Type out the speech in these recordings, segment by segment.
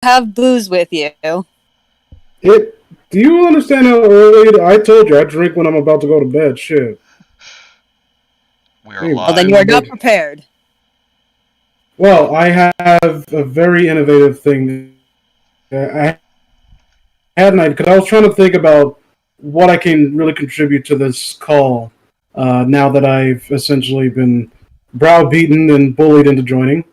have booze with you. Do you understand how early I told you I drink when I'm about to go to bed? Shit. We are Hey, Well, then live. you are not prepared. Well, I have a very innovative thing. I had an idea because I was trying to think about what I can really contribute to this call. Now that I've essentially been browbeaten and bullied into joining.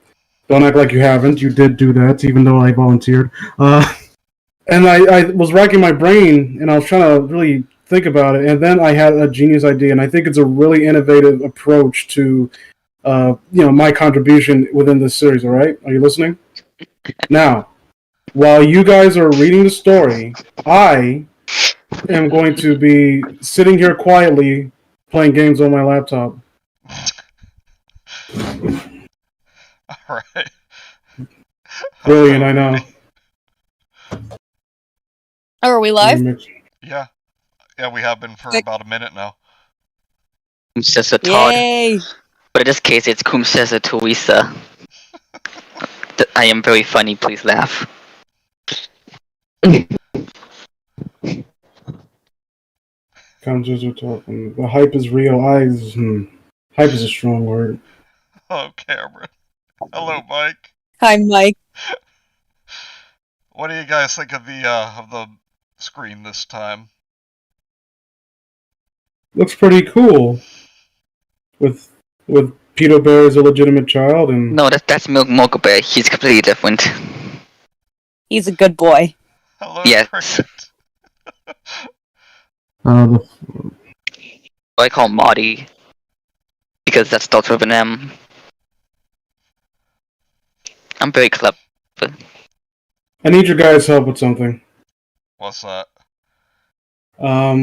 Don't act like you haven't. You did do that, even though I volunteered. And I was racking my brain, and I was trying to really think about it. And then I had a genius idea, and I think it's a really innovative approach to, my contribution within this series. All right, are you listening? Now, while you guys are reading the story, I am going to be sitting here quietly playing games on my laptop. Alright. Brilliant, I know. Oh, are we live? Yeah. Yeah, we have been for about a minute now. Kumsesa Todd. Yay! But in this case, it's Kumsesa Theresa. I am very funny, please laugh. Kumsesa talking. The hype is real. Hype is a strong word. Hello, Cameron. Hello, Mike. Hi, Mike. What do you guys think of the screen this time? Looks pretty cool. With Peter Bear as a legitimate child and No, that's Mocha Bear. He's completely different. He's a good boy. Hello, Yes. Cricket. I call him Marty because that starts with an M. I'm very clever. I need your guys' help with something. What's that? I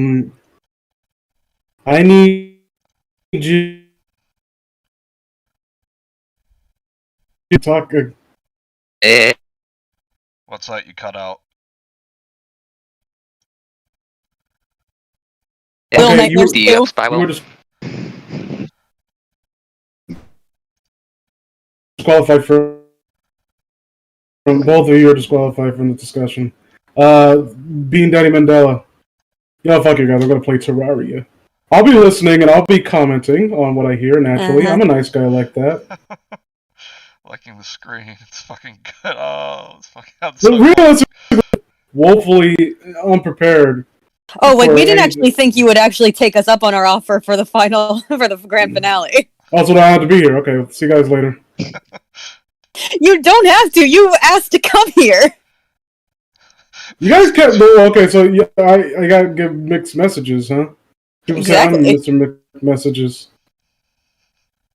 need you to talk. What's that you cut out? Little Okay, Nightmares the 2. spiral. You were disqualified from both of you are disqualified from the discussion. Bean Daddy Mandela. Yeah, fuck you guys. I'm gonna play Terraria. I'll be listening and I'll be commenting on what I hear. Naturally, I'm a nice guy like that. Liking the screen. It's fucking good. Oh, it's fucking. So realistically, woefully unprepared. Oh, wait, we didn't actually think you would actually take us up on our offer for the final, for the grand finale. Also, I have to be here. Okay, see you guys later. You don't have to. You asked to come here. You guys kept. Okay, so yeah, I gotta give mixed messages, huh? People Exactly. say I'm Mr. Mixed Messages.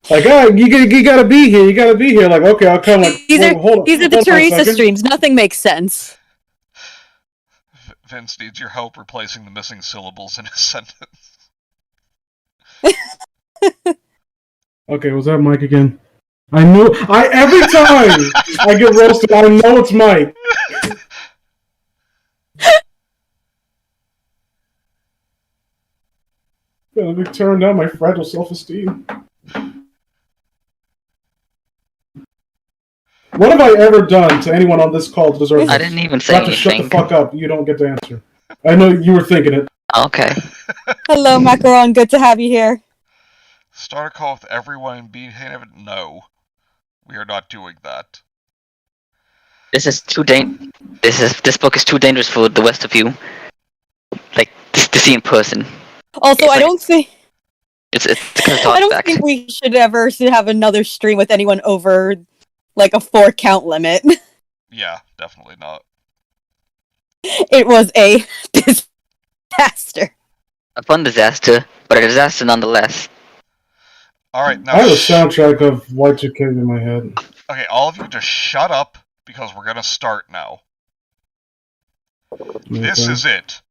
Like, you gotta be here. You gotta be here. Like, okay, I'll come. Like, These are hold the on a Teresa second. streams. Nothing makes sense. Vince needs your help replacing the missing syllables in his sentence. Okay, was that Mike again? I knew. Every time I get roasted, I know it's Mike. Yeah, let me turn down my fragile self-esteem. What have I ever done to anyone on this call to deserve this? I didn't even say Not to shut the anything. fuck up. You don't get to answer. I know you were thinking it. Okay. Hello, Macaron. Good to have you here. Start a call with everyone and be no. We are not doing that. This is too This book is too dangerous for the rest of you. Like to see in person. Also, It's I like- don't think It's I don't think we should ever have another stream with anyone over like a 4 count limit. Yeah, definitely not. It was a disaster. A fun disaster, but a disaster nonetheless. Alright, now I have a soundtrack of Y2K in my head. okay, all of you just shut up, because we're gonna start now. This Okay. is it.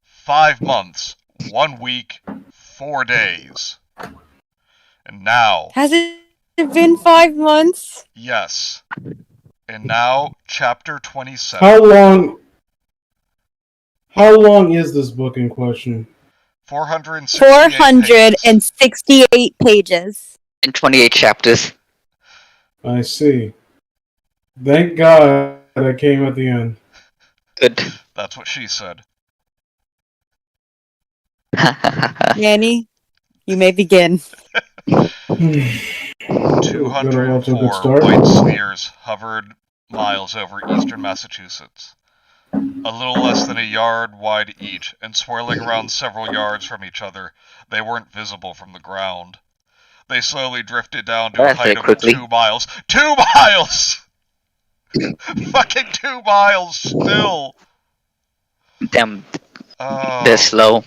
5 months, 1 week, 4 days. And now, Has it been 5 months? yes. And now, chapter 27. How long is this book in question? 468 pages. In 28 chapters. I see. Thank God that came at the end. Good. That's what she said. Yanni, you may begin. Good, we're off to a good 204 start. white spheres hovered miles over eastern Massachusetts. A little less than a yard wide each, and swirling around several yards from each other, they weren't visible from the ground. They slowly drifted down to a height of 2 miles. 2 miles! Fucking 2 miles still! Damn, Oh. they're slow.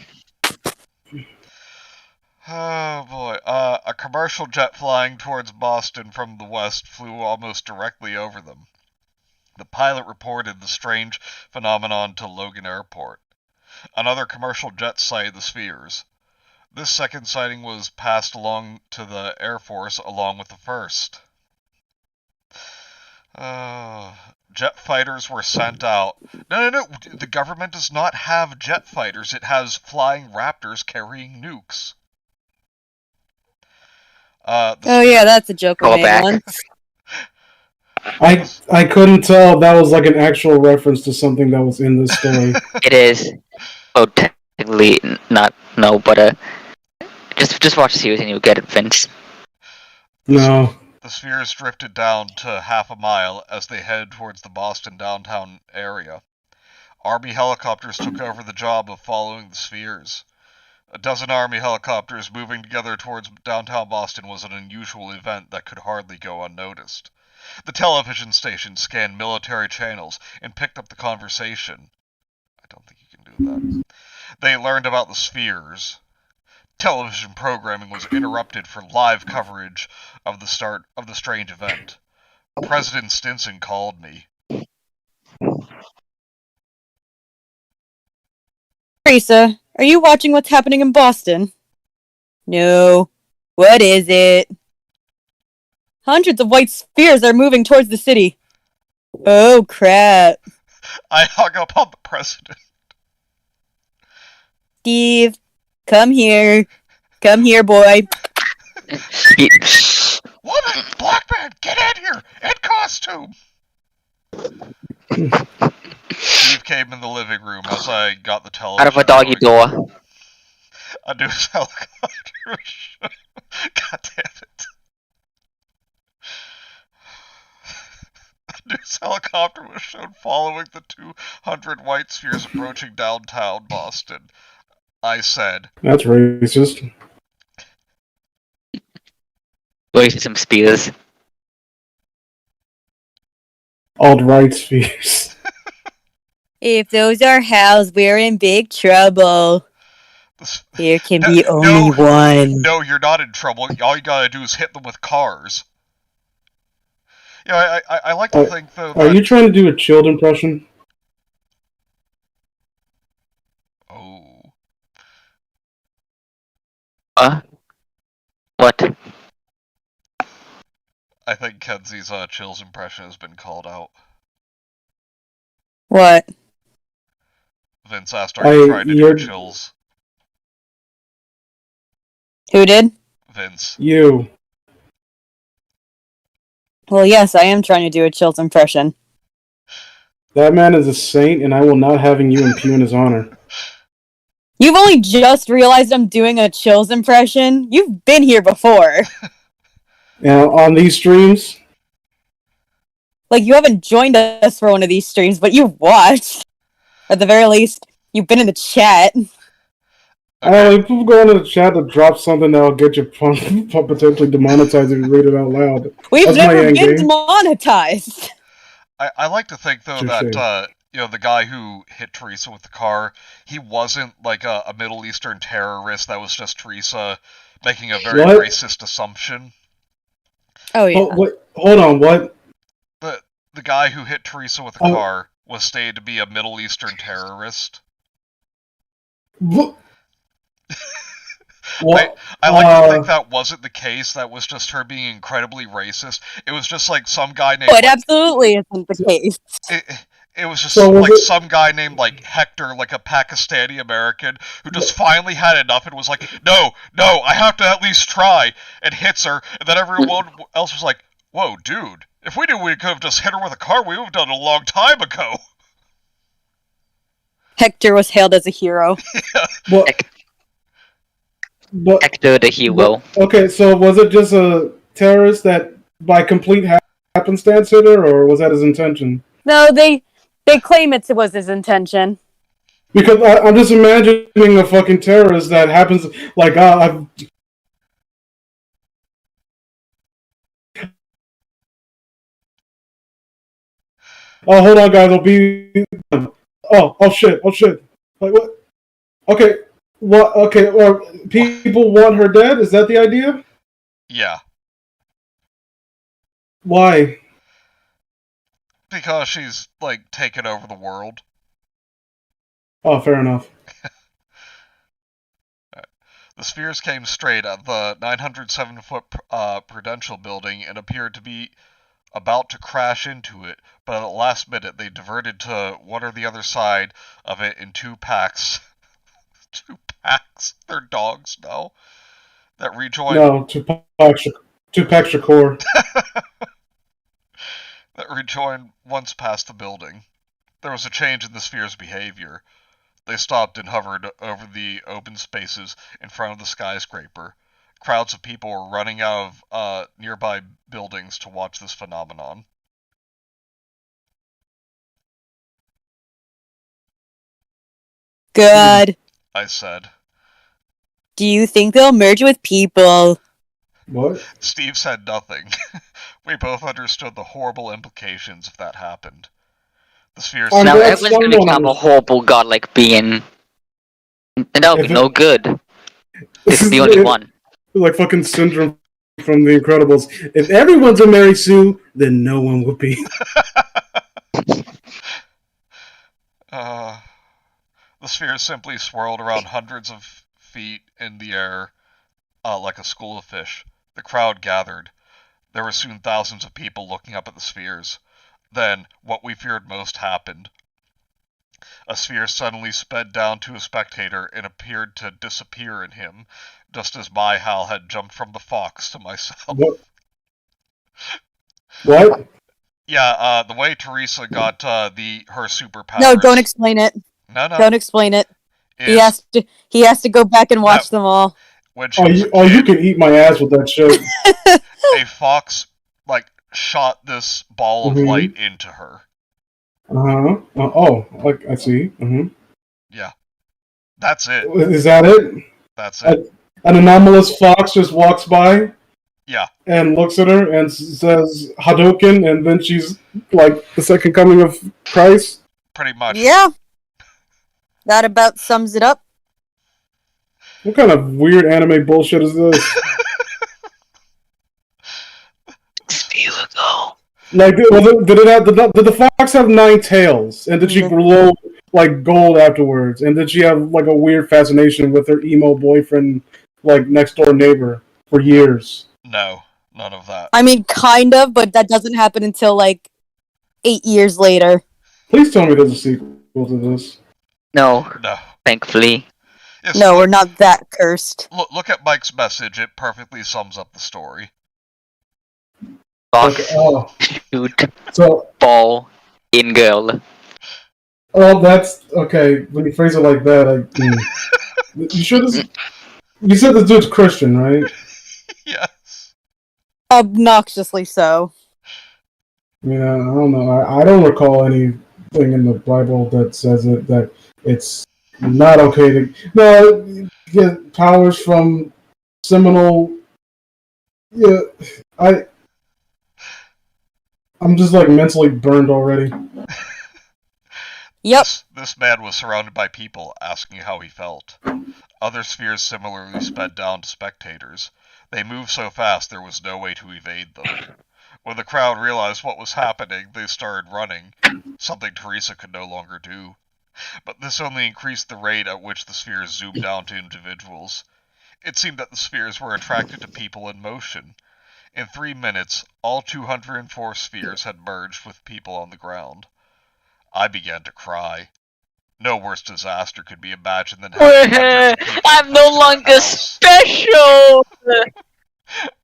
Oh boy. A commercial jet flying towards Boston from the west flew almost directly over them. The pilot reported the strange phenomenon to Logan Airport. Another commercial jet sighted the spheres. This second sighting was passed along to the Air Force along with the first. Jet fighters were sent out. No. The government does not have jet fighters. It has flying Raptors carrying nukes. Yeah, that's a joke we made once. I couldn't tell that was like an actual reference to something that was in this story. It is. Oh, technically not. No, but just watch the series and you'll get it, Vince. No. The spheres drifted down to half a mile as they headed towards the Boston downtown area. Army helicopters took over the job of following the spheres. A dozen Army helicopters moving together towards downtown Boston was an unusual event that could hardly go unnoticed. The television station scanned military channels and picked up the conversation. I don't think you can do that. They learned about the spheres. Television programming was interrupted for live coverage of the start of the strange event. President Stinson called me. Theresa, are you watching what's happening in Boston? No. What is it? Hundreds of white spheres are moving towards the city. Oh, crap. I hung up on the president. Steve, come here. Come here, boy. Woman! Black man! Get in here! In costume! Steve came in the living room as I got the television. Out of a doggy going. door. A news helicopter. God damn it. A news helicopter was shown following the 200 white spheres approaching downtown Boston. I said, "That's racist." Racism spears. Alt-right spheres. If those are Hal's, we're in big trouble. There can be only one. No, you're not in trouble. All you gotta do is hit them with cars. Yeah, I like to think, though, that... Are you trying to do a Chilled impression? Oh. What? I think Kenzie's Chills impression has been called out. What? Vince asked, are you trying to do Chills? Who did? Vince. You. Well, yes, I am trying to do a Chills impression. That man is a saint, and I will not having you impugn his honor. You've only just realized I'm doing a Chills impression? You've been here before. Now, on these streams? Like, you haven't joined us for one of these streams, but you've watched. At the very least, you've been in the chat. If people go into the chat to drop something that'll get you potentially demonetized if you read it out loud. We've never been demonetized. I like to think, though, that the guy who hit Theresa with the car, he wasn't like a Middle Eastern terrorist. That was just Theresa making a very racist assumption. Oh, yeah. Hold on, what? The guy who hit Theresa with the car was stated to be a Middle Eastern terrorist. What? I like to think that wasn't the case. That was just her being incredibly racist. It was just like some guy named... It absolutely isn't the case. It was just some guy named like Hector, like a Pakistani American, who just finally had enough and was like, no, I have to at least try, and hits her, and then everyone else was like, whoa, dude, If we knew we could have just hit her with a car, we would have done it a long time ago. Hector was hailed as a hero. What? But Hector the hero. okay, so was it just a terrorist that by complete happenstance hit her, or was that his intention? No, they claim it was his intention. Because I'm just imagining a fucking terrorist that happens like oh, hold on, guys, I'll be. Oh shit! Like what? Okay, what? Okay, well, people want her dead. Is that the idea? Yeah. Why? Because she's, like, taken over the world. Oh, fair enough. The spheres came straight at the 907-foot Prudential building and appeared to be about to crash into it, but at the last minute they diverted to one or the other side of it in 2 packs. 2 packs? They're dogs now. That rejoined. No, Tupac Shakur. That rejoined once past the building. There was a change in the sphere's behavior. They stopped and hovered over the open spaces in front of the skyscraper. Crowds of people were running out of nearby buildings to watch this phenomenon. Good. I said. Do you think they'll merge with people? What? Steve said nothing. We both understood the horrible implications if that happened. The spheres. I'm Now glad everyone's gonna someone become a horrible godlike being. And that would If be it- no good. This is the only one. Like fucking Syndrome from The Incredibles. If everyone's a Mary Sue, then no one will be. The spheres simply swirled around hundreds of feet in the air, like a school of fish. The crowd gathered. There were soon thousands of people looking up at the spheres. Then, what we feared most happened. A sphere suddenly sped down to a spectator and appeared to disappear in him, just as my Hal had jumped from the fox to myself. What? Yeah, the way Theresa got her superpowers. No, don't explain it. No. Don't explain it. Is He has to go back and watch them all. when she was a You kid, can eat my ass with that shit. a fox shot this ball of light into her. I see. Yeah, that's it. Is that it? That's it. An anomalous fox just walks by. Yeah. And looks at her and says Hadouken, and then she's like the second coming of Christ. Pretty much. Yeah. That about sums it up. What kind of weird anime bullshit is this? Feel ago. Like, did the fox have 9 tails? And did she glow like gold afterwards? And did she have like a weird fascination with her emo boyfriend, like next door neighbor, for years? No, none of that. I mean, kind of, but that doesn't happen until like 8 years later. Please tell me there's a sequel to this. No, No. thankfully. Yes, No, we're not that cursed. Look at Mike's message. It perfectly sums up the story. Fox, shoot, So, ball, in girl. oh, that's okay. When you phrase it like that, you sure this? You said this dude's Christian, right? Yes. Obnoxiously so. I mean, I don't know. I don't recall anything in the Bible that says that it's not okay to get powers from seminal. Yeah, I'm just like mentally burned already. Yep. This man was surrounded by people asking how he felt. Other spheres similarly sped down to spectators. They moved so fast there was no way to evade them. When the crowd realized what was happening, they started running, something Theresa could no longer do. But this only increased the rate at which the spheres zoomed down to individuals. It seemed that the spheres were attracted to people in motion. In 3 minutes, all 204 spheres had merged with people on the ground. I began to cry. No worse disaster could be imagined than having hundreds of people I'm no close to the longer house. special!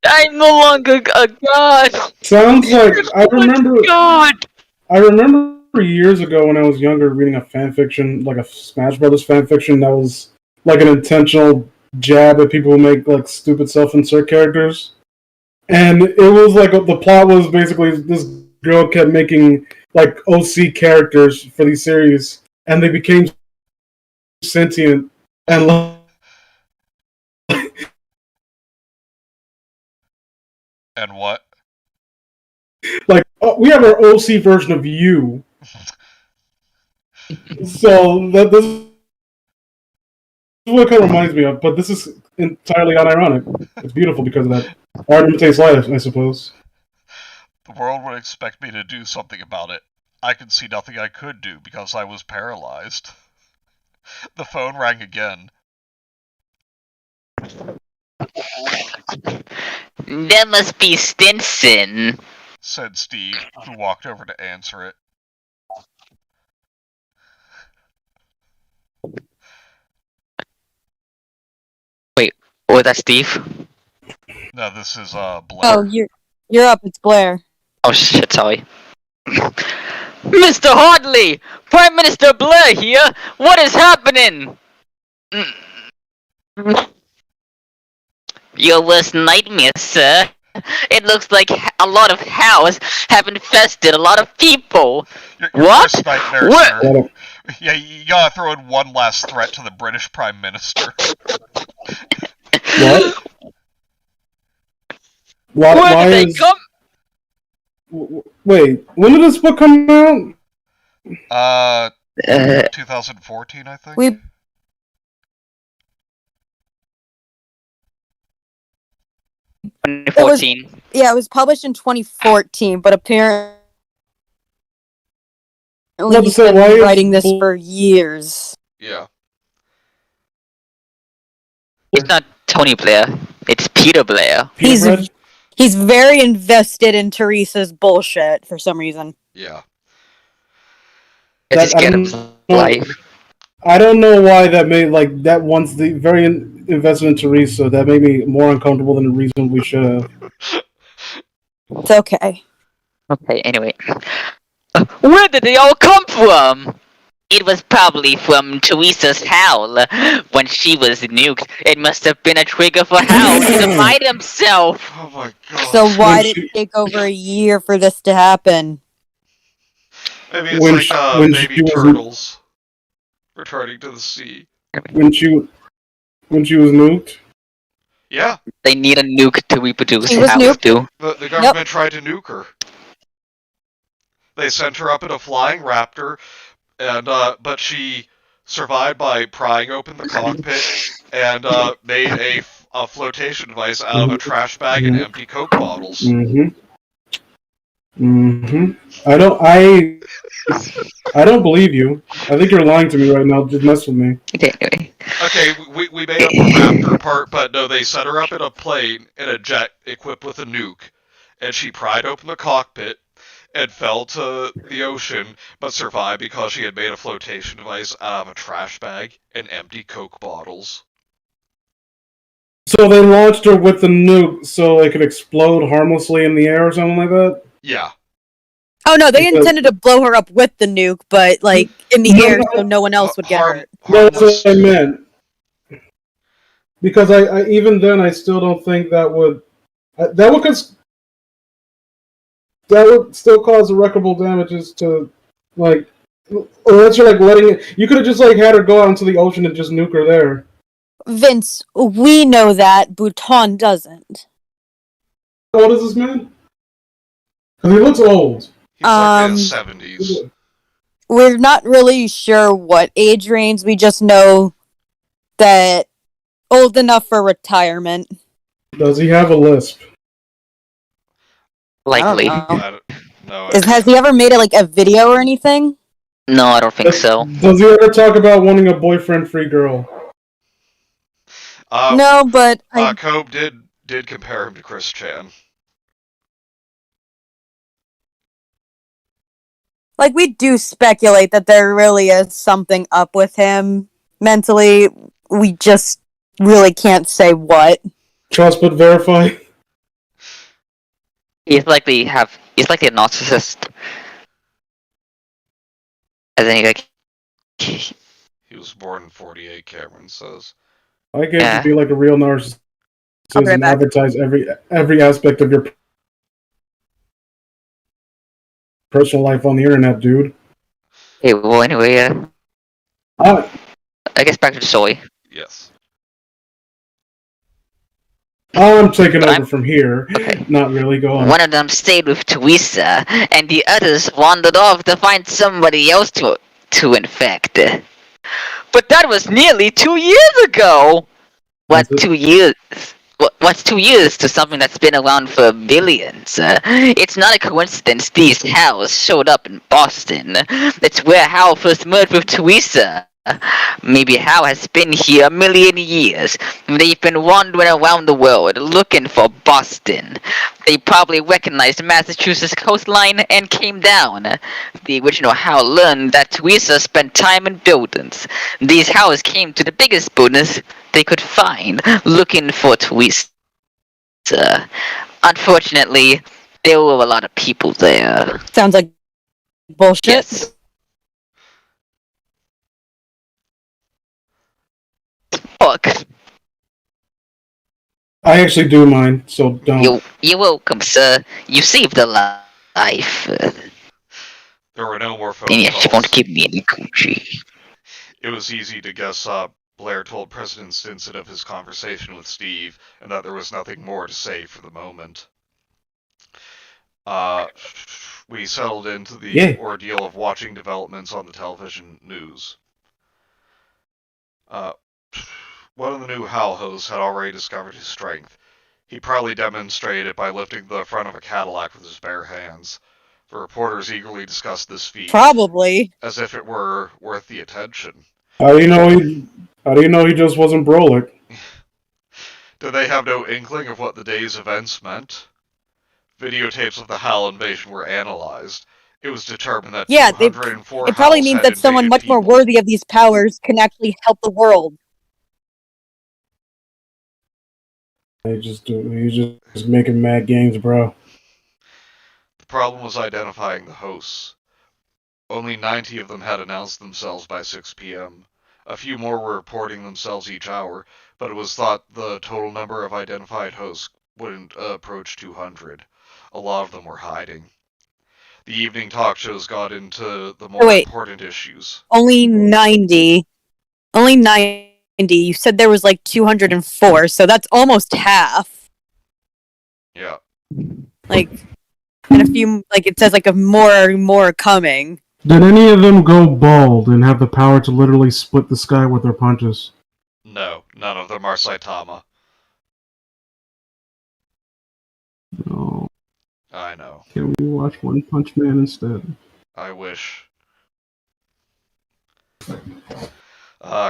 I'm no longer a god. Sounds like I What's remember. god? I remember years ago when I was younger reading a fan fiction, like a Smash Brothers fan fiction that was like an intentional jab at people who make like stupid self-insert characters. And it was like the plot was basically this girl kept making like OC characters for these series, and they became sentient and And what? like oh, we have our OC version of you. So that this is what it kind of reminds me of, but this is entirely unironic. It's beautiful because of that. Art imitates life, I suppose. The world would expect me to do something about it. I could see nothing I could do because I was paralyzed. The phone rang again. That must be Stinson, said Steve, who walked over to answer it. or that's Steve. No, this is Blair. Oh, you're up. It's Blair. Oh shit, sorry. Mr. Hartley! Prime Minister Blair here! What is happening? Your worst nightmare, sir. It looks like a lot of hows have infested a lot of people. Your What? worst nightmare, What? sir. Yeah, you gotta throw in one last threat to the British Prime Minister. What? Where did they come? Wait, when did this book come out? 2014, I think. We 2014. Yeah, it was published in 2014, but apparently he's So why been is writing this for years. Yeah. It's not Tony Blair. It's Peter Blair. He's very invested in Theresa's bullshit for some reason. Yeah. It's scared of his life. I don't know why that made like that once the very invested in Theresa that made me more uncomfortable than the reason we should have. It's okay. Okay, anyway. Where did they all come from? It was probably from Theresa's howl. When she was nuked, it must have been a trigger for Howl to divide himself. Oh my god. So why did it take over a year for this to happen? Maybe it's like baby turtles returning to the sea. When she was nuked. Yeah. They need a nuke to reproduce. She was Owls nuked? do. The government tried to nuke her. They sent her up in a flying raptor, and but she survived by prying open the cockpit and made a flotation device out of a trash bag and empty Coke bottles. I don't believe you. I think you're lying to me right now. Just mess with me. Okay, anyway. Okay, we made up the raptor part, but no, they set her up in a plane in a jet equipped with a nuke, and she pried open the cockpit and fell to the ocean, but survived because she had made a flotation device out of a trash bag and empty Coke bottles. So they launched her with the nuke so it could explode harmlessly in the air or something like that? Yeah. Oh no, they intended to blow her up with the nuke, but like in the air so no one else would get hurt. That's what I meant. Because I even then I still don't think that would still cause irreparable damages to like unless you're like letting it. You could have just like had her go out into the ocean and just nuke her there. Vince, we know that. Bhutan doesn't. How old is this man? Because he looks old. He's like in his 70s. We're not really sure what age range. We just know that old enough for retirement. Does he have a lisp? Likely. No. Has he ever made a video or anything? No, I don't think so. Does he ever talk about wanting a boyfriend-free girl? No, but Cobe did compare him to Chris Chan. we do speculate that there really is something up with him mentally. We just really can't say what. Trust but verify. He's likely a narcissist. As in, like, He was born in 48, Cameron says. I guess yeah. to be like a real narcissist I'll be right and back. advertise every aspect of your personal life on the internet, dude. Hey, well, anyway, Uh, I guess back to the story. Yes. I'm taking But over from here. okay. Not really. Go on. One of them stayed with Theresa, and the others wandered off to find somebody else to infect. But that was nearly 2 years ago! What, That's it. 2 years? What's 2 years to something that's been around for billions? It's not a coincidence these Hows showed up in Boston. It's where Howe first merged with Theresa. Maybe Howe has been here a million years. They've been wandering around the world looking for Boston. They probably recognized Massachusetts coastline and came down. The original Howe learned that Theresa spent time in buildings. These Hows came to the biggest buildings they could find, looking for Theresa. Unfortunately, there were a lot of people there. Sounds like bullshit. Yes. Fuck. I actually do mind, so don't. You're welcome, sir. You saved a life. There were no more phone And yes, you won't calls. keep me any coochie. It was easy to guess Blair told President Stinson of his conversation with Steve, and that there was nothing more to say for the moment. We settled into the ordeal of watching developments on the television news. One of the new Howl hosts had already discovered his strength. He proudly demonstrated it by lifting the front of a Cadillac with his bare hands. The reporters eagerly discussed this feat, Probably. as if it were worth the attention. How do you know he just wasn't Brolic? Did they have no inkling of what the day's events meant? Videotapes of the Howl invasion were analyzed. It was determined that 204 it probably Howls means had that someone invaded much more people. worthy of these powers can actually help the world. He's just making mad games, bro. The problem was identifying the hosts. Only 90 of them had announced themselves by 6 p.m. A few more were reporting themselves each hour, but it was thought the total number of identified hosts wouldn't approach 200. A lot of them were hiding. The evening talk shows got into the more important issues. Only 90. Only 90. You said there was like 204, so that's almost half. Yeah. Like, and a few, like, it says like a more coming. Did any of them go bald and have the power to literally split the sky with their punches? No, none of them are Saitama. No. I know. Can we watch One Punch Man instead? I wish.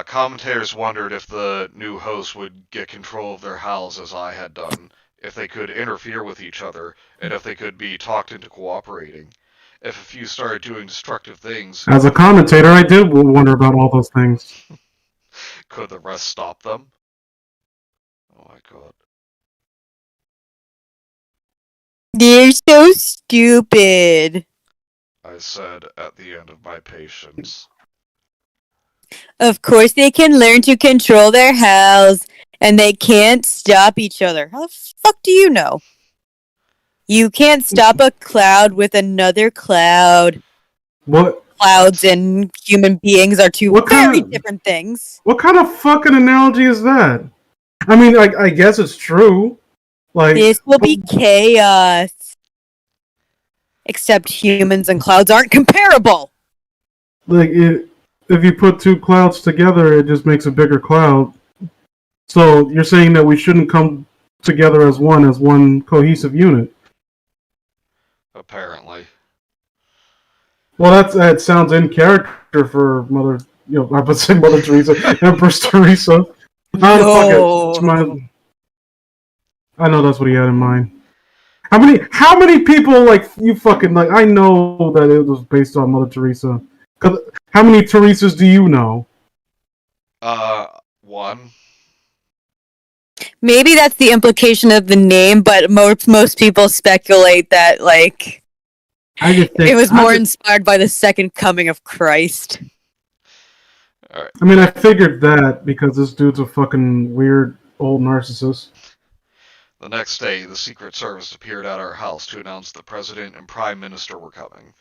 Commentators wondered if the new hosts would get control of their Howls as I had done, if they could interfere with each other, and if they could be talked into cooperating. If a few started doing destructive things... As a commentator, I did wonder about all those things. Could the rest stop them? Oh my god. They're so stupid. I said at the end of my patience. Of course they can learn to control their Howls, and they can't stop each other. How the fuck do you know? You can't stop a cloud with another cloud. What? Clouds and human beings are two very different things. What kind of fucking analogy is that? I mean, I guess it's true. Like, this will be chaos. Except humans and clouds aren't comparable. Like, if you put two clouds together, it just makes a bigger cloud. So you're saying that we shouldn't come together as one cohesive unit? Apparently. Well, that sounds in character for I would say Mother Teresa, Empress Theresa. No. I know that's what he had in mind. How many people, like, you fucking, like, I know that it was based on Mother Teresa. How many Teresas do you know? One. Maybe that's the implication of the name, but most people speculate that, like, I just think it was more inspired by the second coming of Christ. Alright. I mean, I figured that because this dude's a fucking weird old narcissist. The next day, the Secret Service appeared at our house to announce the President and Prime Minister were coming.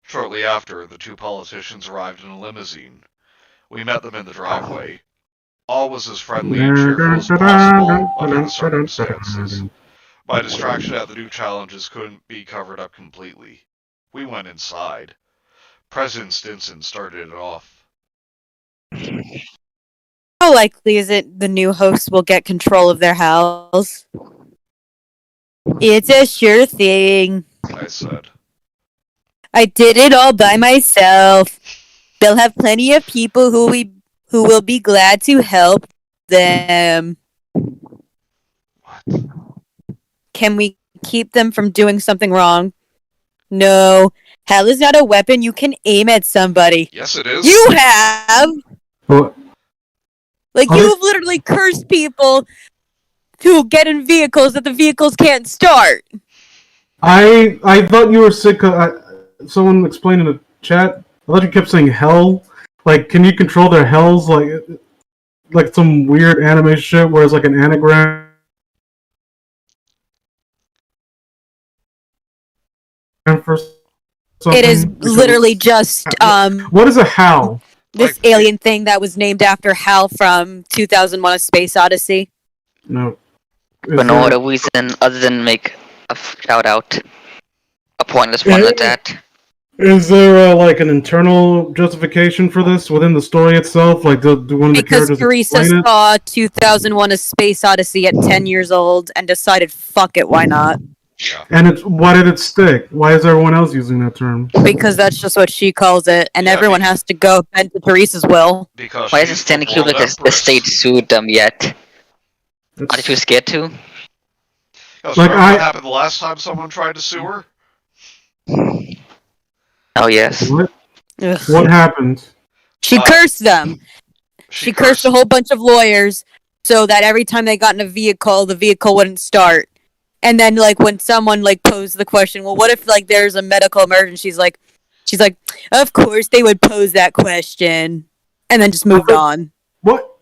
Shortly after, the two politicians arrived in a limousine. We met them in the driveway. All was as friendly and cheerful as possible under the circumstances. My distraction at the new challenges couldn't be covered up completely. We went inside. President Stinson started it off. How likely is it the new host will get control of their house? It's a sure thing. I said. I did it all by myself. They'll have plenty of people who will be glad to help them. What? Can we keep them from doing something wrong? No. Hell is not a weapon you can aim at somebody. Yes, it is. You have! But Like, Okay. you've literally cursed people who get in vehicles that the vehicles can't start. I thought you were sick. Someone explained in the chat. I thought you kept saying hell. Like, can you control their hells like some weird anime shit where it's like an anagram for something? It is literally just What is a HAL? this Like- alien thing that was named after Hal from 2001: A Space Odyssey. No. For no other reason other than make a shout out. A pointless one at that. Is there like an internal justification for this within the story itself? Like, do one of the Because characters Theresa explain it? saw 2001: A Space Odyssey at 10 years old and decided, fuck it, why not? Yeah. And why did it stick? Why is everyone else using that term? Because that's just what she calls it, and Yeah, everyone has to go bend to Theresa's will. Because Why she's hasn't Stanley the world Kubrick the empress. state sued them yet? That's- Aren't you scared to? Because Like, remember what happened the last time someone tried to sue her? Oh yes. What? Ugh. What happened? She cursed them. She cursed a whole bunch of lawyers so that every time they got in a vehicle, the vehicle wouldn't start. And then, like, when someone, like, posed the question, well, what if, like, there's a medical emergency? She's like, of course they would pose that question. And then just moved on. What?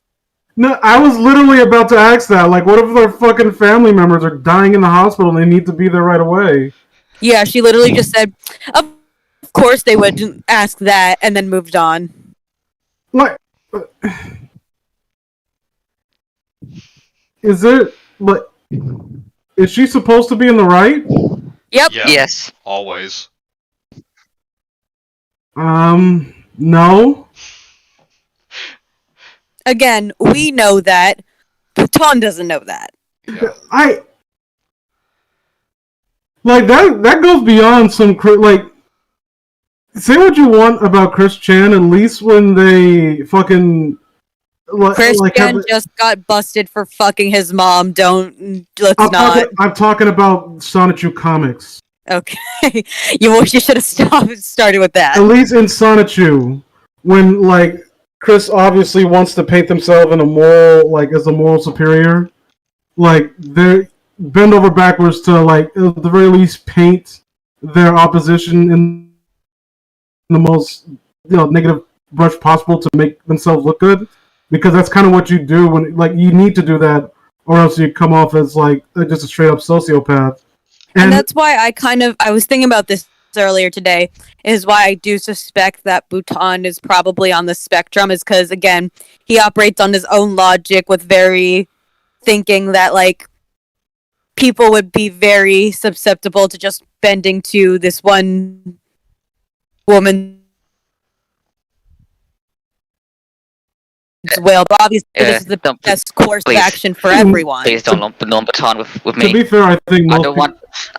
No, I was literally about to ask that. Like, what if their fucking family members are dying in the hospital and they need to be there right away? Yeah, she literally just said, of course they would ask that, and then moved on. Like, is it like? Is she supposed to be in the right? Yep. Yeah, Yes. always. No. Again, we know that. Bhutan doesn't know that. Yeah. Like that goes beyond some like. Say what you want about Chris Chan, at least when they fucking Chris like Chan just got busted for fucking his mom. Let's not. I'm talking about Sonichu comics. Okay. you should have started with that. At least in Sonichu, when like Chris obviously wants to paint himself in a moral, like as a moral superior, like they bend over backwards to like at the very least paint their opposition in the most negative brush possible to make themselves look good, because that's kind of what you do when like you need to do that, or else you come off as like just a straight up sociopath. And that's why I was thinking about this earlier today, is why I do suspect that Bhutan is probably on the spectrum, is because, again, he operates on his own logic with very thinking that, like, people would be very susceptible to just bending to this one woman's will. But obviously, this is the best course of please. action for everyone. Please don't lump Norm Bhutan with To me. be fair, I think I most don't want.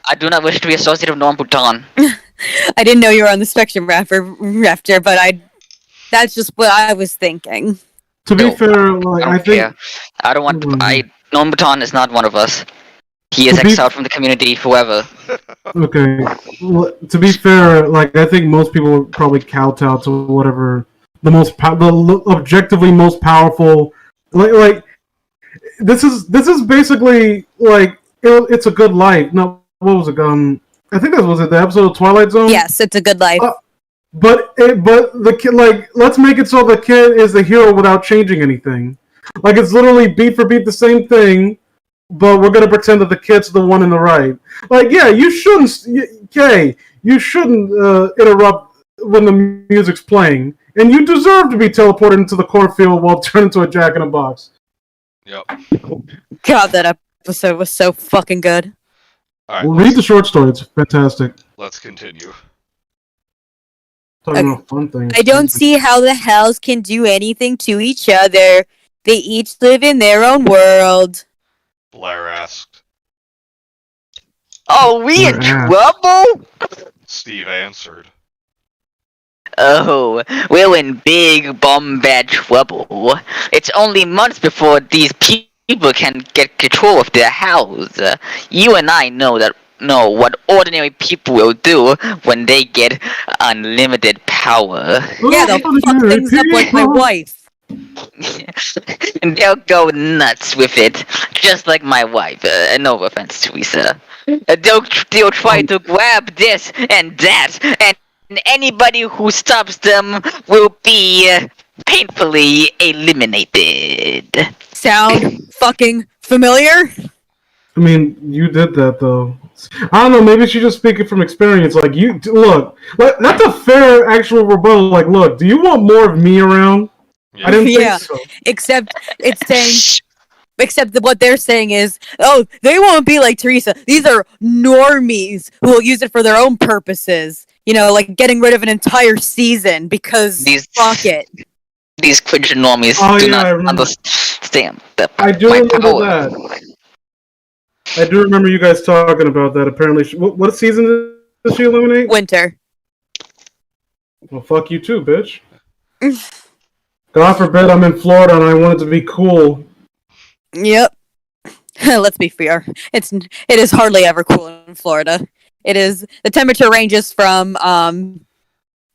I do not wish to be associated with Norm Bhutan. I didn't know you were on the spectrum, Raptor, but that's just what I was thinking. To be No, fair, like I I don't think care. I don't want. Mm. Norm Bhutan is not one of us. He is To be- exiled from the community forever. okay. Well, to be fair, like I think most people would probably kowtow to whatever the objectively most powerful. Like this is basically like it's a good life. No, what was it? I think that was it. The episode of Twilight Zone. Yes, it's a good life. But the kid, like, let's make it so the kid is the hero without changing anything. Like, it's literally beat for beat the same thing, but we're gonna pretend that the kid's the one in the right. Like, yeah, you shouldn't interrupt when the music's playing, and you deserve to be teleported into the cornfield while turned into a Jack in a Box. Yep. God, that episode was so fucking good. All right. Read the short story; it's fantastic. Let's continue. Talking about fun things. I don't see how the Hells can do anything to each other. They each live in their own world. Blair asked. Are we in trouble? Steve answered. Oh, we're in big bad trouble. It's only months before these people can get control of their house. You and I know what ordinary people will do when they get unlimited power. Yeah, they'll fuck things up like my wife. They'll go nuts with it, just like my wife. No offense, Theresa. They'll try to grab this and that, and anybody who stops them will be painfully eliminated. Sound fucking familiar? I mean, you did that though. I don't know. Maybe she's just speaking from experience. Like, you look, like, that's a fair actual rebuttal. Like, look, do you want more of me around? Yeah. I didn't Yeah. think so. Except it's saying. Except that what they're saying is, oh, they won't be like Theresa. These are normies who will use it for their own purposes. You know, like getting rid of an entire season because fuck it. These cringe normies do not understand I do my remember power. that. I do remember you guys talking about that. Apparently, what season does she eliminate? Winter. Well, fuck you too, bitch. God forbid I'm in Florida and I want it to be cool. Yep. Let's be fair. It is hardly ever cool in Florida. It is the temperature ranges from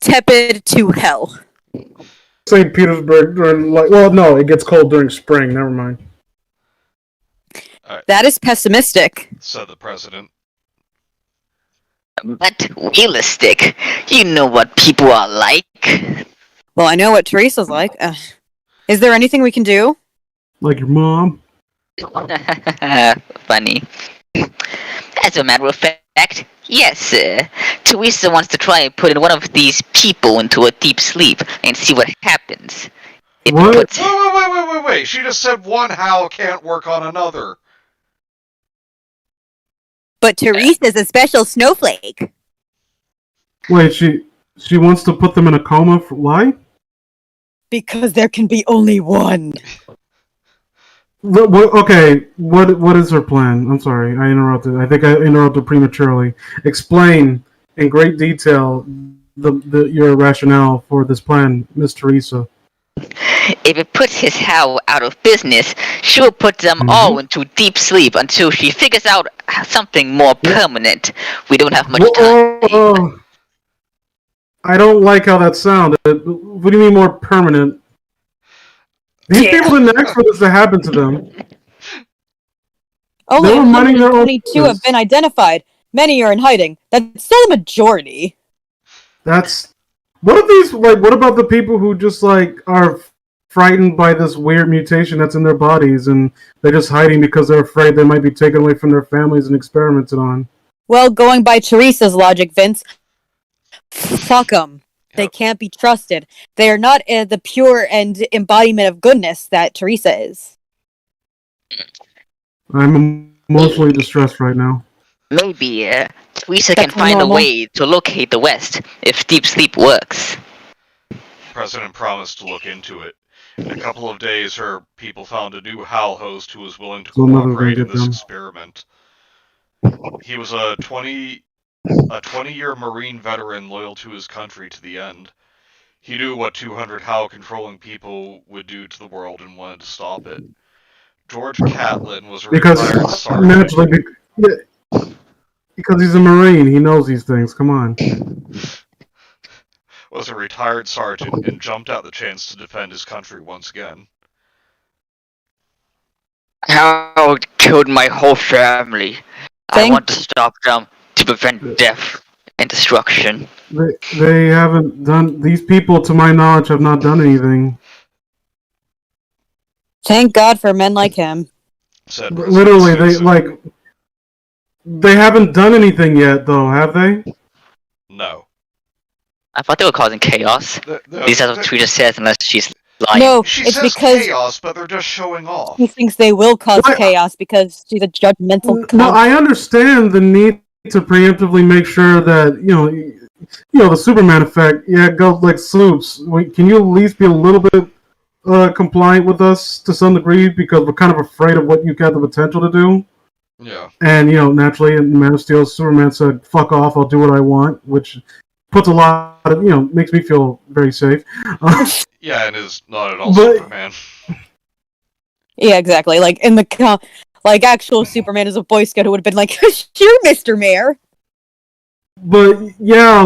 tepid to hell. St. Petersburg during no, it gets cold during spring. Never mind. Right. That is pessimistic, said the president. But realistic. You know what people are like. Well, I know what Teresa's like. Is there anything we can do? Like your mom? Funny. As a matter of fact, yes. Theresa wants to try putting one of these people into a deep sleep and see what happens. What? Wait. She just said one Hal can't work on another. But Teresa's a special snowflake. Wait, she wants to put them in a coma for why? Because there can be only one. Okay, what is her plan? I'm sorry, I interrupted. I think I interrupted prematurely. Explain in great detail your rationale for this plan, Miss Theresa. If it puts his Hal out of business, she'll put them all into deep sleep until she figures out something more permanent. We don't have much time. I don't like how that sounded. What do you mean more permanent? These people didn't ask for this to happen to them. Only They were minding their own 122 business. have been identified. Many are in hiding. That's still the majority. What about the people who just are frightened by this weird mutation that's in their bodies and they're just hiding because they're afraid they might be taken away from their families and experimented on? Well, going by Teresa's logic, Vince, fuck them. They can't be trusted. They are not the pure and embodiment of goodness that Theresa is. I'm emotionally distressed right now. Maybe Theresa can That's find normal. a way to locate the West if deep sleep works. The president promised to look into it. In a couple of days, her people found a new HAL host who was willing to So another cooperate in way to this get them. experiment. He was a 20-year Marine veteran loyal to his country to the end. He knew what 200 HAL controlling people would do to the world and wanted to stop it. George Catlin was a retired sergeant. Naturally, because he's a Marine, he knows these things. Come on. Was a retired sergeant and jumped at the chance to defend his country once again. Harold killed my whole family. I want to stop them to prevent death and destruction. They haven't done. These people, to my knowledge, have not done anything. Thank God for men like him. Said Literally, President Stinson. they haven't done anything yet, though, have they? No. I thought they were causing chaos. At least that's what Theresa says, unless she's lying. No, She it's says because chaos, but they're just showing off. he thinks they will cause chaos because she's a judgmental cunt. No, I understand the need to preemptively make sure that the Superman effect. Yeah, go like Sloops. Can you at least be a little bit compliant with us to some degree, because we're kind of afraid of what you got the potential to do. Yeah. And naturally, in Man of Steel, Superman said, "Fuck off! I'll do what I want," which puts a lot of makes me feel very safe. Yeah, and is not at all Superman. Yeah, exactly. Like in the actual Superman as a Boy Scout, who would have been like, "Sure, Mr. Mayor." But yeah,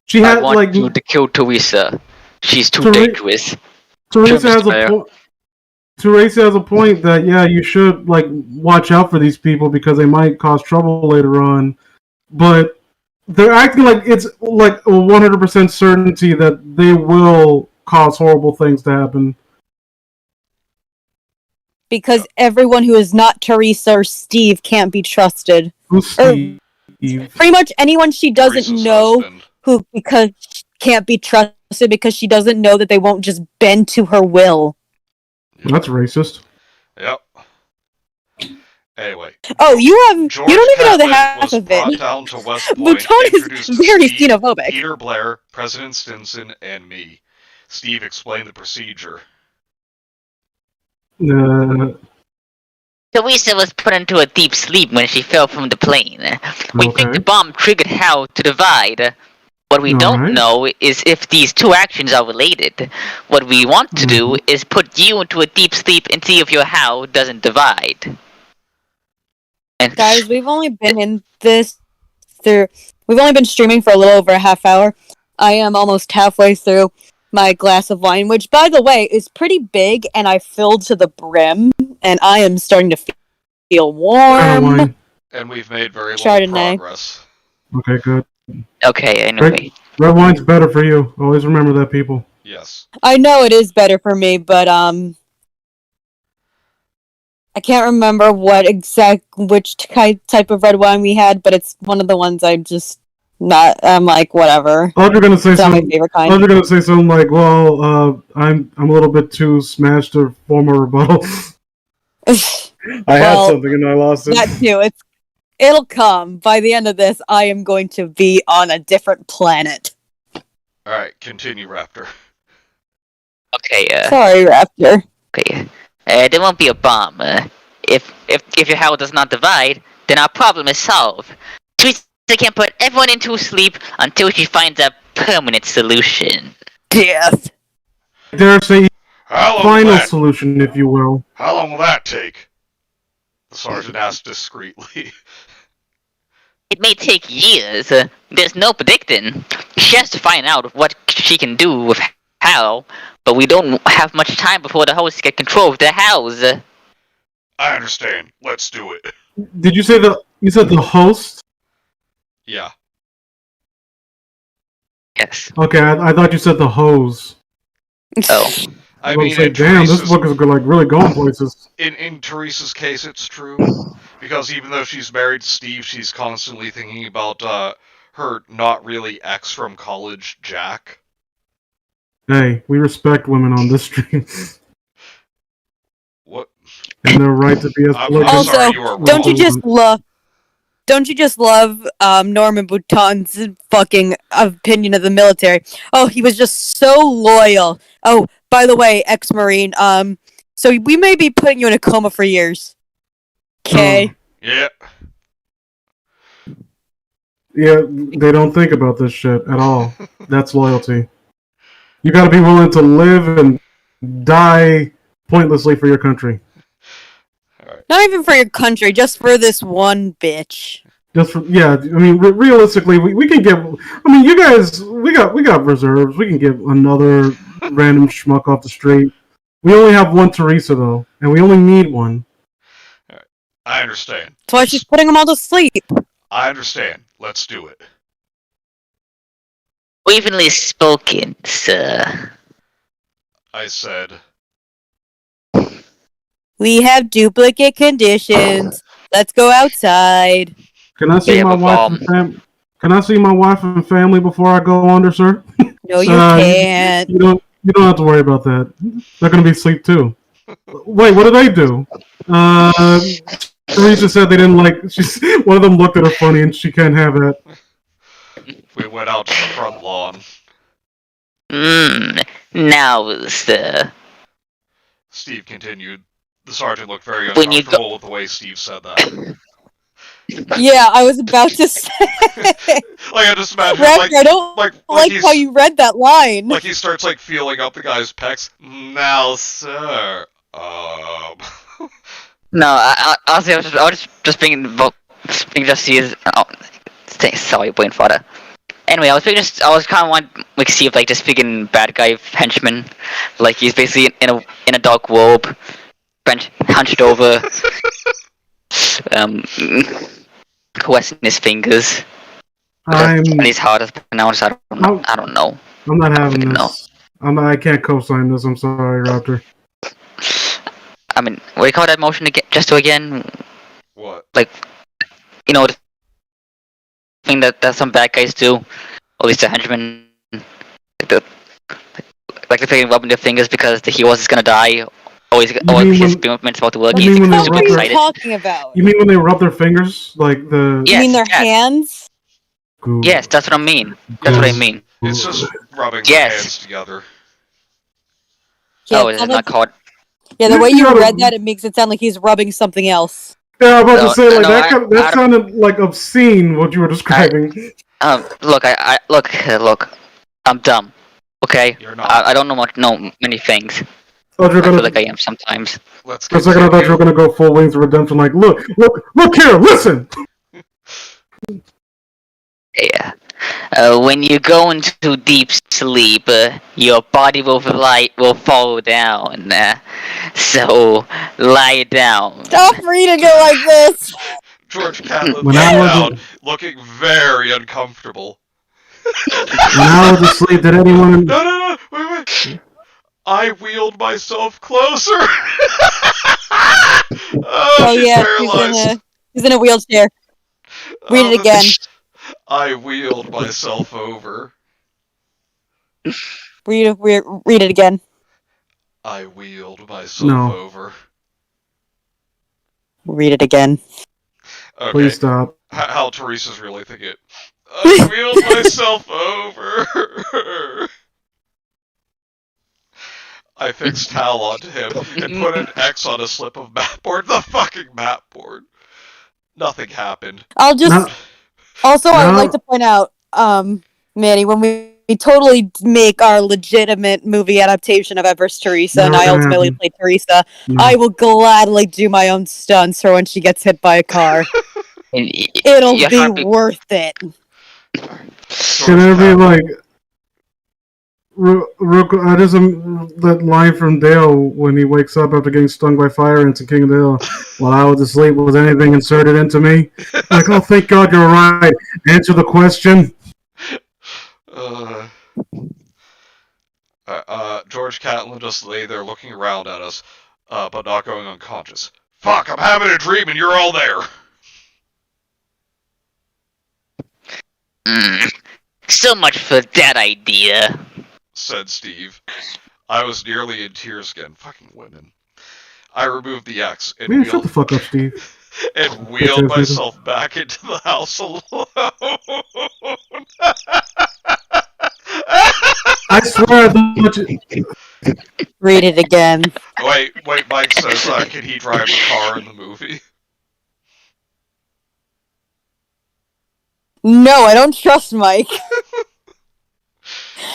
she had I want you to kill Theresa. She's too dangerous. Theresa has a point. Theresa has a point that you should watch out for these people because they might cause trouble later on. But they're acting like it's like a 100% certainty that they will cause horrible things to happen. Because everyone who is not Theresa or Steve can't be trusted. Who's Steve? Pretty much anyone she doesn't Theresa's know husband. who because can't be trusted because she doesn't know that they won't just bend to her will. That's racist. Yep. Anyway. Oh, you don't even know the Catlin half was of brought it. down to West Point, Bhutan introduced is to very Steve, xenophobic. Peter Blair, President Stinson, and me. Steve explained the procedure. Theresa was put into a deep sleep when she fell from the plane. We think the bomb triggered Hal to divide. What we don't know is if these two actions are related. What we want to do is put you into a deep sleep and see if your Hal doesn't divide. And Guys, we've only been in this we've only been streaming for a little over a half hour. I am almost halfway through my glass of wine, which, by the way, is pretty big, and I filled to the brim, and I am starting to feel warm. And we've made very little progress. Okay, good. Okay, anyway. Red wine's better for you. Always remember that, people. Yes. I know it is better for me, but I can't remember which type of red wine we had, but it's one of the ones I'm like, whatever. I thought you're gonna say something. My favorite kind. I thought you're gonna say something like, "Well, I'm a little bit too smashed to form a rebuttal." I had something and I lost it. That too. It'll come. By the end of this, I am going to be on a different planet. Alright, continue, Raptor. Okay, Sorry, Raptor. Okay. There won't be a bomb. If your Hal does not divide, then our problem is solved. Theresa can put everyone into sleep until she finds a permanent solution. Death. There's a final solution, if you will. How long will that take? The sergeant asked discreetly. It may take years. There's no predicting. She has to find out what she can do with Hal, but we don't have much time before the hosts get control of the house. I understand. Let's do it. Did you say you said the host? Yeah. Yes. Okay, I thought you said the hose. Oh. I mean, damn, this book is really going places. In Theresa's case, it's true. Because even though she's married to Steve, she's constantly thinking about her not really ex from college, Jack. Hey, we respect women on this stream. What? And their right to be as political. Also, don't you just love Norman Bhutan's fucking opinion of the military? Oh, he was just so loyal. Oh, by the way, ex-Marine, so we may be putting you in a coma for years. Okay. Yeah. Yeah, they don't think about this shit at all. That's loyalty. You gotta be willing to live and die pointlessly for your country. Not even for your country, just for this one bitch. I mean, realistically, we can get. I mean, you guys, we got reserves. We can get another random schmuck off the street. We only have one Theresa, though, and we only need one. I understand. That's why she's putting them all to sleep. I understand. Let's do it. Evenly spoken, sir. I said, We have duplicate conditions. Let's go outside. Can I see We have my a wife bomb. and family? Can I see my wife and family before I go under, sir? No, you can't. You don't have to worry about that. They're gonna be asleep too. Wait, what did they do? Theresa said they didn't like. One of them looked at her funny, and she can't have that. we went out to the front lawn. Now, sir. Steve continued. The sergeant looked very When you uncomfortable with the way Steve said that. Yeah, I was about to say. I just imagine, Raptor, I don't like how you read that line. Like he starts feeling up the guy's pecs. Now, sir. No, honestly, I was just being just see sorry, brain fodder. Anyway, I was kind of want see if just speaking bad guy henchman, he's basically in a dark robe, hunched over, caressing his fingers. And he's hard to pronounce. I don't know. I'm not having this. I can't co-sign this. I'm sorry, Raptor. I mean, what do you call that motion again? Just to again? What? The thing that some bad guys do, or at least the henchmen, they're rubbing their fingers because the hero is gonna die, or his experiment's about to work. He's super excited. What are you talking about? You mean when they rub their fingers, like the? You mean their hands? Good. Yes, that's what I mean. That's what I mean. It's just rubbing their hands together. Yeah, oh, is it not called? Yeah, the way you read that, it makes it sound like he's rubbing something else. Yeah, I was about to say that sounded like obscene. What you were describing. Look. I'm dumb. Okay. You're not. I don't know many things. I feel like I am sometimes. For a second, I thought you were gonna go full Wings of Redemption. Like, look here, listen. Yeah. When you go into deep sleep, your body will fall down. So lie down. Stop reading it like this. George Catlin lay down, looking very uncomfortable. When I was asleep, did anyone? No, wait. I wheeled myself closer. Oh yeah, he's in a wheelchair. Read it again. I wheeled myself over. Read it again. I wheeled myself over. Read it again. Okay. Please stop. How Theresa's really thinking it. I wheeled myself over. I fixed towel onto him and put an X on a slip of map board. The fucking map board. Nothing happened. Also, I would like to point out, Manny, when we totally make our legitimate movie adaptation of Empress Theresa, and I ultimately play Theresa, I will gladly do my own stunts for when she gets hit by a car. It'll be worth it. Can there be like that line from Dale when he wakes up after getting stung by fire ants in King of the Hill? While I was asleep, was anything inserted into me? Like, oh, thank God you're right. Answer the question. George Catlin just lay there looking around at us, but not going unconscious. Fuck, I'm having a dream and you're all there. So much for that idea, said Steve. I was nearly in tears again. Fucking women. I removed the X and shut the fuck up, Steve. And wheeled myself back into the house alone. I swear I thought Read it again. Wait, Mike says, can he drive the car in the movie? No, I don't trust Mike.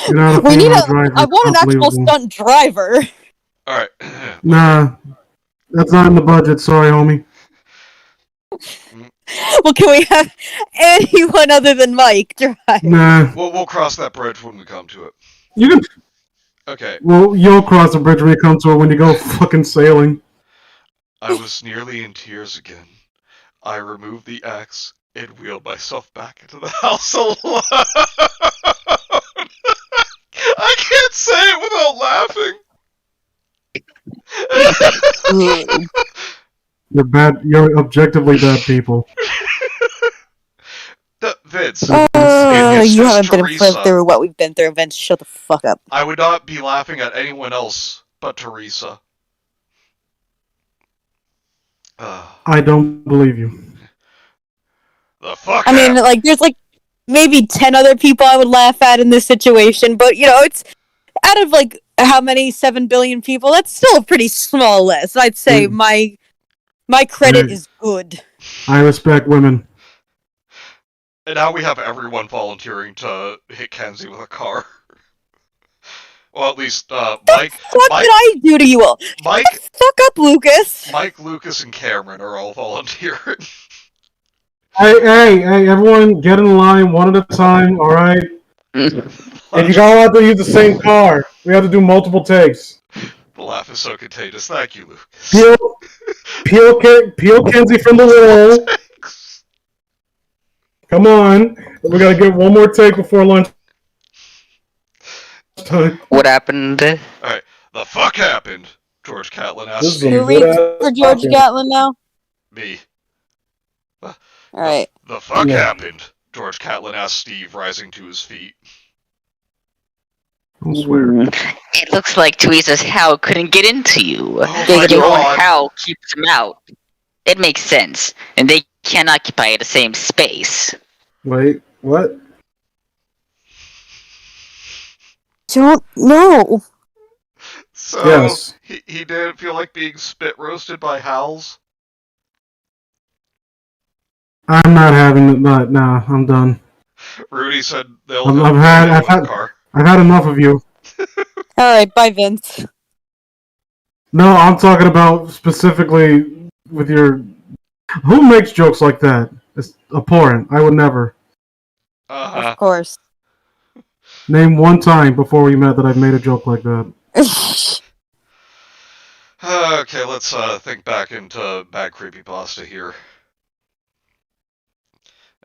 I want an actual stunt driver. Alright. Nah. That's not in the budget, sorry, homie. Well, can we have anyone other than Mike drive? Nah. We'll cross that bridge when we come to it. You can. Okay, Well, you'll cross the bridge when you come to it when you go fucking sailing. I was nearly in tears again. I removed the axe and wheeled myself back into the house alone. I can't say it without laughing. You're bad. You're objectively bad people. Vince, You it's just haven't been Theresa. through what we've been through, Vince. Shut the fuck up. I would not be laughing at anyone else but Theresa. I don't believe you. The fuck I mean, happened? like, there's like maybe 10 other people I would laugh at in this situation, but it's out of like how many 7 billion people, that's still a pretty small list. I'd say my credit is good. I respect women. And now we have everyone volunteering to hit Kenzie with a car. Well, at least Mike. What did I do to you all? Mike, Shut the fuck up, Lucas. Mike, Lucas, and Cameron are all volunteering. Hey, everyone, get in line one at a time. All right. And you gotta have to use the same car. We have to do multiple takes. The laugh is so contagious. Thank you, Lucas. Peel Kenzie from the wall. Thanks. Come on. We gotta get one more take before lunch time. What happened? Alright, the fuck happened? George Catlin asked me. Who reads for George Gatlin now? Me. Alright. The fuck happened? George Catlin asked Steve, rising to his feet. I swear. It looks like Teresa's Howl couldn't get into you. Oh my Your own God. Howl keeps them out. It makes sense, and they can't occupy the same space. Wait, what? Don't know. So, Yes. he didn't feel like being spit roasted by Howls? I'm not having it. Nah, I'm done. Rudy said they'll I've had enough of you. Alright, bye, Vince. No, I'm talking about specifically with your. Who makes jokes like that? It's abhorrent. I would never. Of course. Name one time before we met that I've made a joke like that. Okay, let's think back into bad creepypasta here.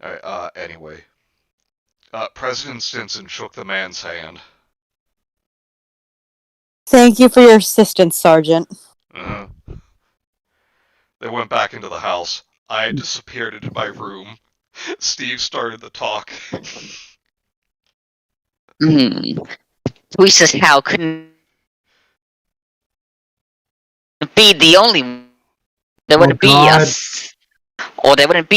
Alright, anyway. President Stinson shook the man's hand. Thank you for your assistance, Sergeant. They went back into the house. I had disappeared into my room. Steve started the talk. Teresa's Howl couldn't be the only one. There wouldn't be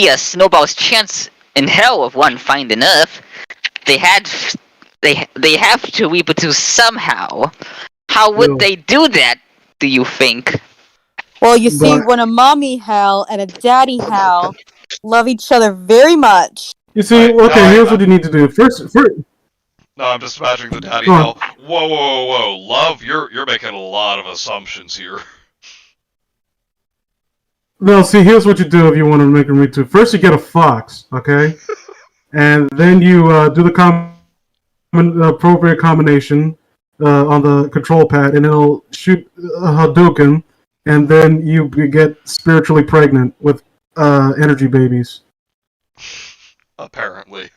a snowball's chance in hell of one finding Earth. They have to reproduce somehow. How would they do that, do you think? Well, you see, when a mommy Howl and a daddy Howl love each other very much. You see, here's what you need to do. First. No, I'm just imagining the daddy Howl. Whoa. Love, you're making a lot of assumptions here. No, see, here's what you do if you want to make a read to. First, you get a fox, okay? And then you do the appropriate combination on the control pad, and it'll shoot a Hadouken, and then you get spiritually pregnant with energy babies. Apparently.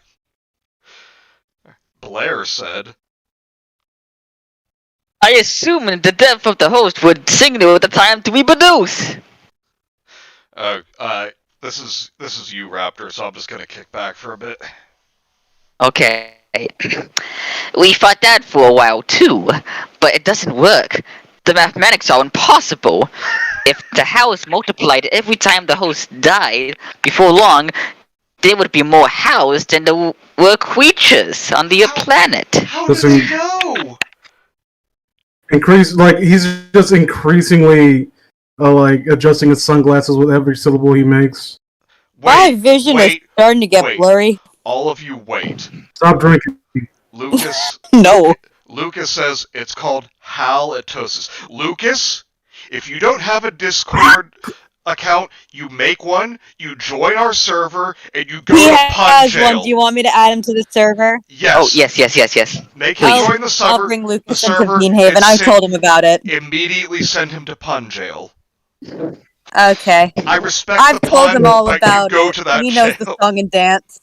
Blair said, I assume the depth of the host would signal the time to reproduce. this is you, Raptor, so I'm just gonna kick back for a bit. Okay. We fought that for a while too, but it doesn't work. The mathematics are impossible. If the house multiplied every time the host died, before long, there would be more housed than there were creatures on the planet. How did they know? He's just increasingly adjusting his sunglasses with every syllable he makes. My vision is starting to get blurry. All of you wait. Stop drinking. Lucas. No. Lucas says it's called halitosis. Lucas, if you don't have a Discord, account, you make one, you join our server, and you go He to pun has jail. one. Do you want me to add him to the server? Yes. Oh, yes. Make him Please. join the I'll server. bring Lucas the into server Beanhaven. and I've told him about it. Immediately send him to pun jail. Okay. I respect I've the told pun, him all but about you go it. to that He jail. knows the song and dance.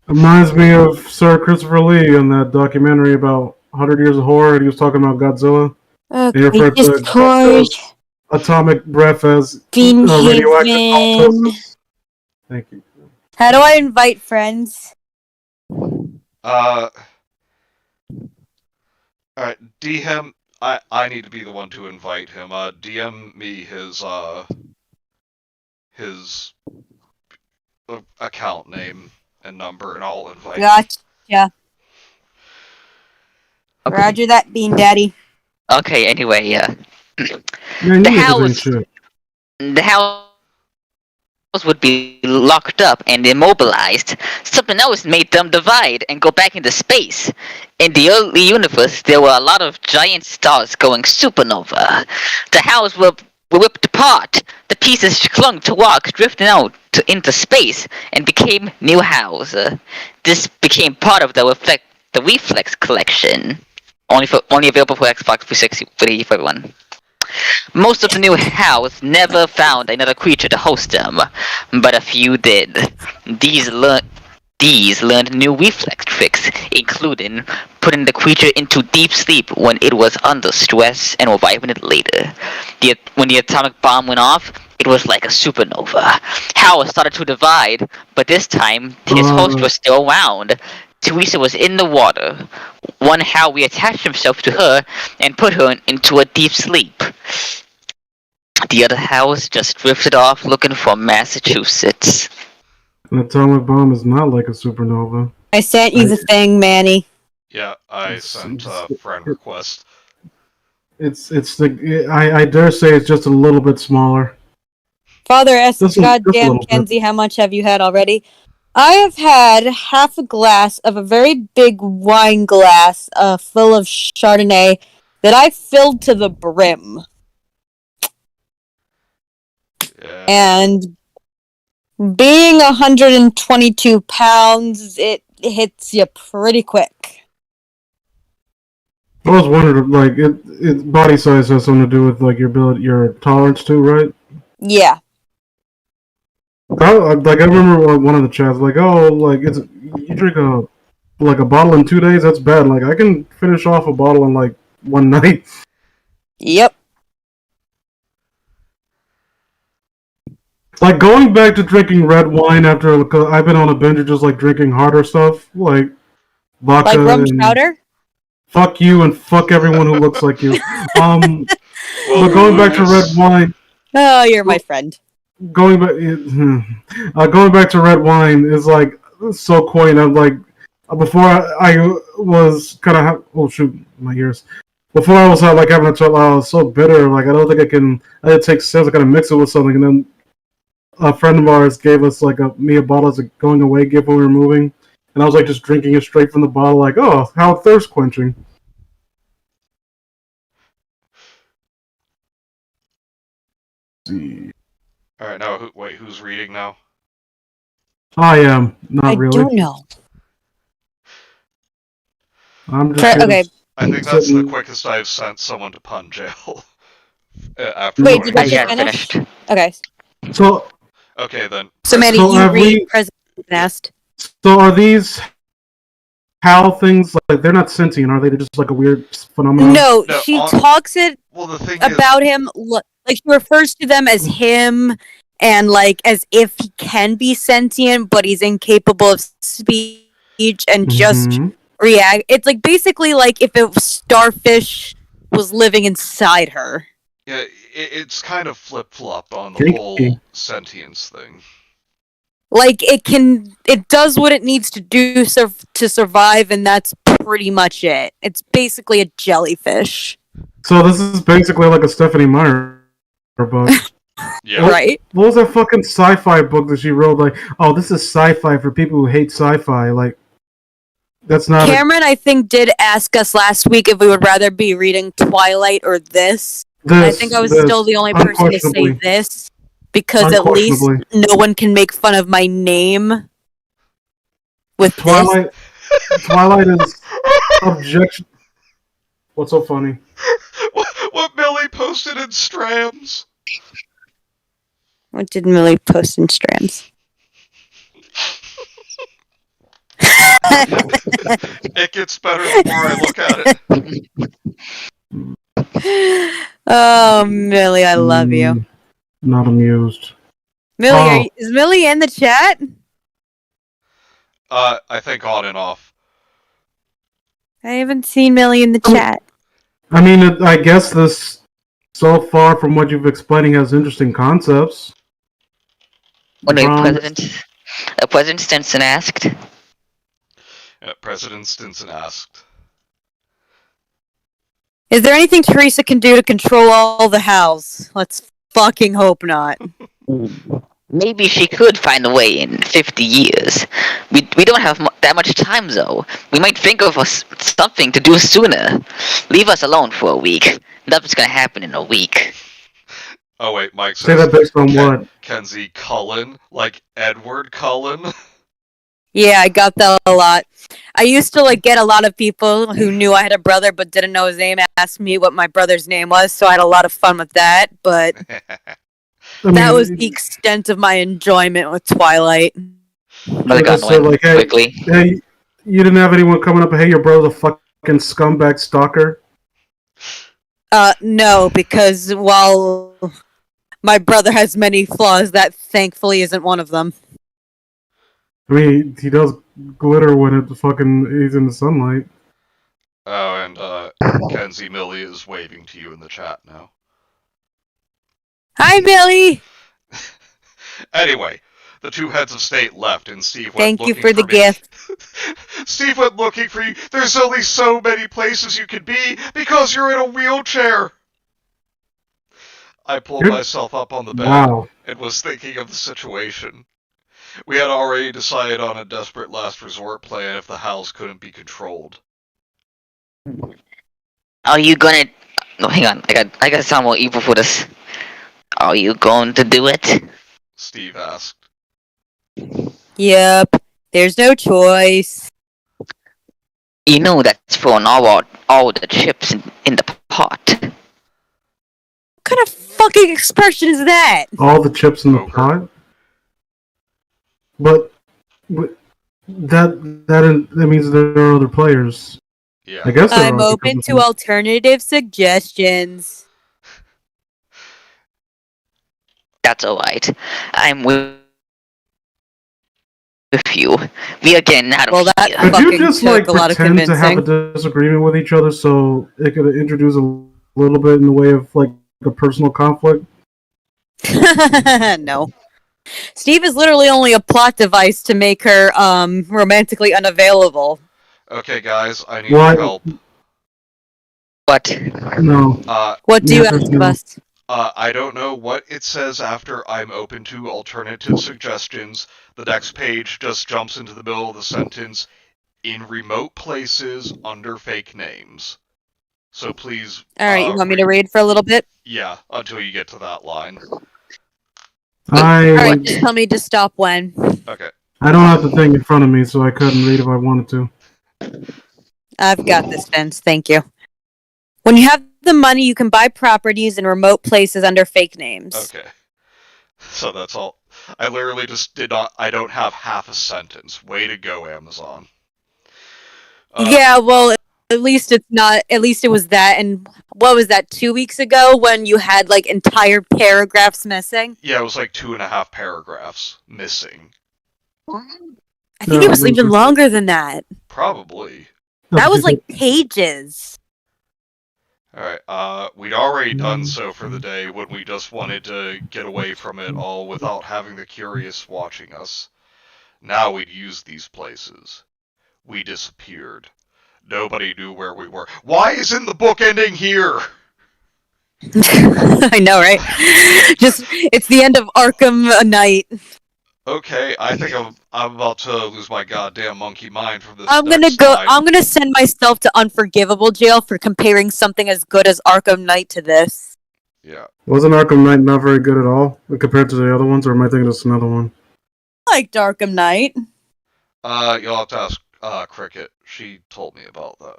Reminds me of Sir Christopher Lee in that documentary about 100 Years of Horror, and he was talking about Godzilla. Okay, He referred to Discord, Godzilla's atomic breath as radioactive Beanhaven. halitosis. Thank you. How do I invite friends? Alright, DM. I need to be the one to invite him. DM me his account name and number, and I'll invite him. Gotcha. Okay. Roger that, Bean Daddy. Okay, anyway, Man, the you niggas ain't house, shit. the house would be locked up and immobilized. Something else made them divide and go back into space. In the early universe, there were a lot of giant stars going supernova. The house were ripped apart. The pieces clung to rocks, drifting out into space, and became new house. This became part of the Reflex collection. Only available for Xbox 360 for everyone. Most of the new house never found another creature to host them, but a few did. These learned new reflex tricks, including putting the creature into deep sleep when it was under stress and reviving it later. When the atomic bomb went off, it was like a supernova. House started to divide, but this time his host was still around. Theresa was in the water. One how reattached himself to her and put her into a deep sleep. The other house just drifted off looking for Massachusetts. An atomic bomb is not like a supernova. I sent you the thing, Manny. Yeah, I sent a friend request. I dare say it's just a little bit smaller. Father asked Just a goddamn little bit. Kenzie, how much have you had already? I have had half a glass of a very big wine glass full of Chardonnay that I filled to the brim. Yeah. And being 122 pounds, it hits you pretty quick. I was wondering, like, it body size has something to do with like your tolerance too, right? Yeah. I remember one of the chats like, oh, like you drink a bottle in 2 days, that's bad. Like I can finish off a bottle in like one night. Yep. Like going back to drinking red wine after I've been on a binge of just like drinking harder stuff, like vodka Like rum and chowder? fuck you and fuck everyone who looks like you. Well, But going back to red wine, Oh, you're my friend. going back to red wine is like so quaint. I'm like before I was kind of oh shoot my ears. Before I was like having a child, I was so bitter. Like I don't think I can. I had to take sips. I gotta mix it with something, and then a friend of ours gave us like a bottle as a going away gift when we were moving, and I was like just drinking it straight from the bottle. Like oh, how thirst quenching. See. All right, now who's reading now? I am not I really. don't know. I'm just Okay. I think that's the quickest I've sent someone to pun jail. After Wait, did joining you the finish? server. Okay. So Okay then. So, Manny, So you have read we- President Nest. So are these HAL things like they're not sentient? Are they? They're just like a weird phenomenon? No, No, she on- talks it Well, the thing about him, like she refers to them as him, and like as if he can be sentient, but he's incapable of speech and just Mhm. react. It's like basically like if a starfish was living inside her. Yeah, it's kind of flip-flop on the Kinky. whole sentience thing. Like it does what it needs to do to survive, and that's pretty much it. It's basically a jellyfish, So this is basically like a Stephanie Meyer book. Yeah. right? What was that fucking sci-fi book that she wrote? Like, oh, this is sci-fi for people who hate sci-fi. Like, that's not. Cameron, I think, did ask us last week if we would rather be reading Twilight or this. I think I was still the only person to say unquestionably. this. because at least Unquestionably. no one can make fun of my name with this. Twilight is objection. What's so funny? What Millie posted in Strams? What did Millie post in Strands? It gets better the more I look at it. Oh, Millie, I love you. Not amused. Millie, is Millie in the chat? I think on and off. I haven't seen Millie in the chat. I mean, I guess this, so far from what you've explaining, has interesting concepts. What President Stinson asked. Yeah, President Stinson asked. Is there anything Theresa can do to control all the house? Let's fucking hope not. Maybe she could find a way in 50 years. We don't have that much time, though. We might think of something to do sooner. Leave us alone for a week. Nothing's gonna happen in a week. Oh wait, Mike says... Say that based on what? Kenzie Cullen? Like Edward Cullen? Yeah, I got that a lot. I used to get a lot of people who knew I had a brother but didn't know his name ask me what my brother's name was, so I had a lot of fun with that, but that was the extent of my enjoyment with Twilight. Really got annoying quickly. Hey, you didn't have anyone coming up, hey, your brother's a fucking scumbag stalker? No, because while my brother has many flaws, that thankfully isn't one of them. I mean, he does glitter when he's in the sunlight. Oh, and Kenzie Millie is waving to you in the chat now. Hi, Millie! Anyway, the two heads of state left, and Steve went Thank looking you for the me. gift. Steve went looking for you. There's only so many places you could be because you're in a wheelchair. I pulled myself up on the bed and was thinking of the situation. We had already decided on a desperate last resort plan if the house couldn't be controlled. Are you gonna... No, hang on. I got sound more evil for this. Are you going to do it? Steve asked. Yep. There's no choice. You know that's throwing all the chips in the pot. What kind of fucking expression is that? All the chips in the pot? But that means there are other players. Yeah. I guess I'm open to alternative suggestions. That's alright. I'm with you. We are getting out of that here. Could you just took a lot of pretend to have convincing. a disagreement with each other so it could introduce a little bit in the way of a personal conflict? No. Steve is literally only a plot device to make her romantically unavailable. Okay, guys, I need your help. What? No. What do you ask of us? I don't know what it says after I'm open to alternative suggestions. The next page just jumps into the middle of the sentence, in remote places under fake names. So please... Alright, you want me to read for a little bit? Yeah, until you get to that line. Alright, just tell me to stop when. Okay. I don't have the thing in front of me, so I couldn't read if I wanted to. I've got this, Vince. Thank you. When you have the money, you can buy properties in remote places under fake names. Okay. So that's all. I literally just did not... I don't have half a sentence. Way to go, Amazon. Yeah, well, at least it's not... At least it was that, and what was that, 2 weeks ago when you had, entire paragraphs missing? Yeah, it was 2.5 paragraphs missing. I think it was even longer than that. Probably. That was, pages. Alright, we'd already done so for the day when we just wanted to get away from it all without having the curious watching us. Now we'd use these places. We disappeared. Nobody knew where we were. Why isn't the book ending here? I know, right? It's the end of Arkham Knight. Okay, I think I'm about to lose my goddamn monkey mind from this. I'm gonna send myself to unforgivable jail for comparing something as good as Arkham Knight to this. Yeah. Wasn't Arkham Knight not very good at all compared to the other ones, or am I thinking it's another one? I liked Arkham Knight. You'll have to ask Cricket. She told me about that.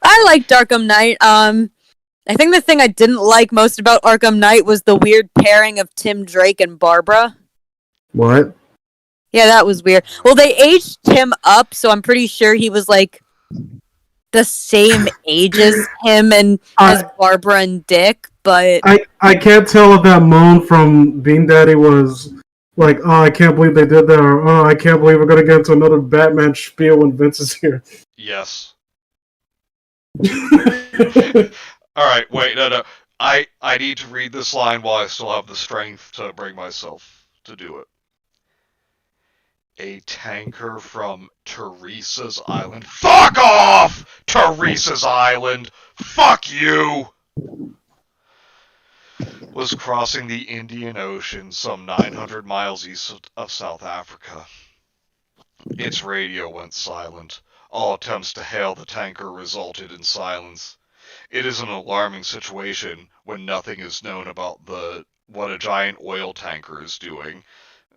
I liked Arkham Knight. I think the thing I didn't like most about Arkham Knight was the weird pairing of Tim Drake and Barbara. What? Yeah, that was weird. Well, they aged Tim up, so I'm pretty sure he was like the same age as him and as Barbara and Dick, but I can't tell if that moan from Bean Daddy was like, oh, I can't believe they did that, or oh, I can't believe we're gonna get into another Batman spiel when Vince is here. Yes. Alright, wait, no. I need to read this line while I still have the strength to bring myself to do it. A tanker from Theresa's Island. Fuck off! Theresa's Island! Fuck you! Was crossing the Indian Ocean some 900 miles east of South Africa. Its radio went silent. All attempts to hail the tanker resulted in silence. It is an alarming situation when nothing is known about what a giant oil tanker is doing.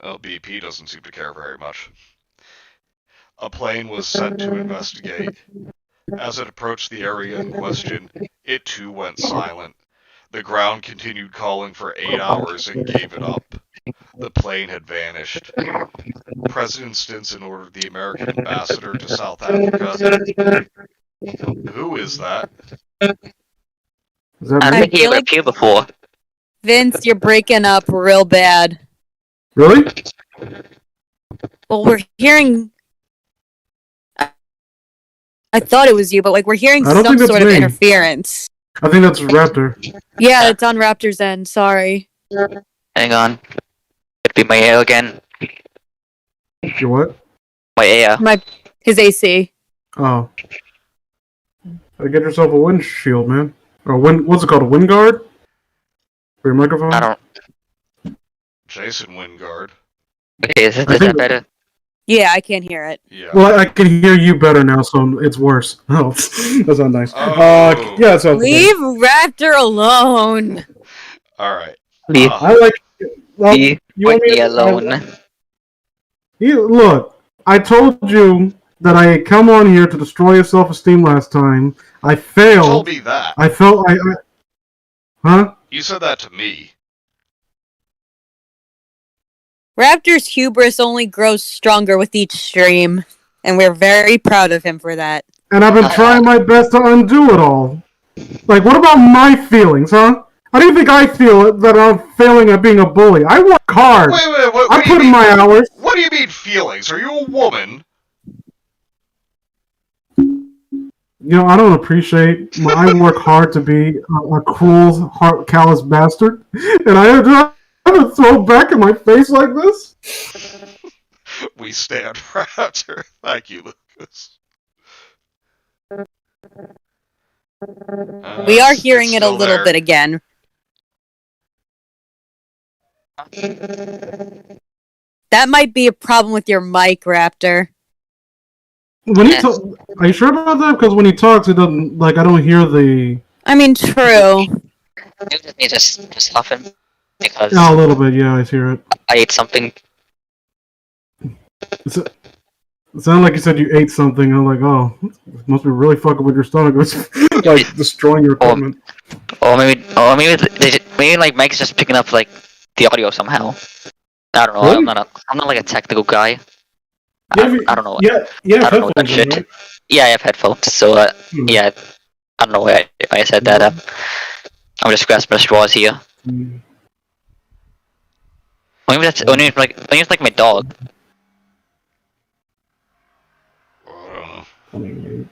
BP doesn't seem to care very much. A plane was sent to investigate. As it approached the area in question, it too went silent. The ground continued calling for 8 hours and gave it up. The plane had vanished. President Stinson ordered the American ambassador to South Africa. Who is that? Is that I me? think he ever appeared before. Vince, you're breaking up real bad. Really? Well, we're hearing. I thought it was you, but like we're hearing I don't some think that's sort of me. interference. I think that's Raptor. Yeah, it's on Raptor's end. Sorry. Hang on. It'd be my AO again. Your what? My AO. His AC. Oh. Gotta get yourself a windshield, man. Or what's it called? A wind guard? For your microphone? I don't. Jason Wingard. Okay, is I that think- better? Yeah, I can't hear it. Yeah. Well, I can hear you better now, so it's worse. Oh, that's not nice. Oh. Yeah, so Leave Raptor alone. Alright. Leave, I like. Well, leave you want me me to- alone. Look, I told you that I had come on here to destroy your self-esteem last time. I You told failed. me that. I felt Huh? You said that to me. Raptor's hubris only grows stronger with each stream, and we're very proud of him for that. And I've been trying my best to undo it all. Like, what about my feelings, huh? How do you think I feel that I'm failing at being a bully? I work hard. Wait, what I do you put in mean? my hours. What do you mean feelings? Are you a woman? You know, I don't appreciate. I work hard to be a cruel, callous bastard, and I have to throw back in my face like this. We stand Raptor. Thank you, Lucas. We are It's hearing it a still little there. bit again. That might be a problem with your mic, Raptor. When he are you sure about that? Because when he talks, it doesn't like I don't hear the. I mean, true. It was me just laughing because Oh, a little bit, yeah, I hear it. I ate something. It sounded like you said you ate something. I'm like, oh, it must be really fucking with your stomach. It's like destroying your equipment. Or maybe like Mike's just picking up like the audio somehow. I don't know. Really? I'm not like a technical guy. Yeah, I don't know. Yeah, I don't know what that shit. right? Yeah, I have headphones, so yeah. I don't know why I said that. I'm just grasping at straws here. Hmm. Maybe it's like my dog. I don't know.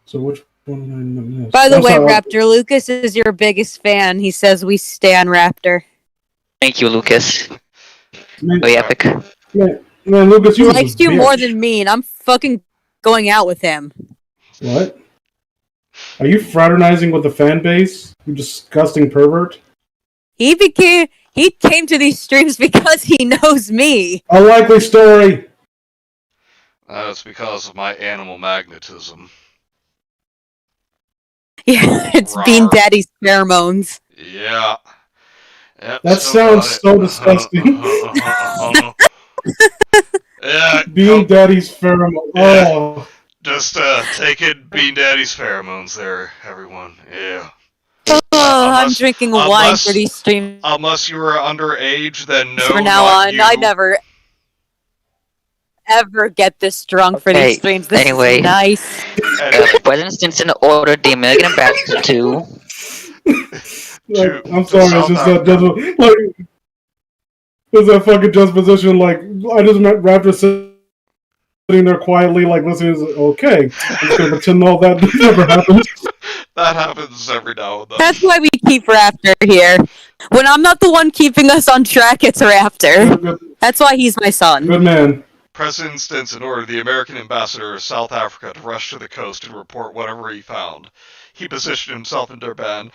So which one did I miss? By the I'm way, sorry, Raptor, Lucas is your biggest fan. He says we stan Raptor. Thank you, Lucas. Man, Very epic. man, Lucas, He you likes you more than me, and I'm fucking going out with him. What? Are you fraternizing with the fan base? You disgusting pervert. He came to these streams because he knows me. A likely story. That's because of my animal magnetism. Yeah, it's Bean Rawr. Daddy's pheromones. Yeah. Yep, That still sounds got so it. disgusting. Yeah, Bean Daddy's pheromone. Yeah. Oh, just taking Bean Daddy's pheromones there, everyone. Yeah. Oh, I'm Unless, drinking wine for unless, these streams unless you were underage, then no, from now not on. you. I never ever get this drunk for Okay, these streams. This anyway. is nice. President Stinson ordered the American ambassador to. like, I'm to sorry, it's South just that Africa. just like there's that fucking juxtaposition. Like I just met Raptor sitting there quietly, like listening. Okay, I'm just gonna pretend all that never happened. That happens every now and then. That's why we keep Raptor here. When I'm not the one keeping us on track, it's Raptor. Good, That's why he's my son. good man. President Stinson ordered the American ambassador to South Africa to rush to the coast and report whatever he found. He positioned himself in Durban,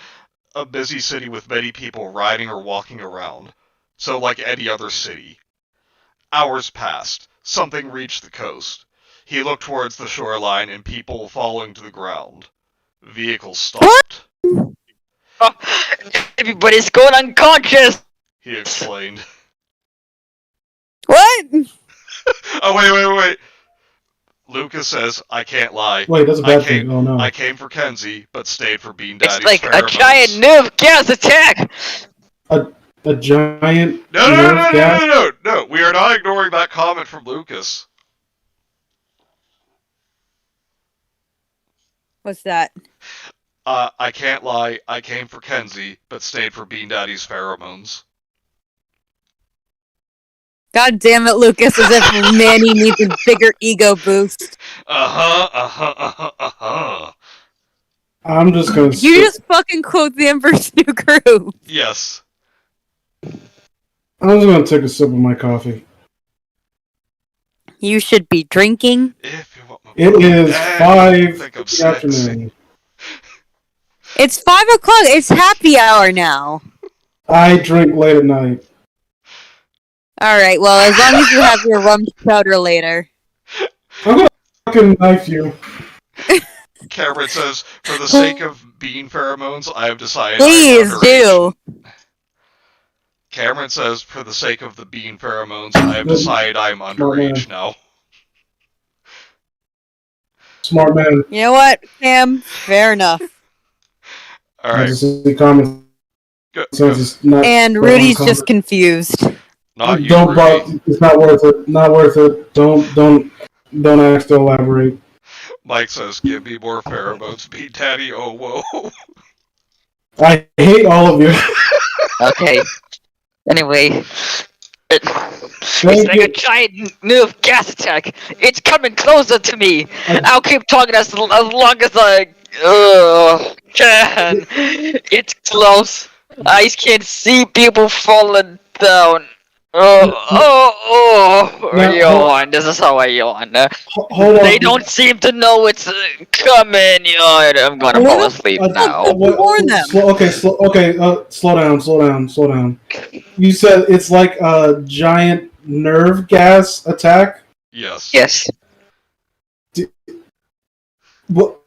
a busy city with many people riding or walking around. So like any other city. Hours passed. Something reached the coast. He looked towards the shoreline and people falling to the ground. Vehicles stopped. Oh, everybody's going unconscious! He explained. What? Oh, wait. Lucas says, I can't lie. Wait, that's a bad thing. Oh no. I came for Kenzie, but stayed for Bean Daddy's It's like pheromones. a giant nerve gas attack! A giant No, nerve gas. No, we are not ignoring that comment from Lucas. What's that? I can't lie, I came for Kenzie, but stayed for Bean Daddy's pheromones. God damn it, Lucas, as if Manny needs a bigger ego boost. I'm just gonna. You just fucking quote the Empress New Groove. Yes. I'm just gonna take a sip of my coffee. You should be drinking. If you want my It is I 5 think I'm in the sexy. afternoon. It's 5 o'clock. It's happy hour now. I drink late at night. Alright, well, as long as you have your rum chowder later. I'm gonna fucking knife you. Cameron says, for the sake of bean pheromones, I have decided Please I'm underage. do. Cameron says, for the sake of the bean pheromones, I have decided I'm underage now. Smart man. You know what, Cam? Fair enough. I Alright, just see comments. go. It's not. And Rudy's just confused. Not you, Don't. Rudy. It's not worth it. Not worth it. Don't ask to elaborate. Mike says, give me more pheromones, Bean Daddy, oh whoa. I hate all of you. Okay. Anyway. It's Thank like you. a giant nerve gas attack. It's coming closer to me. I'll keep talking as long as I can. It's close. I can see people falling down. Now, Yawn. This is how I yawn. Hold on. They don't seem to know it's coming. Yawn. I'm gonna fall asleep now. Warn them. Slow down. You said it's like a giant nerve gas attack. Yes. Yes. What?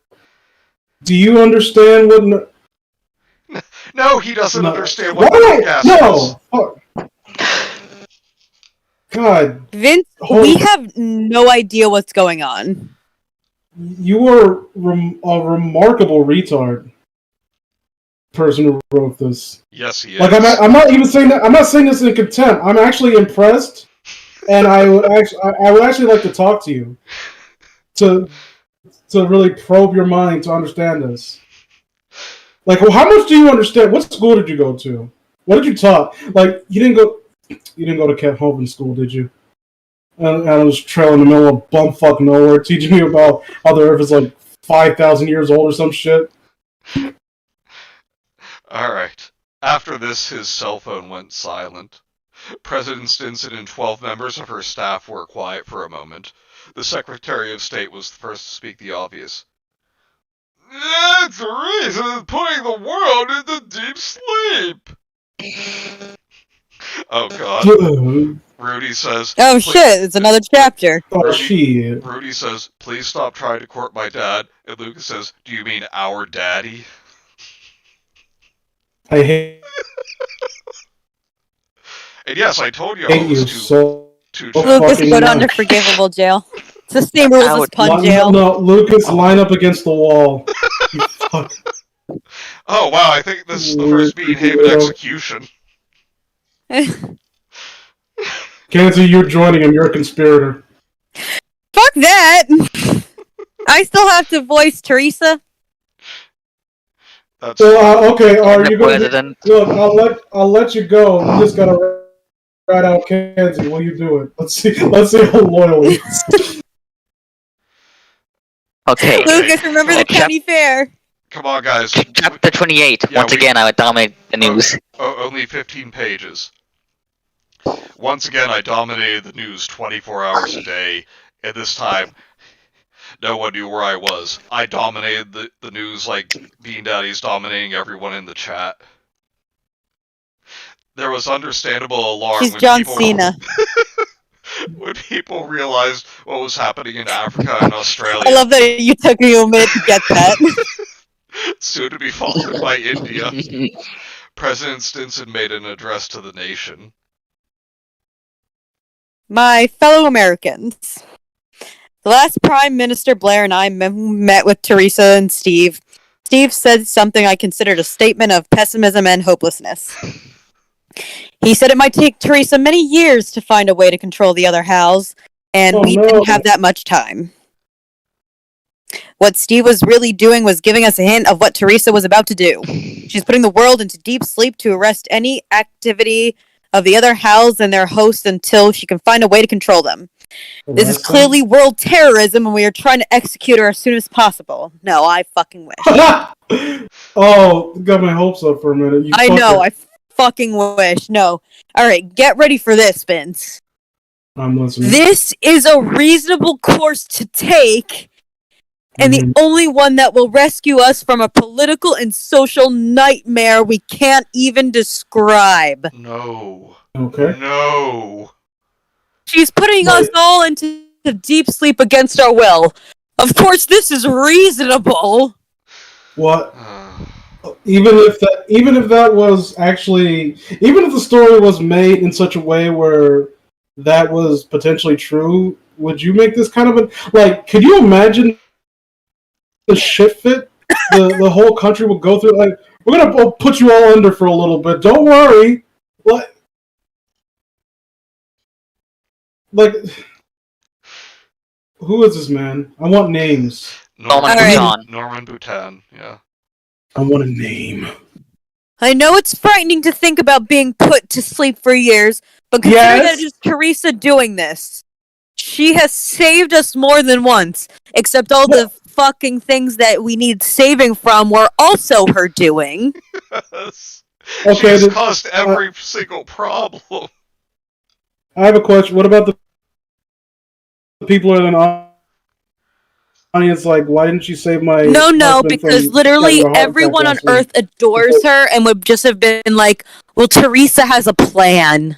Do you understand what? No, he doesn't No. understand what Why? the gas No. is. Fuck. God, Vince, hold we on. have no idea what's going on. You are a remarkable retard. Person who wrote this. Yes, he is. Like I'm not even saying that. I'm not saying this in contempt. I'm actually impressed, and I would actually like to talk to you, to really probe your mind to understand this. Like, well, how much do you understand? What school did you go to? What did you taught? Like, you didn't go to Kent Hovind school, did you? And I was trail in the middle of bumfuck nowhere, teaching me about how the Earth is like 5,000 years old or some shit. Alright. After this, his cell phone went silent. President Stinson and 12 members of her staff were quiet for a moment. The Secretary of State was the first to speak the obvious. Theresa is putting the world into deep sleep! Oh god. Rudy says, Oh shit, it's another chapter. Oh, shit. Rudy says, please stop trying to court my dad. And Lucas says, do you mean our daddy? I hate And yes, I told you I you was so Lucas, fucking go down to much. forgivable jail. It's the same rules as pun jail. No, Lucas, line up against the wall. You fuck. Oh wow, I think this is the first Bean Haven execution. Kenzie, you're joining him. You're a conspirator. Fuck that! I still have to voice Theresa. That's So, okay, are the you going to... president. Look, I'll let you go. You just gotta rat out Kenzie while you do it. Let's see how loyal he is. Okay. Lucas, remember the Chap- county fair. Come on, guys. Chapter 28. Yeah, Once again, I would dominate the news. Only 15 pages. Once again, I dominated the news 24 hours a day, and this time, no one knew where I was. I dominated the news like Bean Daddy's dominating everyone in the chat. There was understandable alarm She's when John people, Cena. when people realized what was happening in Africa and Australia. I love that you took me a minute to get that. Soon to be followed by India. President Stinson made an address to the nation. My fellow Americans. The last Prime Minister Blair and I met with Theresa and Steve. Steve said something I considered a statement of pessimism and hopelessness. He said it might take Theresa many years to find a way to control the other Hals, and we didn't have that much time. What Steve was really doing was giving us a hint of what Theresa was about to do. She's putting the world into deep sleep to arrest any activity of the other Hals and their hosts until she can find a way to control them. This is clearly world terrorism, and we are trying to execute her as soon as possible. No, I fucking wish. Oh, got my hopes up for a minute. I know, I fucking wish. No. Alright, get ready for this, Vince. I'm listening. This is a reasonable course to take, and the only one that will rescue us from a political and social nightmare we can't even describe. No. Okay. No. She's putting us all into deep sleep against our will. Of course, this is reasonable. What? Even if that was actually, even if the story was made in such a way where that was potentially true, would you make this kind of a could you imagine the shit fit the whole country would go through? Like, we're gonna put you all under for a little bit. Don't worry. Like, who is this man? I want names. Norman Bhutan, yeah. I want a name. I know it's frightening to think about being put to sleep for years, but consider that it is Theresa doing this. She has saved us more than once, except all the fucking things that we need saving from were also her doing. Yes. Okay, she's caused every single problem. I have a question. What about the people in an audience? Like, why didn't you save my No, because literally everyone on Earth adores her and would just have been like, well, Theresa has a plan.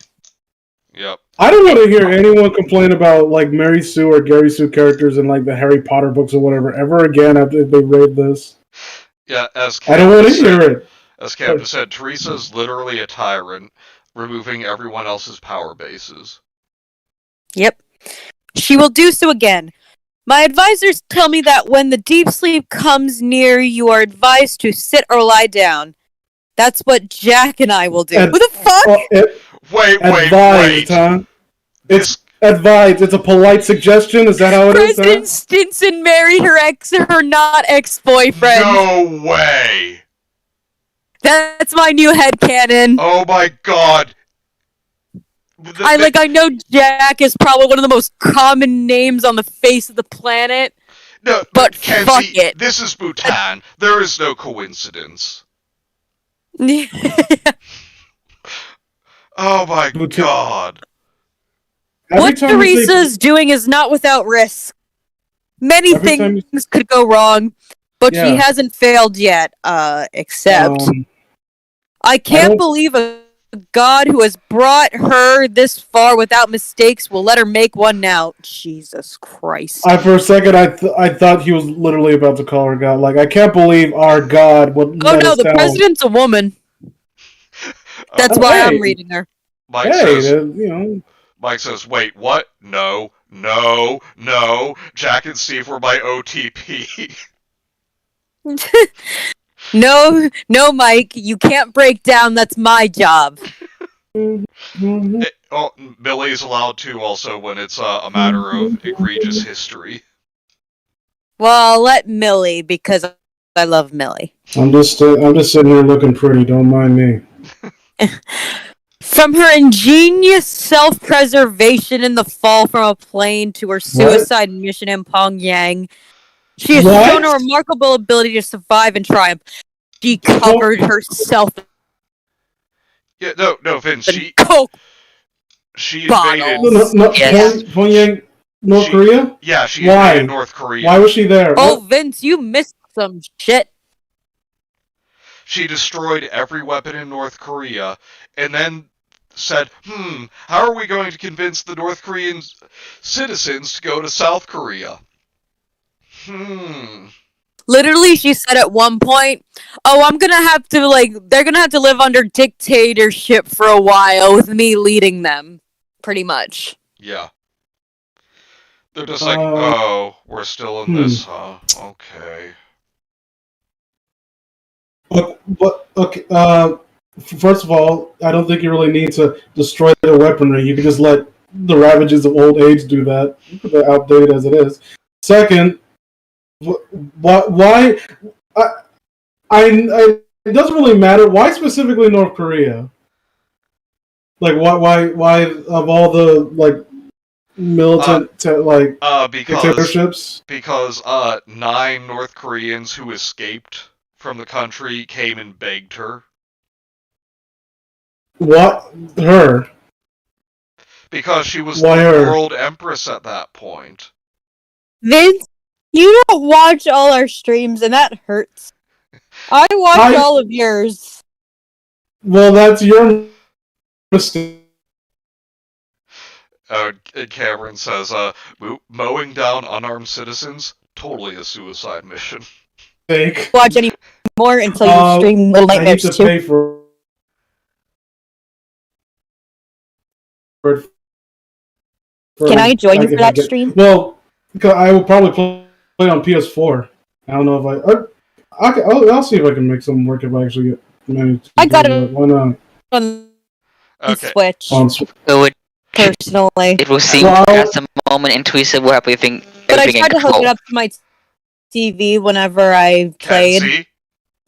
Yep. I don't want to hear anyone complain about, like, Mary Sue or Gary Sue characters in, like, the Harry Potter books or whatever ever again after they read this. Yeah, I don't want to hear it. As Captain said, Teresa's literally a tyrant, removing everyone else's power bases. Yep. She will do so again. My advisors tell me that when the deep sleep comes near, you are advised to sit or lie down. That's what Jack and I will do. Who the fuck? Wait. Huh? It's advised. It's a polite suggestion. Is that how it is? President Stinson married her not ex-boyfriend. No way. That's my new headcanon. Oh my god. I know Jack is probably one of the most common names on the face of the planet. No, but Kenzie, fuck it. This is Bhutan. There is no coincidence. Oh my god. What Theresa's doing is not without risk. Many things could go wrong, but she hasn't failed yet, except... I can't believe a God who has brought her this far without mistakes will let her make one now. Jesus Christ. For a second, I thought he was literally about to call her God. Like, I can't believe our God would Oh let no, us the down. president's a woman. That's why I'm reading her. Mike Hey, says, you know. Mike says, wait, what? No, no, no. Jack and Steve were my OTP. No, Mike, you can't break down. That's my job. Millie's allowed to also when it's a matter of egregious history. Well, I'll let Millie because I love Millie. I'm just sitting here looking pretty. Don't mind me. From her ingenious self-preservation in the fall from a plane to her suicide mission in Pyongyang, she has shown a remarkable ability to survive and triumph. She covered herself. Yeah, no, Vince. Coke She bottles. invaded. Pyongyang, North Korea. Yeah, she Why? invaded North Korea. Why was she there? Oh, Vince, you missed some shit. She destroyed every weapon in North Korea, and then said, how are we going to convince the North Korean citizens to go to South Korea? Literally, she said at one point, oh, they're gonna have to live under dictatorship for a while with me leading them. Pretty much. Yeah. They're just like, oh, we're still in this, huh? Okay. But okay, first of all, I don't think you really need to destroy their weaponry. You can just let the ravages of old age do that, outdated as it is. Second, why? It doesn't really matter. Why specifically North Korea? Like, why of all the militant dictatorships? Because 9 North Koreans who escaped from the country came and begged her. What? Her? Because she was Why the her? world empress at that point. Vince, you don't watch all our streams, and that hurts. I watch all of yours. Well, that's your mistake. Cameron says, mowing down unarmed citizens, totally a suicide mission. Fake. Watch any more until you stream Little Nightmares I need to pay for Can I join you for that stream? Well, I will probably play on PS4. I don't know if I'll see if I can make something work if I actually get managed. I got it. Why not? On Okay. Switch. Personally. It will seem at the moment in Theresa will have everything. But I tried to hook it up to my TV whenever I played.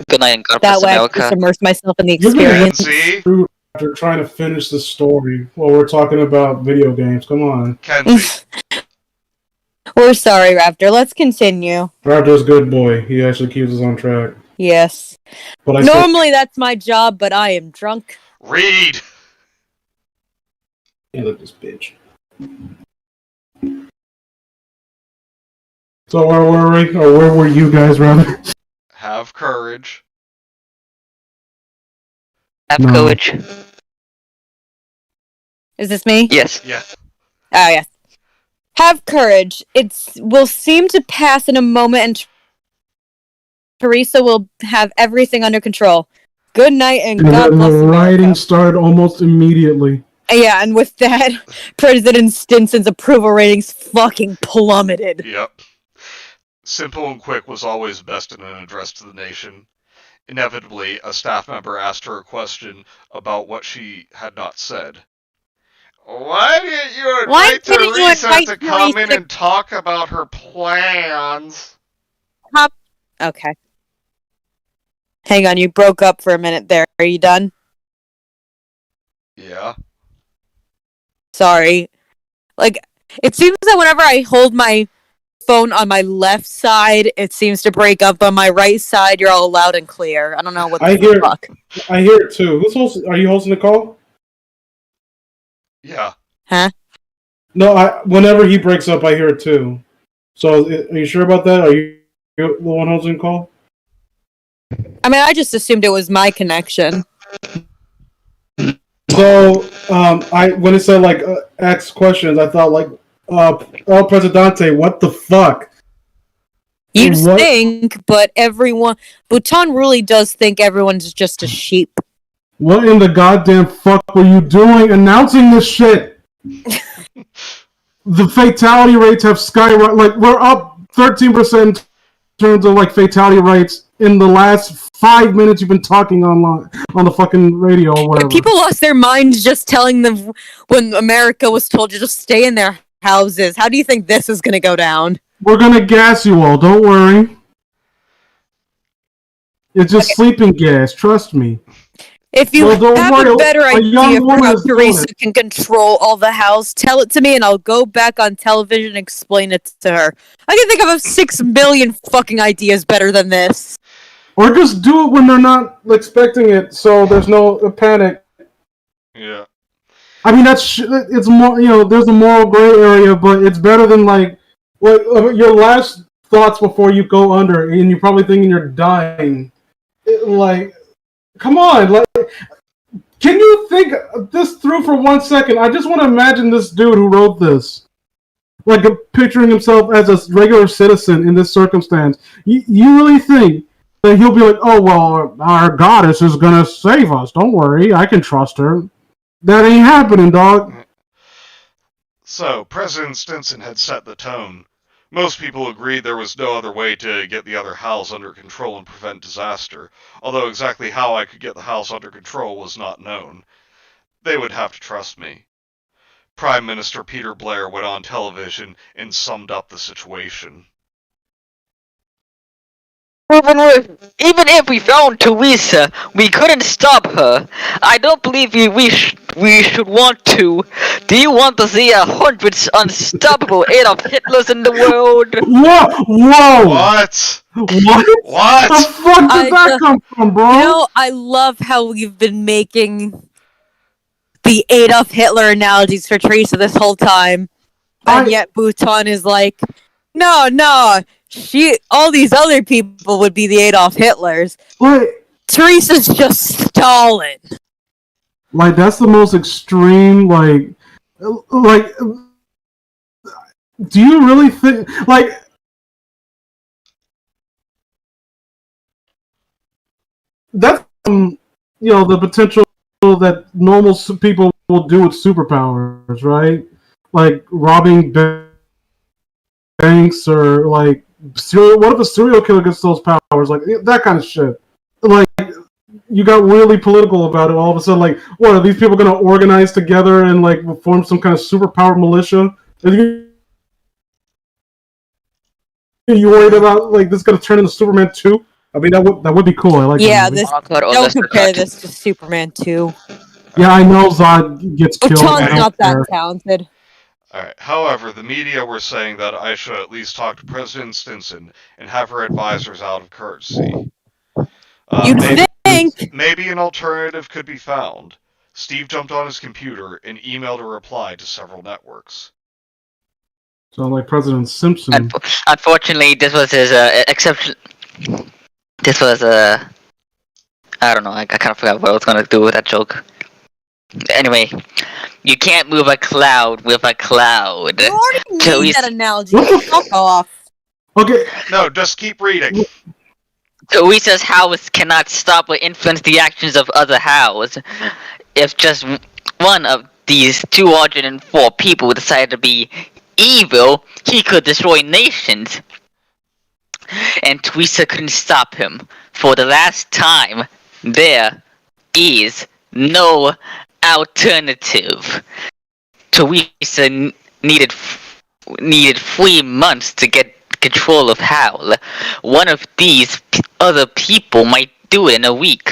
Good night and God that bless way America. I could just immerse myself in the experience. After trying to finish the story while we're talking about video games, come on. We're sorry, Raptor. Let's continue. Raptor's a good boy. He actually keeps us on track. Yes. But normally that's my job, but I am drunk. Read! Hey, look, this bitch. So where were we? Or where were you guys, rather? Have courage. Have courage. Is this me? Yes. Yeah. Oh, yes. Have courage. It will seem to pass in a moment, and Theresa will have everything under control. Good night, and God bless the America. rioting started almost immediately. Yeah, and with that, President Stinson's approval ratings fucking plummeted. Yep. Simple and quick was always best in an address to the nation. Inevitably, a staff member asked her a question about what she had not said. Why didn't you invite Theresa to come in and talk about her plans? Okay. Hang on, you broke up for a minute there. Are you done? Yeah. Sorry. It seems that whenever I hold my phone on my left side, it seems to break up. On my right side, you're all loud and clear. I don't know what the fuck. I hear it too. Who's hosting? Are you hosting the call? Yeah. Huh? No, whenever he breaks up, I hear it too. So, are you sure about that? Are you the one hosting the call? I mean, I just assumed it was my connection. So, when it said like ask questions, I thought like, El Presidente, what the fuck? You'd What? think, but Bhutan really does think everyone's just a sheep. What in the goddamn fuck were you doing announcing this shit? The fatality rates have skyrocketed. Like, we're up 13% in terms of like fatality rates in the last 5 minutes you've been talking online on the fucking radio or whatever. People lost their minds just telling them when America was told to just stay in their houses. How do you think this is going to go down? We're gonna gas you all. Don't worry. It's just sleeping gas. Trust me. If you have worry, a better a young idea for woman how is doing Theresa it. can control all the house, tell it to me and I'll go back on television and explain it to her. I can think of 6 million fucking ideas better than this. Or just do it when they're not expecting it, so there's no panic. Yeah. I mean, it's more, there's a moral gray area, but it's better than like your last thoughts before you go under, and you're probably thinking you're dying. Like, come on, like, can you think this through for 1 second? I just want to imagine this dude who wrote this, like, picturing himself as a regular citizen in this circumstance. You really think that he'll be like, oh well, our goddess is gonna save us? Don't worry, I can trust her. That ain't happening, dog. So, President Stinson had set the tone. Most people agreed there was no other way to get the other house under control and prevent disaster, although exactly how I could get the house under control was not known. They would have to trust me. Prime Minister Peter Blair went on television and summed up the situation. Even if we found Theresa, we couldn't stop her. I don't believe we should want to. Do you want to see 100 unstoppable Adolf Hitlers in the world? Whoa! What? What? The fuck did that come from, bro? You know, I love how we've been making the Adolf Hitler analogies for Theresa this whole time. And yet Bhutan is like, no, all these other people would be the Adolf Hitlers. What? Teresa's just Stalin. Like, that's the most extreme, like, do you really think, like, that's, the potential that normal people will do with superpowers, right? Like, robbing banks or, like, what if a serial killer gets those powers? Like, that kind of shit. Like, you got really political about it all of a sudden. Like, what, are these people going to organize together and, like, form some kind of superpowered militia? Are you worried about, like, this is going to turn into Superman 2? I mean, that would be cool. I like that movie. Don't compare this to Superman 2. Yeah, I know Zod gets killed. Bhutan's not that talented. Alright, however, the media were saying that I should at least talk to President Stinson and have her advisors out of courtesy. You'd think! Maybe an alternative could be found. Steve jumped on his computer and emailed a reply to several networks. So, like President Simpson. Unfortunately, this was his exception. This was I don't know. I kind of forgot what I was gonna do with that joke. Anyway, you can't move a cloud with a cloud. You already made that analogy. Fuck off. Okay. No, just keep reading. Teresa's house cannot stop or influence the actions of other houses. If just one of these 204 people decided to be evil, he could destroy nations. And Theresa couldn't stop him. For the last time, there is no alternative. Teresa needed 3 months to get control of Howl. One of these other people might do it in a week.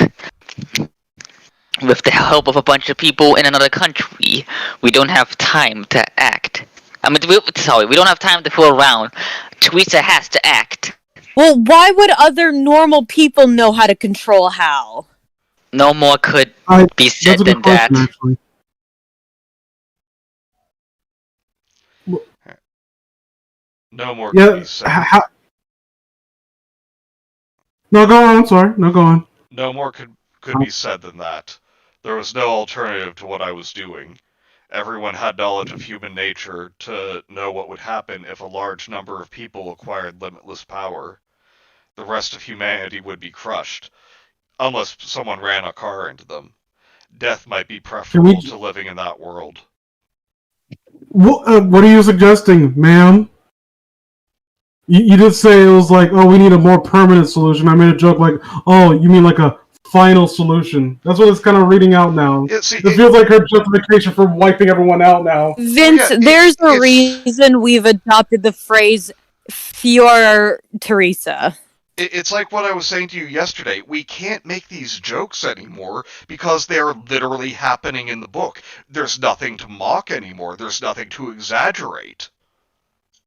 With the help of a bunch of people in another country, we don't have time to act. we don't have time to fool around. Theresa has to act. Well, why would other normal people know how to control Hal? No more could be said than that. Actually. No more could be said. No, go on. I'm sorry. No, go on. No more could be said than that. There was no alternative to what I was doing. Everyone had knowledge of human nature to know what would happen if a large number of people acquired limitless power. The rest of humanity would be crushed, unless someone ran a car into them. Death might be preferable to living in that world. What are you suggesting, ma'am? You did say it was like, oh, we need a more permanent solution. I made a joke like, oh, you mean like a final solution? That's what it's kind of reading out now. Yeah, see, it feels like her justification for wiping everyone out now. Vince, there's a reason we've adopted the phrase Fior Teresa. It's like what I was saying to you yesterday. We can't make these jokes anymore because they're literally happening in the book. There's nothing to mock anymore. There's nothing to exaggerate.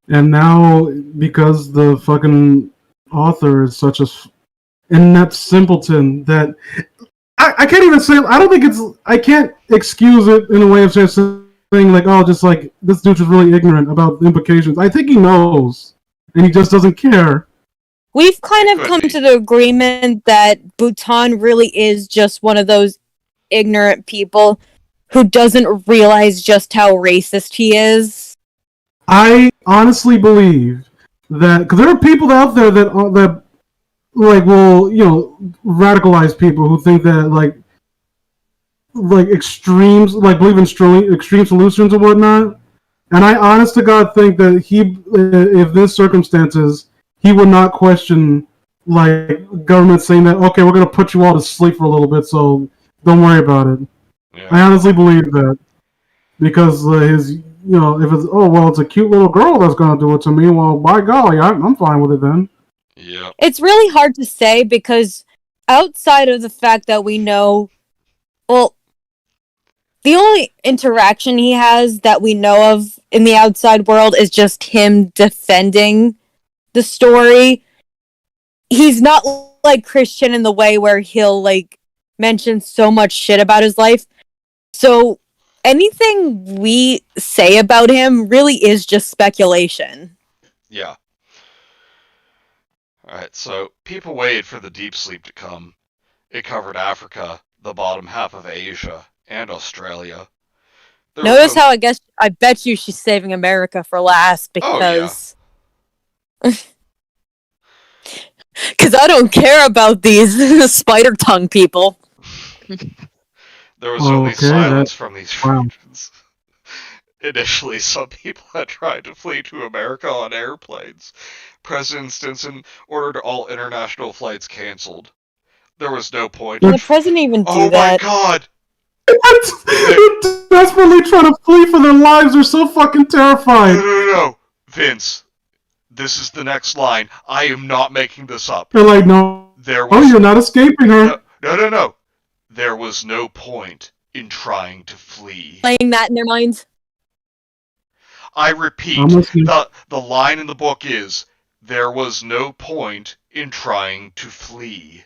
And now, because the fucking author is such a inept simpleton that I can't even say. I don't think it's. I can't excuse it in a way of just saying like, oh, just like this dude's just really ignorant about the implications. I think he knows, and he just doesn't care. We've kind of come to the agreement that Bhutan really is just one of those ignorant people who doesn't realize just how racist he is. I honestly believe that because there are people out there that like will radicalize people who think that like extremes like believe in extreme solutions and whatnot. And I honest to God think that if this circumstances, he would not question like government saying that okay, we're gonna put you all to sleep for a little bit, so don't worry about it. Yeah. I honestly believe that because his. If it's it's a cute little girl that's gonna do it to me. Well, by golly, I'm fine with it then. Yeah. It's really hard to say because outside of the fact that we know, well, the only interaction he has that we know of in the outside world is just him defending the story. He's not like Christian in the way where he'll like mention so much shit about his life. So anything we say about him really is just speculation. Yeah. Alright, so people waited for the deep sleep to come. It covered Africa, the bottom half of Asia, and Australia. Notice how I bet you she's saving America for last because... Oh, yeah. Because I don't care about these spider tongue people. There was only silence from these regions. Initially, some people had tried to flee to America on airplanes. President Stinson ordered all international flights canceled. There was no point. Did the president even do that? Oh my god! They're desperately trying to flee for their lives. They're so fucking terrified. No. Vince, this is the next line. I am not making this up. They're like, no. You're not escaping her. No. There was no point in trying to flee. Playing that in their minds? I repeat, the line in the book is, there was no point in trying to flee.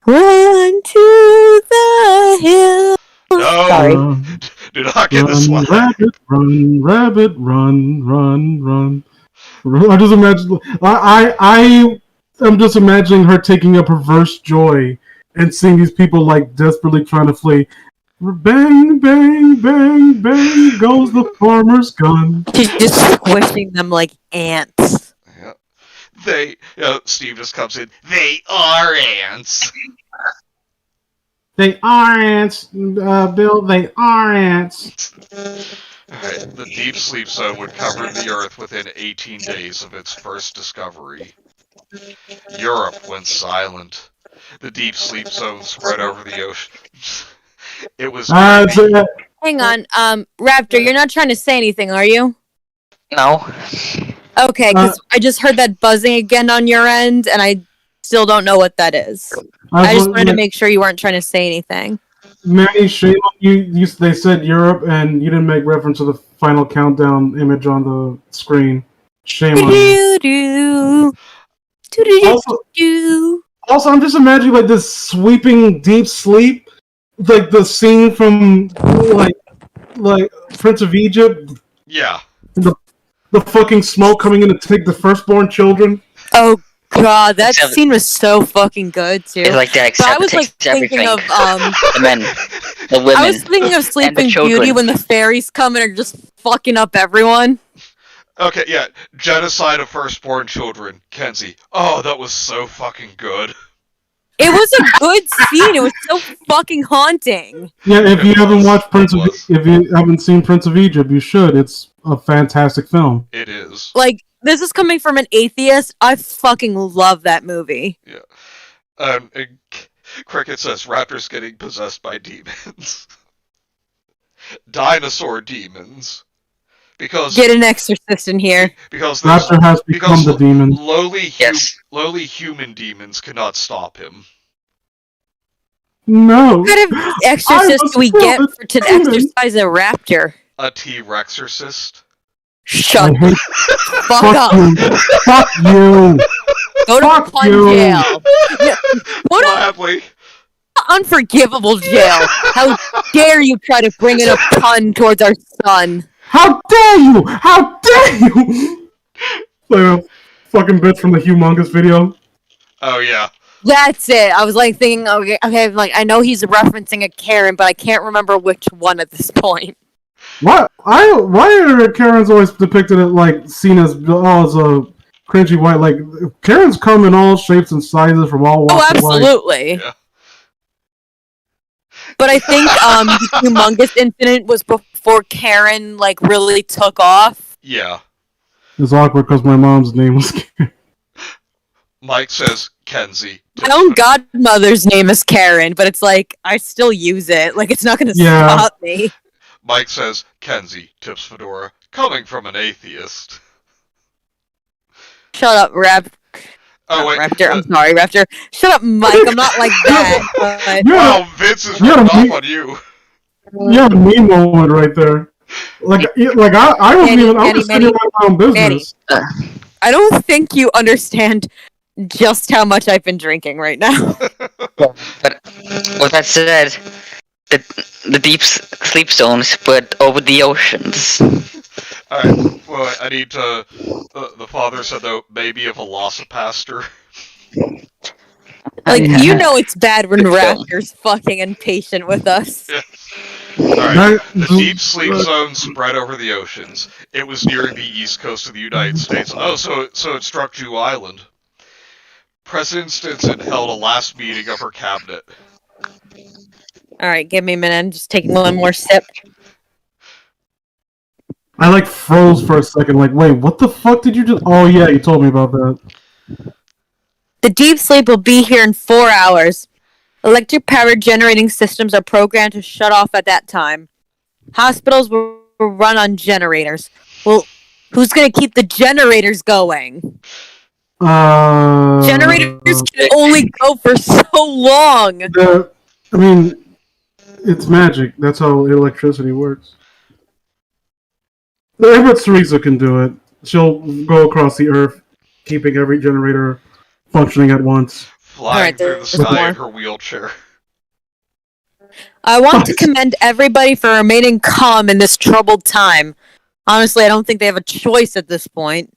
Run to the hill. No! Sorry. Do not get this line. Rabbit, run. I just imagine... I'm just imagining her taking a perverse joy and seeing these people like desperately trying to flee. Bang, bang, bang, bang goes the farmer's gun. She's just squishing them like ants. Yeah. Steve just comes in. They are ants. They are ants, Bill. They are ants. Alright, the deep sleep zone would cover the Earth within 18 days of its first discovery. Europe went silent. The deep sleep zone spread over the ocean. It was... Hang on, Raptor, you're not trying to say anything, are you? No. Okay, because I just heard that buzzing again on your end, and I still don't know what that is. I just wanted to make sure you weren't trying to say anything. Manny, shame on you. They said Europe, and you didn't make reference to the final countdown image on the screen. Shame on you. Also, I'm just imagining like this sweeping deep sleep, like the scene from like Prince of Egypt. Yeah. The fucking smoke coming in to take the firstborn children. Oh god, that Except- scene was so fucking good too. It's like that, But I except it was like takes thinking everything. of The men, the women. I was thinking of Sleeping Beauty children. when the fairies come and are just fucking up everyone. Okay, yeah. Genocide of firstborn children. Kenzie. Oh, that was so fucking good. It was a good scene. It was so fucking haunting. Yeah, if you haven't watched It if you haven't seen Prince of Egypt, you should. It's a fantastic film. It is. Like, this is coming from an atheist. I fucking love that movie. Yeah. And Cricket says raptors getting possessed by demons. Dinosaur demons. Because Get an exorcist in here. because Raptor has become the demon. lowly human demons cannot stop him. No. What kind of exorcist do we get to exorcise a raptor? A T-Rexorcist. Shut I hate fuck up. you. Fuck you. Go to Fuck pun you. jail. Yeah, what an Gladly. unforgivable jail. How dare you try to bring in a pun towards our son? How dare you? How dare you? Like a fucking bitch from the Humongous video. Oh yeah. That's it. I was like thinking, okay, like I know he's referencing a Karen, but I can't remember which one at this point. Why are Karens always depicted as like seen as as a cringy white? Like Karens come in all shapes and sizes from all walks of life. Absolutely. Yeah. But I think the humongous incident was before Karen like really took off. Yeah. It's awkward because my mom's name was Karen. Mike says Kenzie. My own godmother's name is Karen, but it's like I still use it. Like it's not gonna Yeah. stop me. Mike says Kenzie tips Fedora, coming from an atheist. Shut up, Oh wait. Raptor. I'm sorry, Raptor. Shut up, Mike. I'm not like that. But... Wow, Vince is You're rubbing a off on you. You have a me moment right there. Like I wasn't even. I was sitting on my own business. I don't think you understand just how much I've been drinking right now. But with that said, the deep sleep zone spread over the oceans. Alright, well, I need to... The father said, though, maybe a Velocipaster. Like, you know it's bad when Raptor's fucking impatient with us. Alright, the deep sleep zone spread over the oceans. It was near the east coast of the United States. Oh, so it struck Jew Island. President Stinson held a last meeting of her cabinet. Alright, give me a minute. I'm just taking one more sip. I like froze for a second. Like, wait, what the fuck did you just? Oh yeah, you told me about that. The deep sleep will be here in 4 hours. Electric powered generating systems are programmed to shut off at that time. Hospitals will run on generators. Well, who's gonna keep the generators going? Generators can only go for so long. I mean, it's magic. That's how electricity works. The Empress Theresa can do it. She'll go across the earth, keeping every generator functioning at once. Flying through the sky in her wheelchair. I want to commend everybody for remaining calm in this troubled time. Honestly, I don't think they have a choice at this point.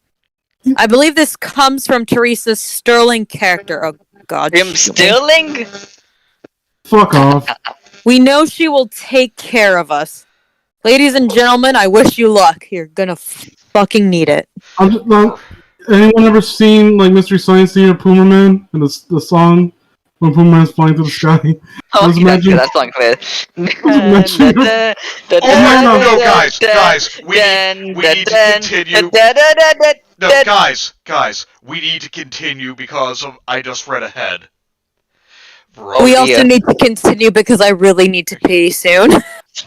I believe this comes from Teresa's sterling character. Oh, God. Sterling? Fuck off. We know she will take care of us. Ladies and gentlemen, I wish you luck. You're gonna fucking need it. Anyone ever seen like Mystery Science Theater Puma Man and the song when Puma Man's flying through the sky? Oh, that song clear. No, guys, we need to continue. No, guys, we need to continue because of I just read ahead. We also need to continue because I really need to pee soon.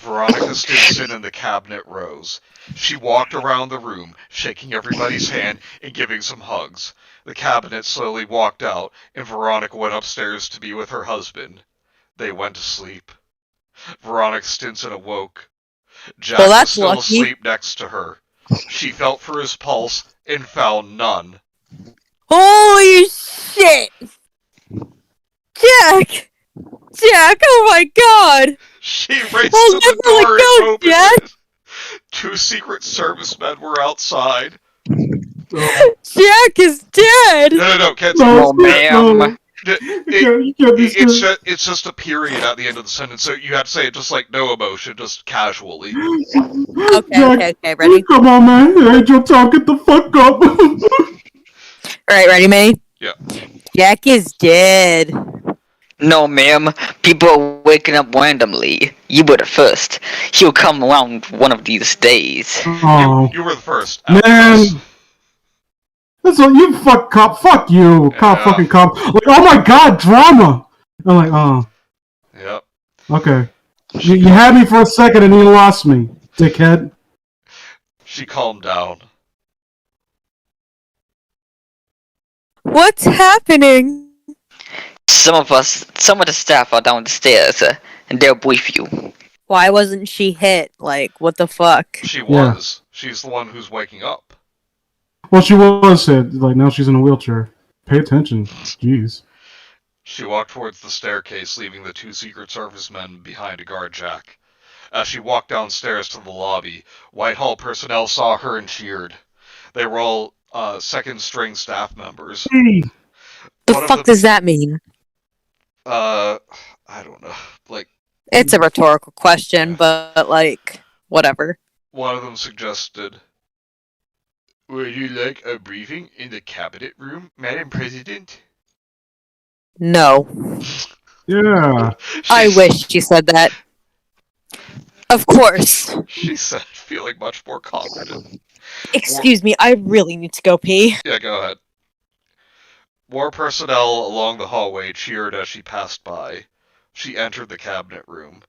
Veronica Stinson in the cabinet rose. She walked around the room, shaking everybody's hand and giving some hugs. The cabinet slowly walked out, and Veronica went upstairs to be with her husband. They went to sleep. Veronica Stinson awoke. Jack was still asleep next to her. She felt for his pulse and found none. Holy shit! Jack! Jack, oh my god! She raced to the door and opened Jack. it. 2 Secret Service men were outside. Jack is dead! No, can't No, ma'am. It's just a period at the end of the sentence, so you have to say it just like no emotion, just casually. Okay, ready? Come on, man. Angel, talk it the fuck up. Alright, ready, May? Yeah. Jack is dead. No, ma'am. People are waking up randomly. You were the first. He'll come around one of these days. Oh, You were the first. man. Empress. That's what you fuck cop. Fuck you, cop. Yeah. Fucking cop. Like, oh my god, drama. I'm like, oh, Yep. okay. You had me for a second and you lost me, dickhead. She calmed down. What's happening? Some of the staff are down the stairs, and they'll brief you. Why wasn't she hit? Like, what the fuck? She was. She's the one who's waking up. Well, she was hit. Like, now she's in a wheelchair. Pay attention. Jeez. She walked towards the staircase, leaving the 2 Secret Service men behind to guard Jack. As she walked downstairs to the lobby, Whitehall personnel saw her and cheered. They were all second-string staff members. Hey. The One of fuck them- does that mean? I don't know. Like, It's a rhetorical question, but like, whatever. one of them suggested, "Would you like a briefing in the cabinet room, Madam President?" No. Yeah. I wish she said that. Of course. She said, feeling much more confident. Excuse me, I really need to go pee. Yeah, go ahead. More personnel along the hallway cheered as she passed by. She entered the cabinet room.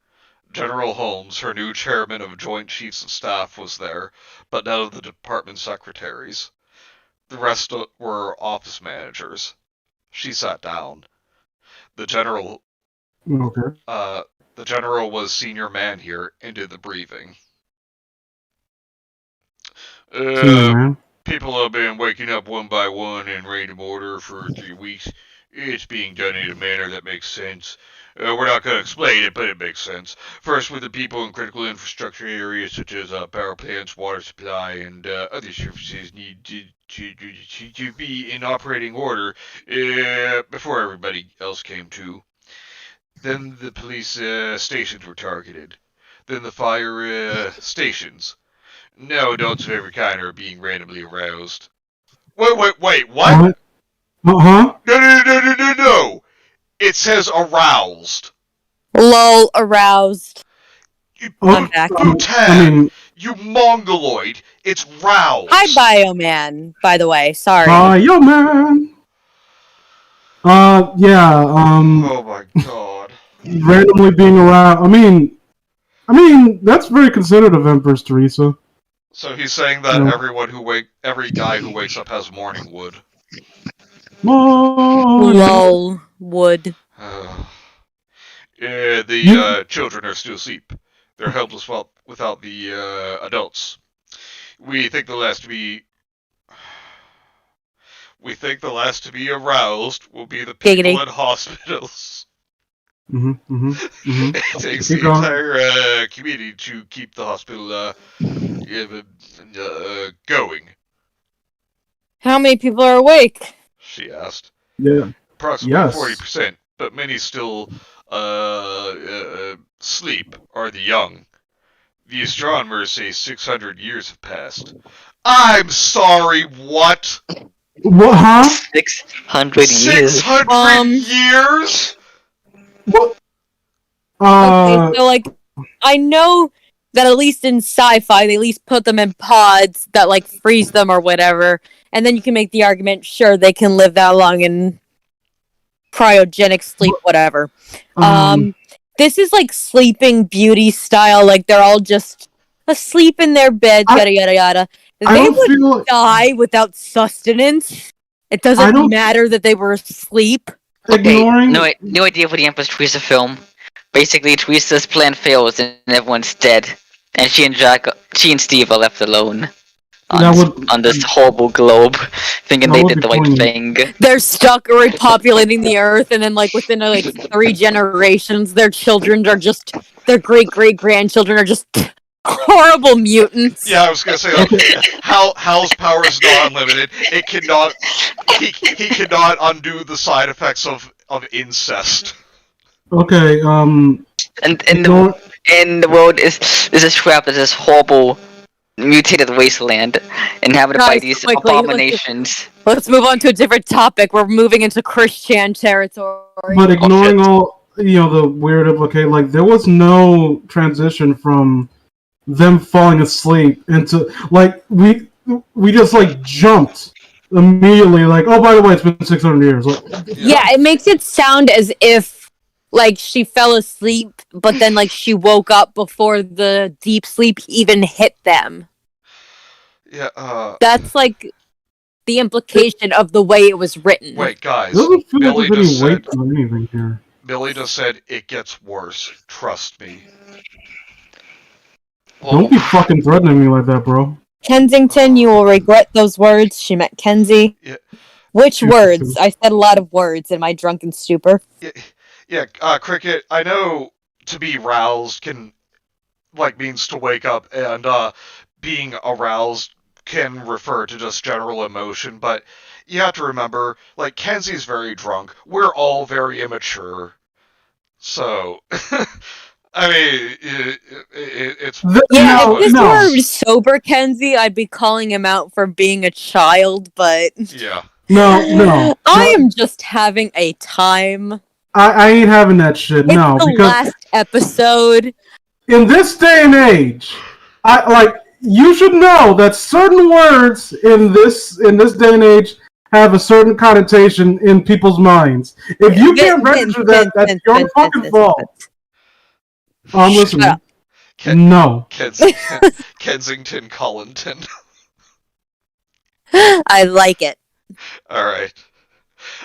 General Holmes, her new chairman of Joint Chiefs of Staff, was there, but none of the department secretaries. The rest were office managers. She sat down. The general was senior man here and did the briefing. Man. People have been waking up one by one in random order for 3 weeks. It's being done in a manner that makes sense. We're not going to explain it, but it makes sense. First, with the people in critical infrastructure areas such as power plants, water supply, and other services need to be in operating order before everybody else came to. Then the police stations were targeted. Then the fire stations. Now adults of every kind are being randomly aroused. Wait, what? Uh-huh. No! It says aroused. Lol, aroused. I'm back. Bhutan, you mongoloid. It's roused. Hi, Bioman, by the way. Sorry. Yo, man. Yeah, Oh my god. randomly being around. I mean, that's very considerate of Empress Theresa. So he's saying that No. every guy who wakes up has morning wood. Lol, wood. The children are still asleep. They're helpless without the adults. We think the last to be aroused will be the people Giggity. in hospitals. Mm-hmm. It takes Keep the going. entire community to keep the hospital going, How many people are awake? she asked. Yeah. Approximately Yes. 40%, but many still sleep are the young. The astronomers say 600 years have passed. I'm sorry, what? What? Huh? 600 years. 600 years? What? Okay, so like, I know that at least in sci-fi, they at least put them in pods that like freeze them or whatever, and then you can make the argument, sure, they can live that long in cryogenic sleep, whatever. This is like Sleeping Beauty style, like they're all just asleep in their beds, yada yada yada. I They don't would feel. die without sustenance. It I doesn't don't- matter that they were asleep. Okay, Ignoring. no idea for the Empress Theresa film. Basically, Theresa's plan fails and everyone's dead. And she and Steve are left alone. On this horrible globe, thinking That they would did be the right poignant. thing. They're stuck repopulating the earth, and then like within like 3 generations, their children are just their great grandchildren are just horrible mutants. Yeah, I was gonna say, like, Hal's power is not unlimited. It cannot. He cannot undo the side effects of incest. Okay, And the world is a trap as this horrible mutated wasteland inhabited by Guys, these quickly, abominations. Let's move on to a different topic. We're moving into Christian territory. but ignoring shit. all, the weird implicate, like, there was no transition from them falling asleep into, like, we just, like, jumped immediately, like, oh, by the way, it's been 600 years. Like, Yeah, it makes it sound as if, like, she fell asleep, but then, like, she woke up before the deep sleep even hit them. Yeah. That's, like, the implication of the way it was written. Wait, guys. it doesn't feel like Billy there's just any said. weight to anything here. Billy just said it gets worse. Trust me. Don't be fucking threatening me like that, bro. Kensington, you will regret those words. She meant Kenzie. Yeah. Which words? I said a lot of words in my drunken stupor. Yeah, Cricket, I know to be roused can, like, means to wake up, and, being aroused can refer to just general emotion, but you have to remember, like, Kenzie's very drunk. We're all very immature. So, I mean, it's... Yeah, if this were sober Kenzie, I'd be calling him out for being a child, but... Yeah. No. I am just having a time. I ain't having that shit, It's no. the Because last episode. in this day and age, you should know that certain words in this day and age have a certain connotation in people's minds. If you can't register that, that's your fucking fault. I'm listening. No. Kensington Collington. I like it. Alright.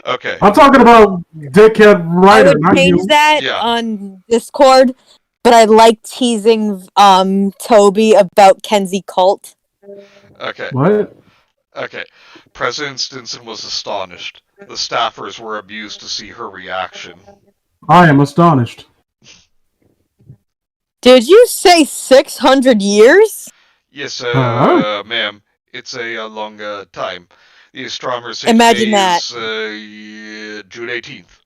Okay. I'm talking about dickhead writer, I would not change you. that Yeah. on Discord, but I like teasing Toby about Kenzie cult. Okay. What? Okay. President Stinson was astonished. The staffers were amused to see her reaction. I am astonished. Did you say 600 years? Yes, Huh? ma'am. It's a long time. The astronomers say Imagine today that. is June 18th.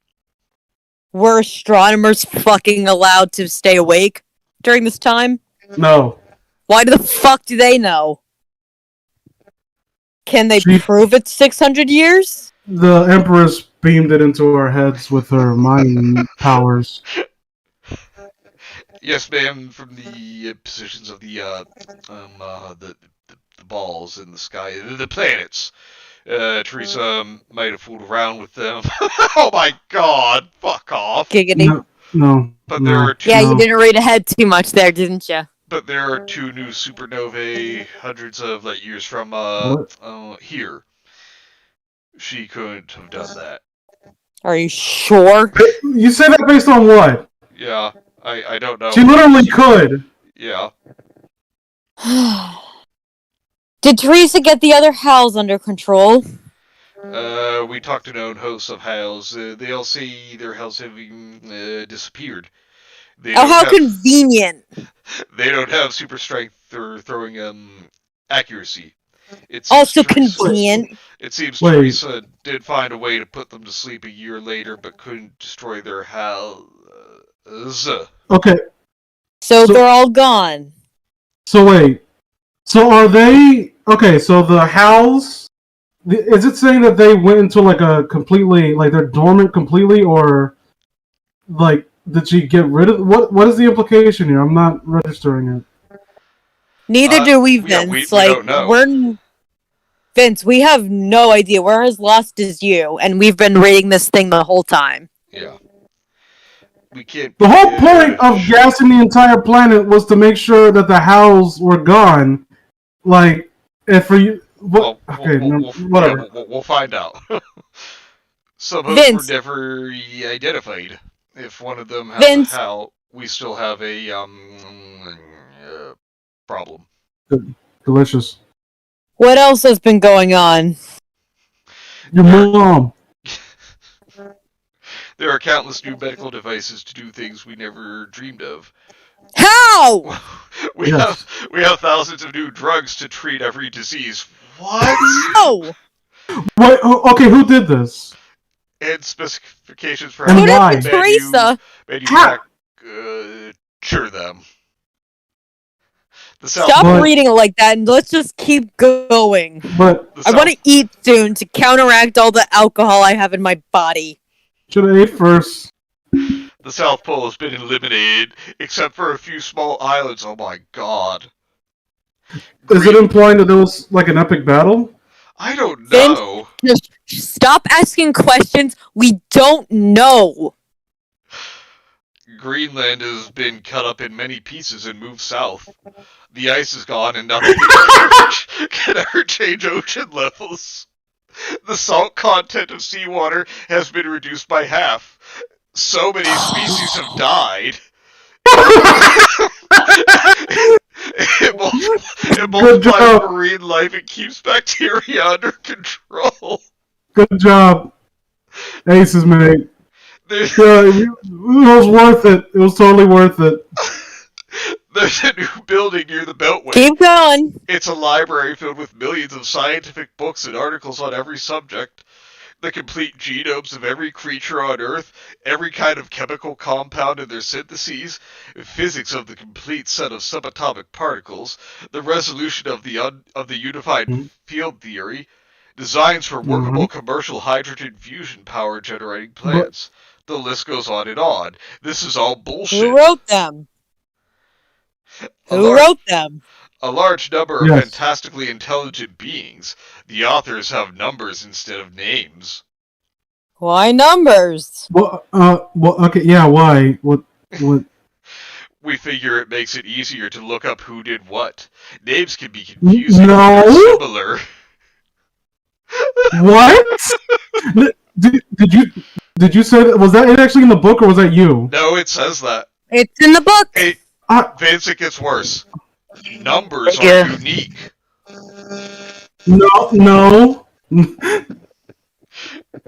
Were astronomers fucking allowed to stay awake during this time? No. Why the fuck do they know? Can they prove it's 600 years? The Empress beamed it into our heads with her mind powers. Yes, ma'am. From the positions of the balls in the sky, the planets. Theresa might have fooled around with them. Oh my god! Fuck off. Giggity. No. But there are two. Yeah, you didn't read ahead too much there, didn't you? But there are two new supernovae hundreds of light years from here. She couldn't have done that. Are you sure? You say that based on what? Yeah, I don't know. She literally could. Yeah. Did Theresa get the other Hals under control? We talked to known hosts of Hales. They all say their Hales have disappeared. How convenient! They don't have super strength or throwing accuracy. It's also convenient. It seems Theresa did find a way to put them to sleep a year later, but couldn't destroy their Hales. Okay. So they're all gone. So wait. So are they... Okay, so the Hals... Is it saying that they went into like a completely... Like they're dormant completely, or... Like, did she get rid of... What is the implication here? I'm not registering it. Neither do we, Vince. Yeah, we don't know. Vince, we have no idea. We're as lost as you, and we've been reading this thing the whole time. Yeah. We can't... The whole point of gassing the entire planet was to make sure that the Hals were gone. Like, and for you... What? Well, okay, whatever. Yeah, we'll find out. Some of them were never identified. If one of them has a Hal, we still have a problem. Delicious. What else has been going on? Your mom. There are countless new medical devices to do things we never dreamed of. How? No! We Yes. have thousands of new drugs to treat every disease. What? No! Wait, okay, who did this? And specifications for And how Put why? it to Teresa! manufacture them. The South Stop But- reading it like that and let's just keep going. But the I want to South- eat soon to counteract all the alcohol I have in my body. should have ate first. The South Pole has been eliminated, except for a few small islands. Oh my god. Is it implying that there was like an epic battle? I don't Vince? know. Just stop asking questions. We don't know. Greenland has been cut up in many pieces and moved south. The ice is gone and nothing can ever change ocean levels. The salt content of seawater has been reduced by half. So many species have died. It multiplies marine life and keeps bacteria under control. Good job. Aces, mate. There's, Yeah, it was worth it. It was totally worth it. there's a new building near the Beltway. Keep going. It's a library filled with millions of scientific books and articles on every subject. The complete genomes of every creature on Earth, every kind of chemical compound and their syntheses, physics of the complete set of subatomic particles, the resolution of the unified field theory, designs for workable commercial hydrogen fusion power generating plants. The list goes on and on. This is all bullshit. Who wrote them? A large number of Yes. fantastically intelligent beings. The authors have numbers instead of names. Why numbers? Well, okay, yeah, why? What? We figure it makes it easier to look up who did what. Names can be confusing No. or similar. What? Did you say that? Was that actually in the book, or was that you? No, it says that. It's in the book. Hey, I, Vince, it gets worse. Numbers Yeah. are unique. no.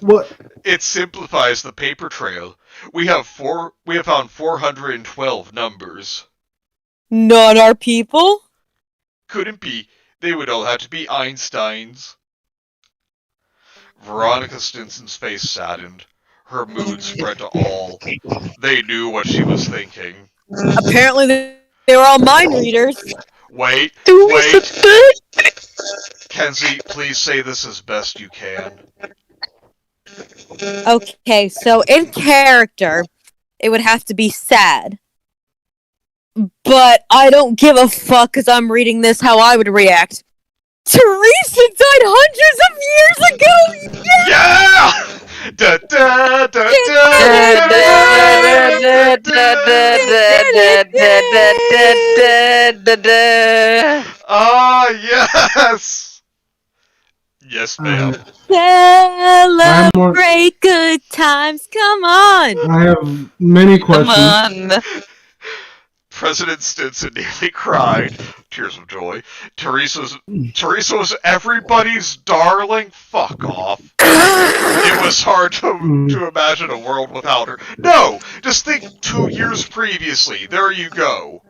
What? It simplifies the paper trail. We have found 412 numbers. Not our people. Couldn't be. They would all have to be Einsteins. Veronica Stinson's face saddened. Her mood spread to all. They knew what she was thinking. Apparently they were all mind readers. Wait. Kenzie, please say this as best you can. Okay, so in character, it would have to be sad. But I don't give a fuck because I'm reading this how I would react. Teresa died hundreds of years ago! Yeah! Da, da, da, da, Ah, yes! Yes, ma'am. Celebrate good times, come on! I have many Come questions. on. President Stinson nearly cried. Tears of joy. Teresa was everybody's darling. Fuck off. It was hard to imagine a world without her. No! Just think 2 years previously. There you go.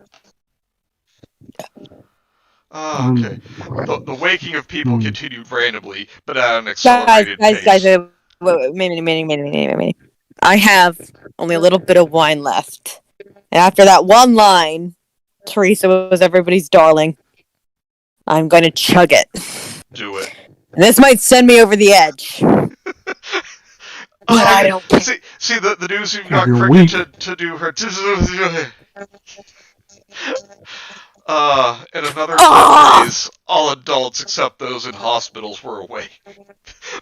Okay. The waking of people continued randomly, but at an accelerated pace. Guys, wait. I have only a little bit of wine left. And after that one line, Teresa was everybody's darling. I'm going to chug it. Do it. And this might send me over the edge. But I don't care. See the news you've got You're Cricket to do her. In another 2 days, all adults except those in hospitals were awake.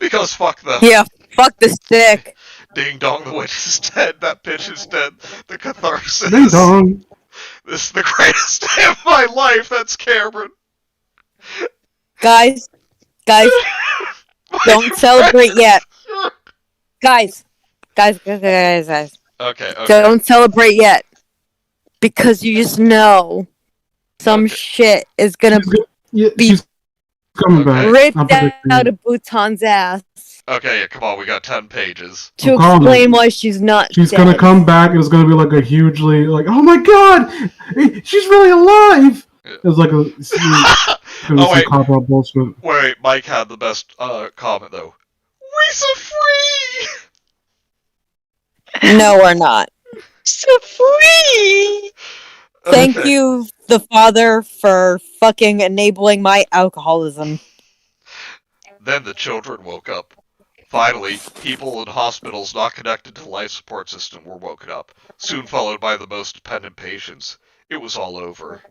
Because fuck them. Yeah, fuck the stick. Ding dong, the witch is dead. That bitch is dead. The catharsis. Ding dong. This is the greatest day of my life. That's Cameron. Guys, don't celebrate yet. Guys. Okay. Don't celebrate yet. Because you just know some shit is gonna Yeah, be she's coming back. ripped I'm predicting out it. of Bhutan's ass. Okay, come on, we got 10 pages. To I'm calling explain it. why she's not She's dead. gonna come back and it's gonna be like a hugely like, oh my god, she's really alive. It's like it's gonna be some wait. cop out bullshit. Wait, Mike had the best comment though. Risa free! No, we're not. So free! Thank Okay. you, the father, for fucking enabling my alcoholism. Then the children woke up. Finally, people in hospitals not connected to the life support system were woken up, soon followed by the most dependent patients. It was all over.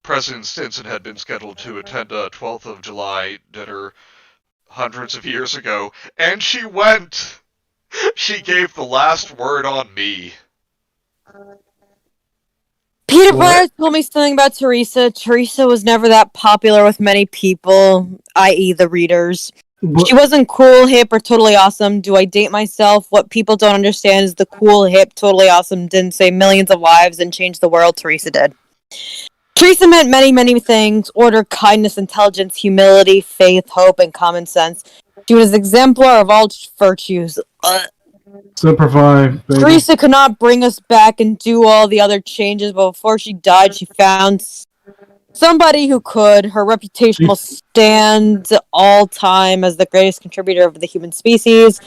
President Stinson had been scheduled to attend a 12th of July dinner hundreds of years ago, and she went! She gave the last word on me. Peter What? Pryor told me something about Theresa. Theresa was never that popular with many people, i.e. the readers. But She wasn't cool, hip, or totally awesome. Do I date myself? What people don't understand is the cool, hip, totally awesome didn't save millions of lives and change the world. Theresa did. Theresa meant many, many things: order, kindness, intelligence, humility, faith, hope, and common sense. She was an exemplar of all virtues. Simplify, baby. Theresa could not bring us back and do all the other changes, but before she died, she found somebody who could. Her reputation will stand all time as the greatest contributor of the human species.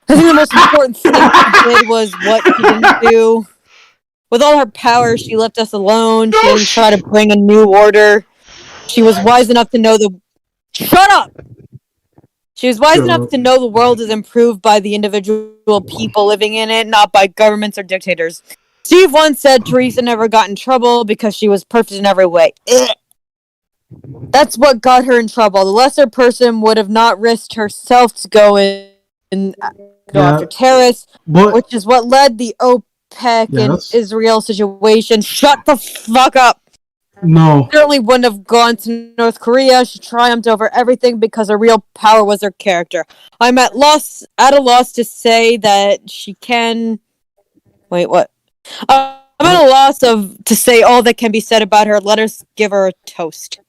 I think the most important thing she did was what she didn't do. With all her power, she left us alone. She didn't try to bring a new order. She was wise enough to know the... Shut up! She was wise enough to know the world is improved by the individual people living in it, not by governments or dictators. Steve once said Theresa never got in trouble because she was perfect in every way. That's what got her in trouble. The lesser person would have not risked herself to go after terrorists, which is what led the OPEC and Israel situation. Shut the fuck up! No. Certainly wouldn't have gone to North Korea. She triumphed over everything because her real power was her character. I'm at a loss to say that she can... Wait, what? I'm at a loss to say all that can be said about her. Let us give her a toast.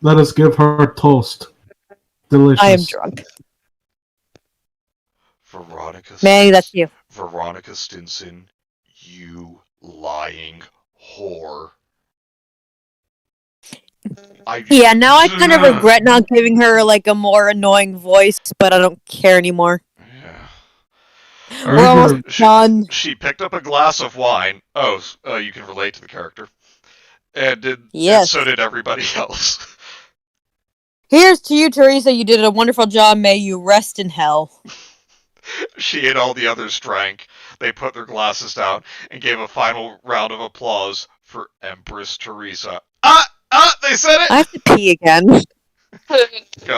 Let us give her toast. Delicious. I am drunk. Manny, that's you. Veronica Stinson, you lying whore. Now I kind of regret not giving her like a more annoying voice, but I don't care anymore. Yeah. We're almost done. She picked up a glass of wine. Oh, you can relate to the character. And so did everybody else. Here's to you, Theresa. You did a wonderful job. May you rest in hell. She and all the others drank. They put their glasses down and gave a final round of applause for Empress Theresa. They said it! I have to pee again. Go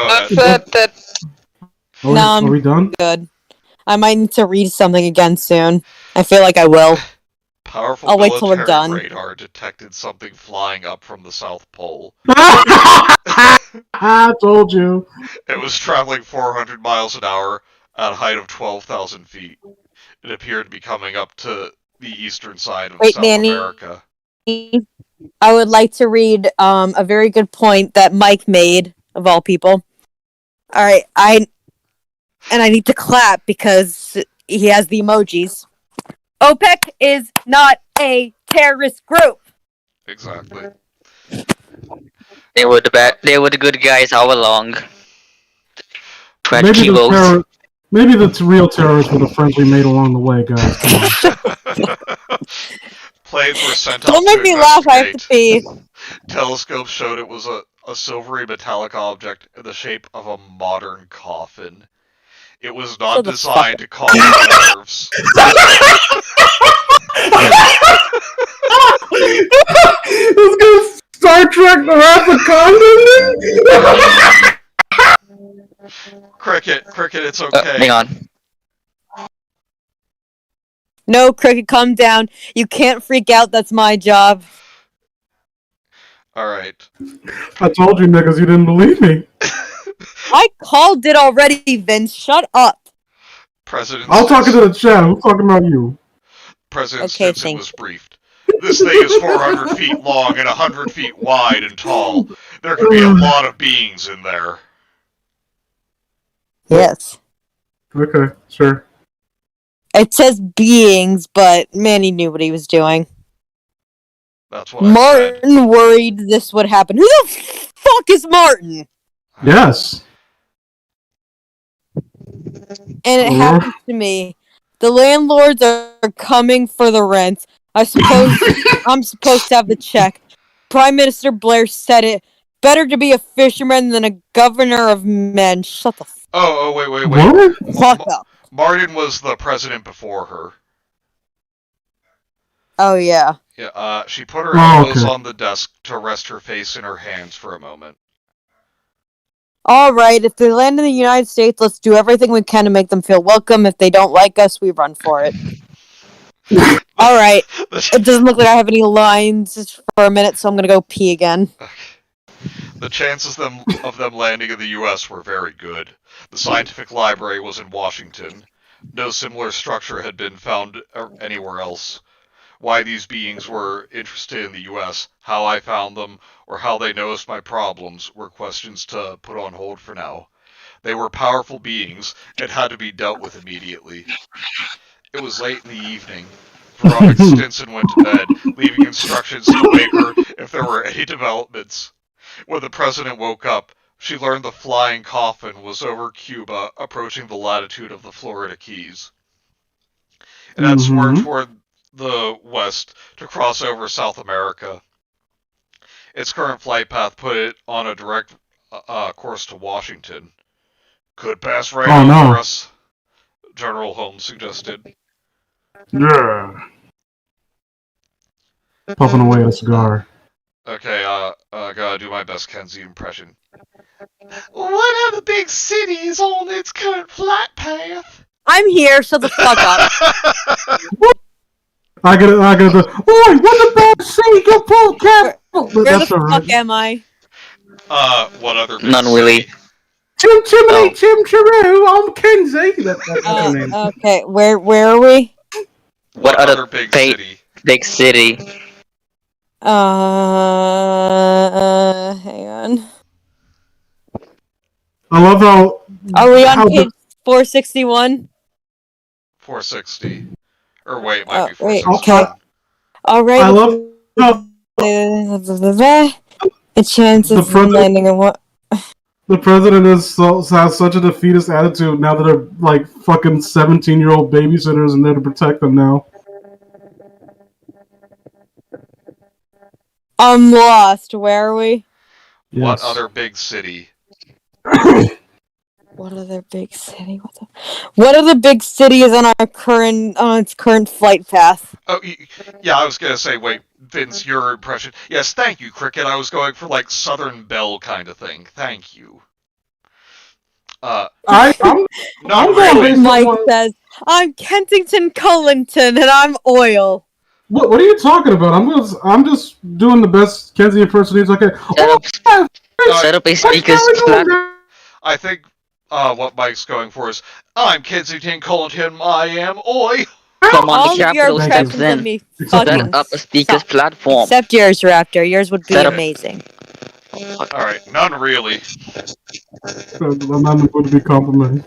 ahead. Are we done? Good. I might need to read something again soon. I feel like I will. Powerful I'll wait till we're done. radar detected something flying up from the South Pole. I told you. It was traveling 400 miles an hour at a height of 12,000 feet. It appeared to be coming up to the eastern side of South America. I would like to read a very good point that Mike made, of all people. Alright, I need to clap because he has the emojis. OPEC is not a terrorist group. Exactly. They were the good guys all along. Maybe the real terrorists were the friends we made along the way, guys. Come on. Planes were sent up. Don't make me laugh, I have to pee. Telescopes showed it was a silvery metallic object in the shape of a modern coffin. It was not designed to calm the nerves. Let's go Star Trek The Wrath of Khan. Cricket, it's okay. Hang on. No, Cricket, calm down. You can't freak out, that's my job. Alright. I told you niggas you didn't believe me. I called it already, Vince. Shut up. I'll talk to the chat. Who's talking about you? President Stinson was briefed. This thing is 400 feet long and 100 feet wide and tall. There could be a lot of beings in there. Yes. Okay, sure. It says beings, but Manny knew what he was doing. That's what I said. Martin worried this would happen. Who the fuck is Martin? Yes. And it Aurora. happens to me. The landlords are coming for the rent. I suppose I'm supposed to have the check. Prime Minister Blair said it. Better to be a fisherman than a governor of men. Shut the Wait. What? fuck up. Martin was the president before her. Oh, yeah. Yeah, she put her elbows okay. on the desk to rest her face in her hands for a moment. Alright, if they land in the United States, let's do everything we can to make them feel welcome. If they don't like us, we run for it. Alright, it doesn't look like I have any lines for a minute, so I'm gonna go pee again. The chances of them landing in the U.S. were very good. The scientific library was in Washington. No similar structure had been found anywhere else. Why these beings were interested in the U.S., how I found them, or how they noticed my problems were questions to put on hold for now. They were powerful beings and had to be dealt with immediately. It was late in the evening. Veronica Stinson went to bed, leaving instructions to wake her if there were any developments. When the president woke up, she learned the flying coffin was over Cuba, approaching the latitude of the Florida Keys. It had swerved toward the west to cross over South America. Its current flight path put it on a direct course to Washington. Could pass right over us, General Holmes suggested. Yeah. Puffing away at a cigar. Okay, gotta do my best Kenzie impression. What are the big cities on its current flight path? I'm here, shut the fuck up. I gotta. Oi, what about Sega Pull Cap? Where the fuck am I? What other big None city? really. Chim Chimney, Chim Chiroo, I'm Kenzie. That's her name. Okay, where are we? What other big city? Big city. Hang on. I love how. Are we on page 461? 460. Or wait, it might be 461. Wait, okay. Alright. I love how the chances of landing in what? the president has such a defeatist attitude now that they're like fucking 17-year-old babysitters and there to protect them now. I'm lost. Where are we? Yes. What other big city? What other big city? What other big city is on its current flight path? Oh, yeah, I was gonna say, wait, Vince, your impression. Yes, thank you, Cricket. I was going for like Southern Belle kind of thing. Thank you. I'm really. Mike says, I'm Kensington Cullington and I'm oil. What are you talking about? I'm just doing the best Kenzie impersonation I can. Set up a speaker's platform. I think what Mike's going for is, I'm Kensington Cullington, I am oi. Come on, All the of your capital steps impressions of in. me Set fucking up a speaker's platform. Except yours, Raptor. Yours would be Set up- amazing. Alright, none really. I'm not going to be complimented.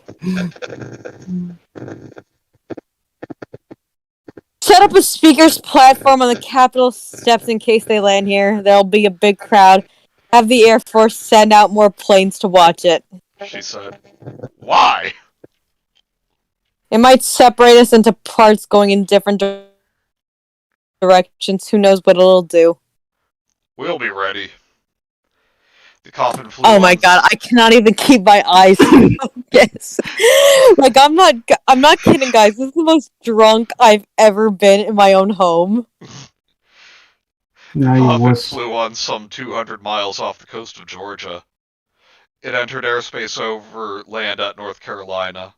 Set up a speaker's platform on the Capitol steps in case they land here. There'll be a big crowd. Have the Air Force send out more planes to watch it. She said. Why? It might separate us into parts going in different directions. Who knows what it'll do. We'll be ready. The coffin flew Oh my god, I cannot even keep my eyes focused. Like, I'm not kidding, guys. This is the most drunk I've ever been in my own home. The coffin flew on some 200 miles off the coast of Georgia. It entered airspace over land at North Carolina.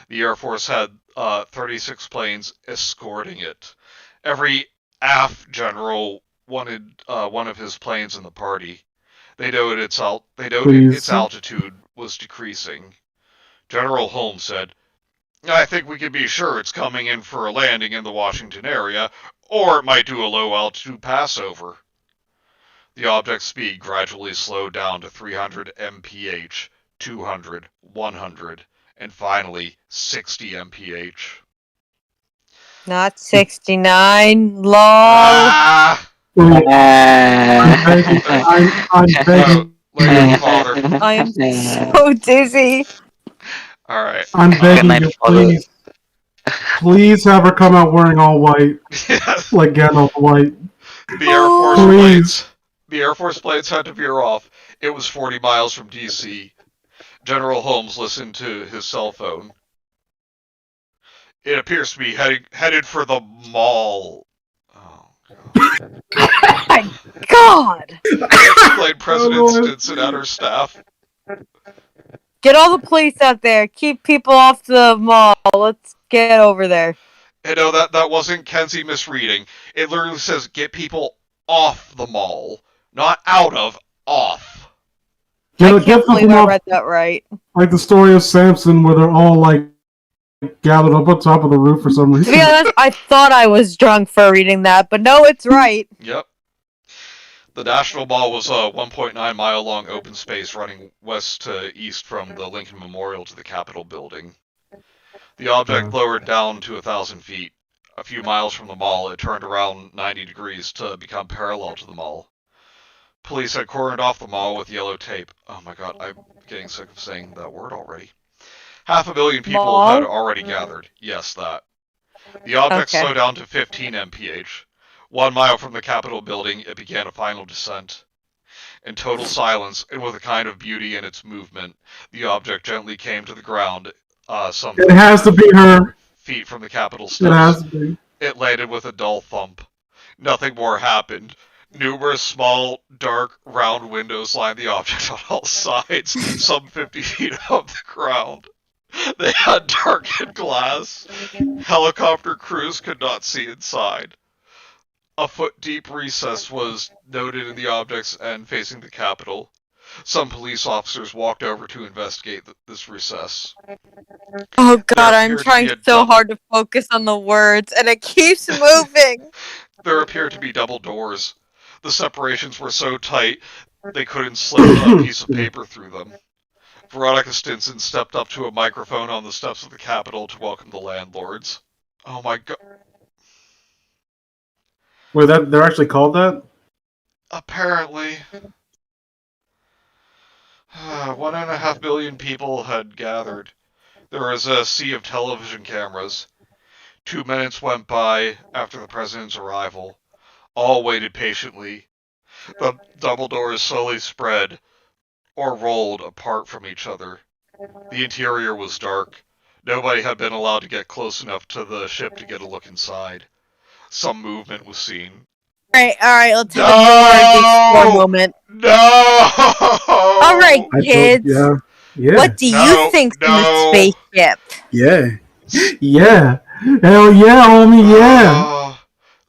The Air Force had 36 planes escorting it. Every aft general wanted one of his planes in the party. They noted its altitude was decreasing. General Holmes said, I think we can be sure it's coming in for a landing in the Washington area, or it might do a low-altitude passover. The object's speed gradually slowed down to 300 mph, 200, 100, And finally, 60 mph. Not 69. Lol. Ah! I'm begging. I'm begging. Later, father. I am so dizzy. Alright. I'm begging night, you, father. please. Please have her come out wearing all white, Yes. like Gandalf White. The Air Force Oh. planes. The Air Force planes had to veer off. It was 40 miles from DC. General Holmes listened to his cell phone. It appears to be headed for the mall. Oh, God. My God. Exclaimed President Oh, Lord. Stinson at her staff. Get all the police out there. Keep people off the mall. Let's get over there. You know, that wasn't Kenzie misreading. It literally says get people off the mall. Not out of, off. I Get can't believe them I off, read that right. like the story of Samson, where they're all like gathered up on top of the roof for some To reason. be honest, I thought I was drunk for reading that, but no, it's right. Yep. The National Mall was a 1.9 mile long open space running west to east from the Lincoln Memorial to the Capitol building. The object lowered down to 1,000 feet. A few miles from the mall, it turned around 90 degrees to become parallel to the mall. Police had cordoned off the mall with yellow tape. Oh my god, I'm getting sick of saying that word already. 500,000 people Mall? had already gathered. Yes, that. The object Okay. slowed down to 15 mph. 1 mile from the Capitol building, it began a final descent. In total silence, and with a kind of beauty in its movement, the object gently came to the ground, some It has to be her. feet from the Capitol It has steps. to be. It landed with a dull thump. Nothing more happened. Numerous small, dark, round windows lined the object on all sides, some 50 feet above the ground. They had darkened glass. Helicopter crews could not see inside. A foot-deep recess was noted in the object's end facing the Capitol. Some police officers walked over to investigate this recess. Oh There god, I'm appeared to trying be a so double- hard to focus on the words, and it keeps moving. There appeared to be double doors. The separations were so tight they couldn't slip a piece of paper through them. Veronica Stinson stepped up to a microphone on the steps of the Capitol to welcome the landlords. Oh my god. Wait, they're actually called that? Apparently. 1.5 billion people had gathered. There was a sea of television cameras. 2 minutes went by after the president's arrival. All waited patiently. The double doors slowly spread, or rolled apart from each other. The interior was dark. Nobody had been allowed to get close enough to the ship to get a look inside. Some movement was seen. Alright, let's have No! a more moment. No! Alright, kids. Yeah. What do you think's in the spaceship? Yeah. Yeah. Hell yeah, homie, yeah.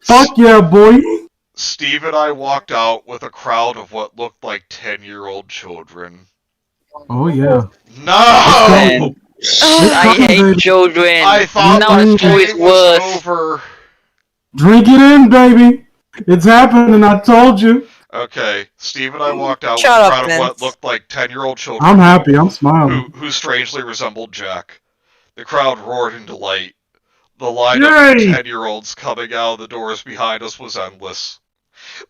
Fuck yeah, boy. Steve and I walked out with a crowd of what looked like 10-year-old children. Oh yeah. No! Man, I hate children. I thought now my it's always day was worse. over. Drink it in, baby. It's happening, I told you. Okay, Steve and I walked out Shut with a up, crowd of what Vince. looked like 10-year-old children. I'm happy, I'm smiling. Who strangely resembled Jack. The crowd roared in delight. The line Yay! of 10-year-olds coming out of the doors behind us was endless.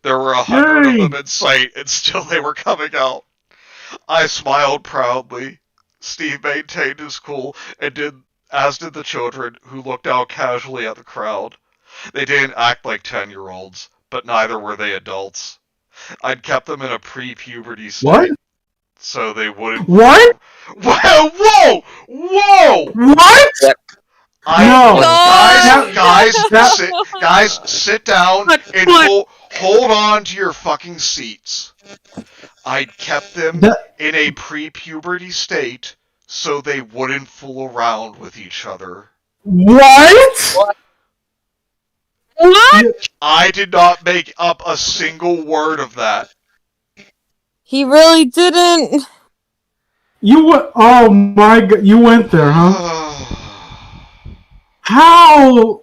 There were 100 Yay! of them in sight, and still they were coming out. I smiled proudly. Steve maintained his cool, and as did the children, who looked out casually at the crowd. They didn't act like 10-year-olds, but neither were they adults. I'd kept them in a pre-puberty state. What? So they wouldn't... What? Whoa! Whoa! What? No. Guys, sit down and hold on to your fucking seats. I kept them in a pre-puberty state so they wouldn't fool around with each other. What? What? I did not make up a single word of that. He really didn't. Oh my god, you went there, huh? How?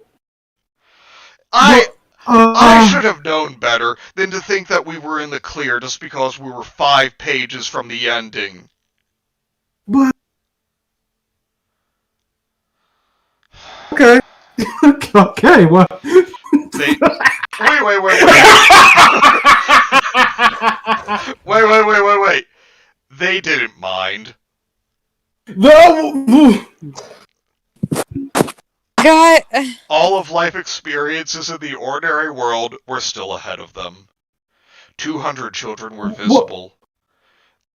I should have known better than to think that we were in the clear just because we were 5 pages from the ending. But Okay. Okay. What? They wait. Wait. They didn't mind. No. God. All of life experiences in the ordinary world were still ahead of them. 200 children were visible.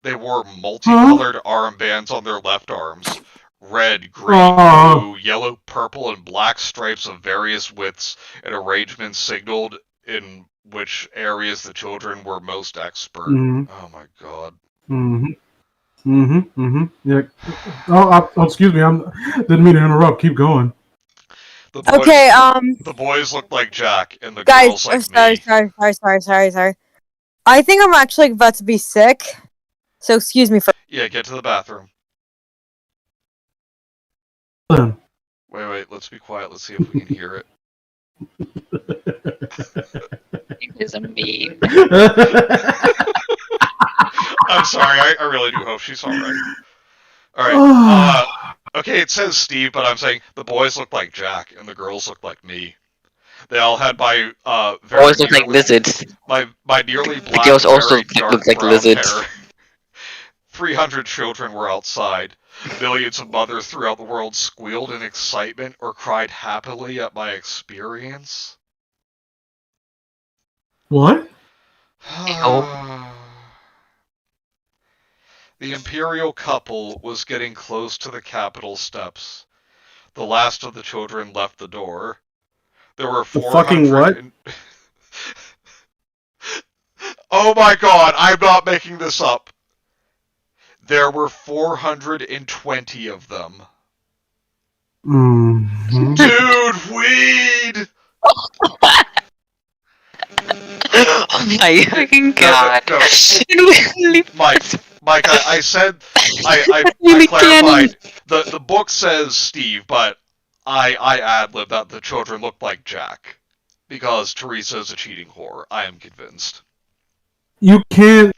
They wore multicolored armbands on their left arms. Red, green, blue, yellow, purple, and black stripes of various widths and arrangements signaled in which areas the children were most expert. Oh my god. Yeah. Oh, excuse me. Didn't mean to interrupt. Keep going. The boys looked like Jack, and the girls like me. Sorry. I think I'm actually about to be sick. So excuse me for... Yeah, get to the bathroom. Wait, let's be quiet. Let's see if we can hear it. It is a meme. I'm sorry, I really do hope she's alright. Alright, okay, it says Steve, but I'm saying the boys look like Jack, and the girls look like me. They all had my, boys look like lizards. My nearly black, the girls also look like lizards. Hair. 300 children were outside. Millions of mothers throughout the world squealed in excitement or cried happily at my experience. What? The imperial couple was getting close to the Capitol steps. The last of the children left the door. There were 400... fucking what? Oh my god, I'm not making this up. There were 420 of them. Dude, weed! Oh my fucking god. No. Mike, I said, I clarified. The book says Steve, but I ad-lib that the children looked like Jack. Because Theresa is a cheating whore. I am convinced. You can't...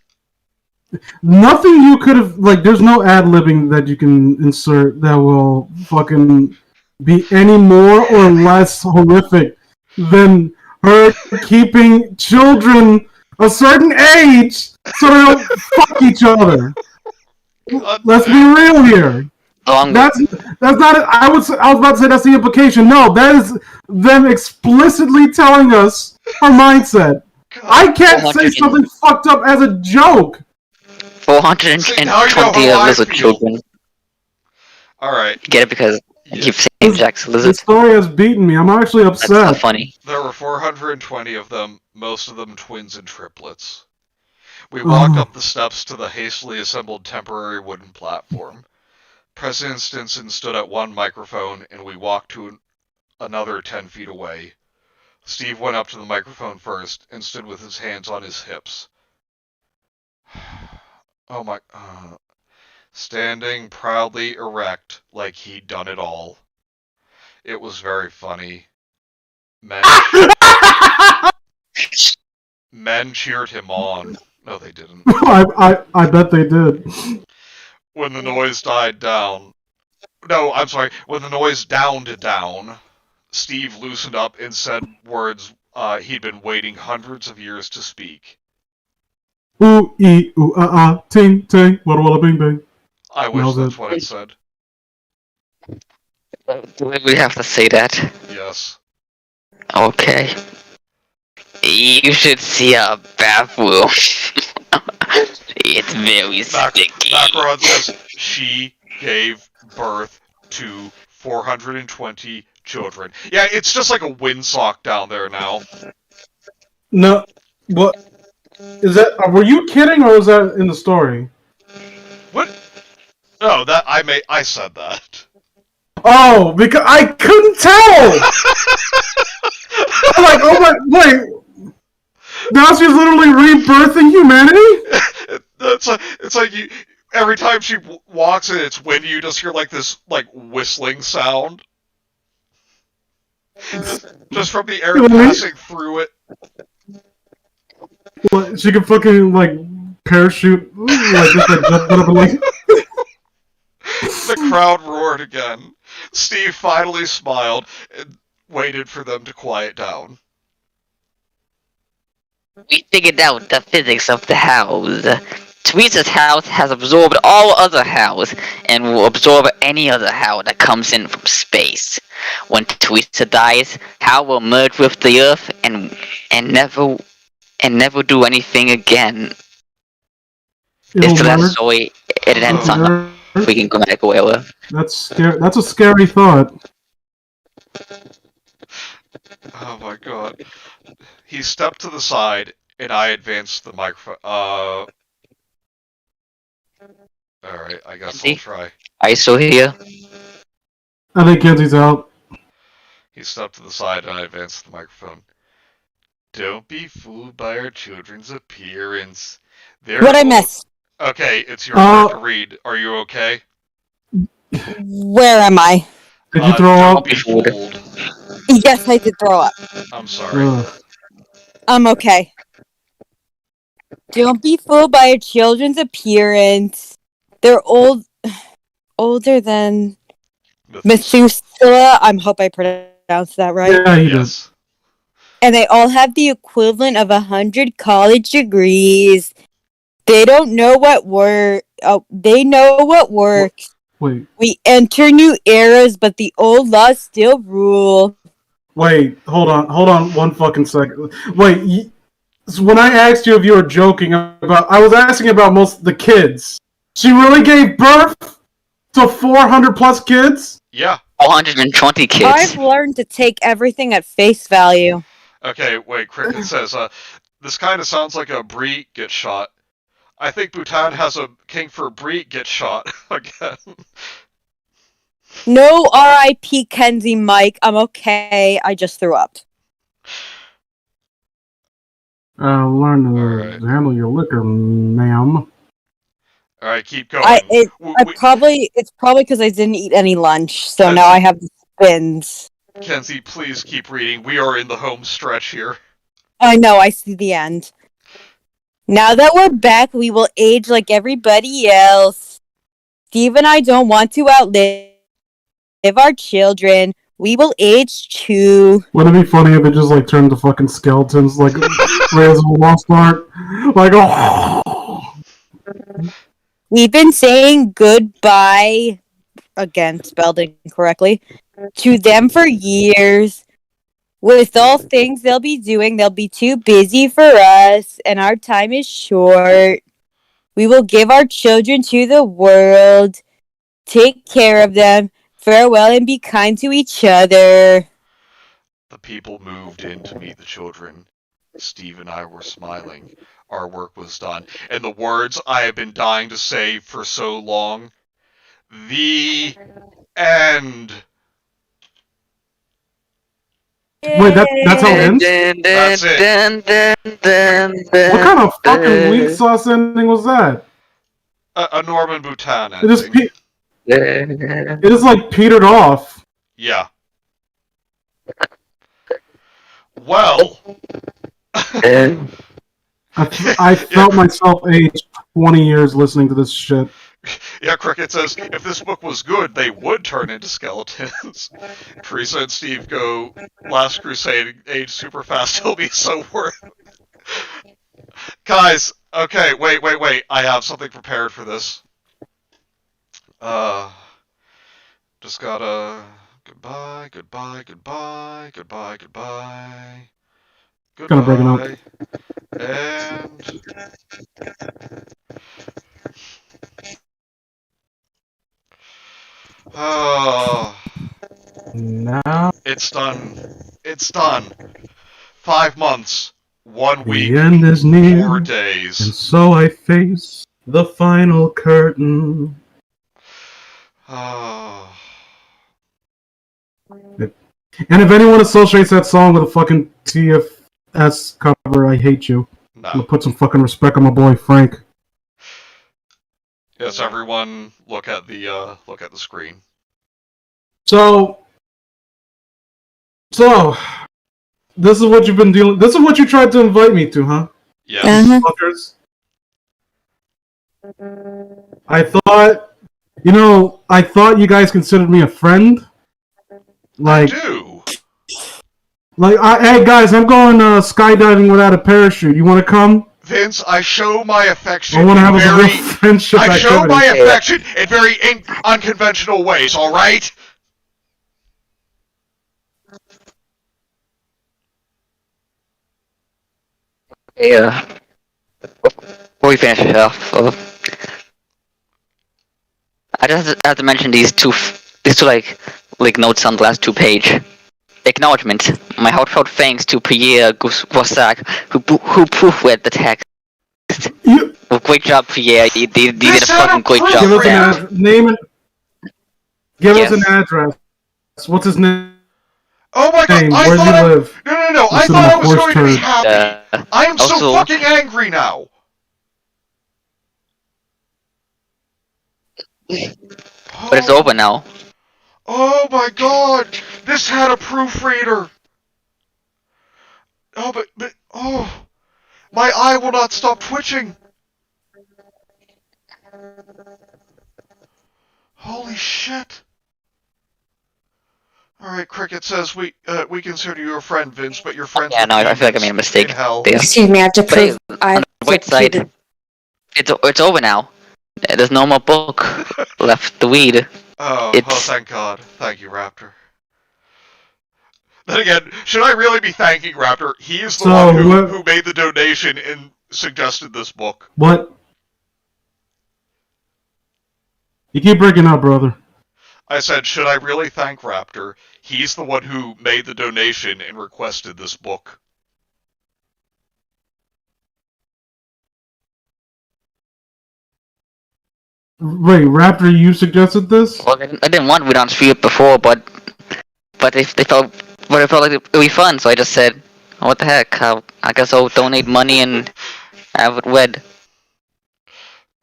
Nothing you could have... Like, there's no ad-libbing that you can insert that will fucking be any more or less horrific than her keeping children a certain age so they don't fuck each other. Let's be real here. That's not it. I was about to say that's the implication. No, that is them explicitly telling us her mindset. I can't say something fucked up as a joke. 420 lizard children. Alright. Get it because I keep saying Jack's lizard. The story has beaten me. I'm actually upset. That's so funny. There were 420 of them, most of them twins and triplets. We walked up the steps to the hastily assembled temporary wooden platform. President Stinson stood at one microphone, and we walked to another 10 feet away. Steve went up to the microphone first and stood with his hands on his hips. Oh my... standing proudly erect like he'd done it all. It was very funny. Men cheered him on. No, they didn't. I bet they did. When the noise died down... No, I'm sorry. When the noise downed down, Steve loosened up and said words he'd been waiting hundreds of years to speak. Ooh, ee, ooh, ting, ting, walla, walla, bing, bing. I wish that's what it said. Do we have to say that? Yes. Okay. You should see our bathroom. It's very sticky. Macaron says she gave birth to 420 children. Yeah, it's just like a windsock down there now. No, what is that? Were you kidding, or was that in the story? What? No, that I said that. Oh, because I couldn't tell. I'm like, oh my, wait. Now she's literally rebirthing humanity? It's like you, every time she walks and it's windy, you just hear like this whistling sound. Just from the air passing through it. What, she could fucking like parachute, like just like jump up and like. The crowd roared again. Steve finally smiled and waited for them to quiet down. We figured out the physics of the house. Teresa's house has absorbed all other house and will absorb any other house that comes in from space. When Teresa dies, Hal will merge with the Earth and never do anything again. It'll It's the last merge story. It ends with on the a Earth. freaking dramatic way. That's scary. That's a scary thought. Oh my god. He stepped to the side, and I advanced the microphone. Alright, I guess I'll try. Are you still here? I think Kenzie's out. He stepped to the side, and I advanced the microphone. Don't be fooled by our children's appearance. What I missed? Okay, it's your turn to read. Are you okay? Where am I? Did you throw Don't up? be fooled. Yes, I did throw up. I'm sorry. I'm okay. Don't be fooled by your children's appearance. They're older than Methuselah. I hope I pronounced that right. Yeah, you did. Yes. And they all have the equivalent of 100 college degrees. They don't know what work. Oh, they know what works. Wait, We enter new eras, but the old laws still rule. wait, hold on 1 fucking second. Wait, so when I asked you if you were joking about, I was asking about most of the kids. She really gave birth to 400 plus kids? Yeah. 420 kids. I've learned to take everything at face value. Okay, wait, Cricket says, this kind of sounds like a Brie gets shot. I think Bhutan has a king for Brie gets shot again. No R.I.P. Kenzie, Mike. I'm okay. I just threw up. Learn to Alright. handle your liquor, ma'am. Alright, keep going. It's probably because I didn't eat any lunch, so now I have the spins. Kenzie, please keep reading. We are in the home stretch here. I know, I see the end. Now that we're back, we will age like everybody else. Steve and I don't want to outlive our children. We will age too. Wouldn't it be funny if it just like turned to fucking skeletons, like Raiders of the Lost Ark? Like, oh. We've been saying goodbye, again, spelled incorrectly, to them for years. With all things they'll be doing, they'll be too busy for us, and our time is short. We will give our children to the world. Take care of them. Farewell and be kind to each other. The people moved in to meet the children. Steve and I were smiling. Our work was done. And the words I have been dying to say for so long. The end. Wait, that's how it ends? That's it. What kind of fucking weak sauce ending was that? A Norman Bhutan It just ending. it just like petered off. Yeah. Well. I felt myself age 20 years listening to this shit. Yeah, Cricket says, if this book was good, they would turn into skeletons. Teresa and Steve go Last Crusade age super fast. It'll be so worth it. Guys, okay, wait. I have something prepared for this. Just gotta... Goodbye. Kinda breaking up. And... Now It's done. 5 months. 1 week. the end is near, 4 and days. so I face the final curtain. And if anyone associates that song with a fucking TFS cover, I hate you. No. I'm gonna put some fucking respect on my boy Frank. Yes, everyone, look at the screen. So, this is what you've been dealing. This is what you tried to invite me to, huh? Yes. Fuckers. I thought you guys considered me a friend, Like, I do. Hey guys, I'm going skydiving without a parachute. You want to come? Vince, I show my affection I want to have in a real very... friendship I show activity. my affection in very unconventional ways, alright? Yeah. Before we finish it off, I just have to mention these two like notes on the last 2 page. Acknowledgement. My heartfelt thanks to Pierre Gossack who proofread the text. You, Well, great job, Pierre. You did a This had fucking a great job give for us an proofreader? that. name it. Give us an Yes. address. What's his name? Oh my god, I Where's he thought I... live? No, I Listen thought to I my was horse going to be turd. happy. I am so Also, fucking angry now. but it's over now. Oh my god, this had a proofreader. Oh, but, oh, my eye will not stop twitching. Holy shit. Alright, Cricket says we consider you a friend, Vince, but you're friends Yeah, with no, I feel like I demons made a mistake in hell. there. Excuse me, I have to But prove. I on have the to bright prove side, it's over now. There's no more book left to read. Oh, It's thank God. Thank you, Raptor. Then again, should I really be thanking Raptor? He is the So, one what- who made the donation and suggested this book. What? You keep breaking up, brother. I said, should I really thank Raptor? He's the one who made the donation and requested this book. Wait, Raptor, you suggested this? well, I didn't want to read on street before, but if they felt, but it felt like it would be fun, so I just said, oh, what the heck? I guess I'll donate money and have it read.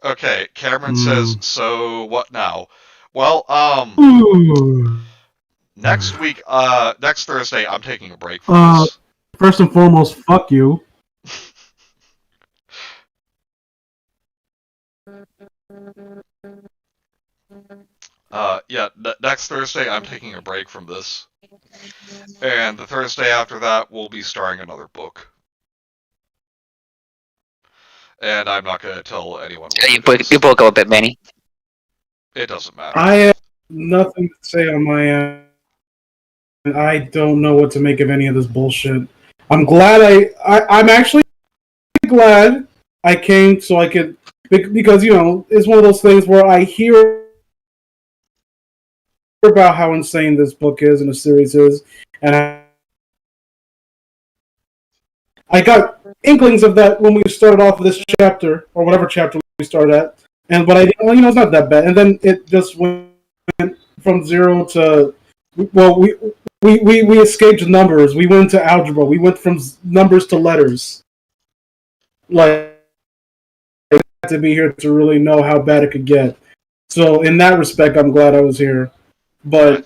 Okay, Cameron says, so what now? Well, Ooh. next week, next Thursday, I'm taking a break from this. First and foremost, fuck you. Yeah, next Thursday, I'm taking a break from this. And the Thursday after that, we'll be starting another book. And I'm not going to tell anyone what Yeah, it is. you broke up a bit, Manny. It doesn't matter. I have nothing to say on my end. I don't know what to make of any of this bullshit. I'm glad I'm actually glad I came so I could, because, you know, it's one of those things where I hear about how insane this book is and the series is, and I got inklings of that when we started off this chapter, or whatever chapter we started at, but I didn't, well, you know, it's not that bad, and then it just went from 0 to, well, we escaped numbers, we went to algebra, we went from numbers to letters. Like, I had to be here to really know how bad it could get. So in that respect, I'm glad I was here. But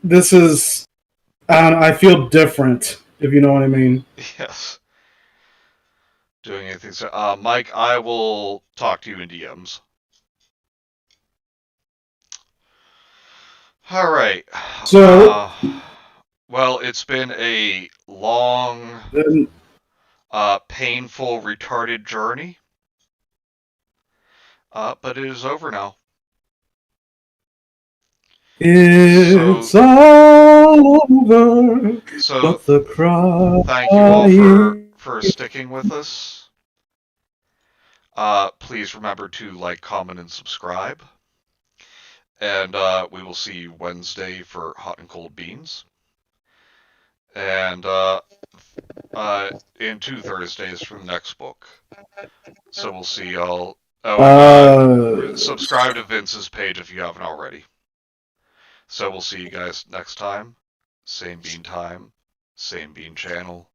this is, I feel different, if you know what I mean. Yes. Doing anything. So, Mike, I will talk to you in DMs. All right. So, well, it's been a long, painful, retarded journey. But it is over now. It's all over. So, But the cry. thank you all for sticking with us. Please remember to like, comment, and subscribe. And we will see you Wednesday for Hot and Cold Beans. And in 2 Thursdays for the next book. So we'll see y'all. Subscribe to Vince's page if you haven't already. So we'll see you guys next time. Same bean time, same bean channel.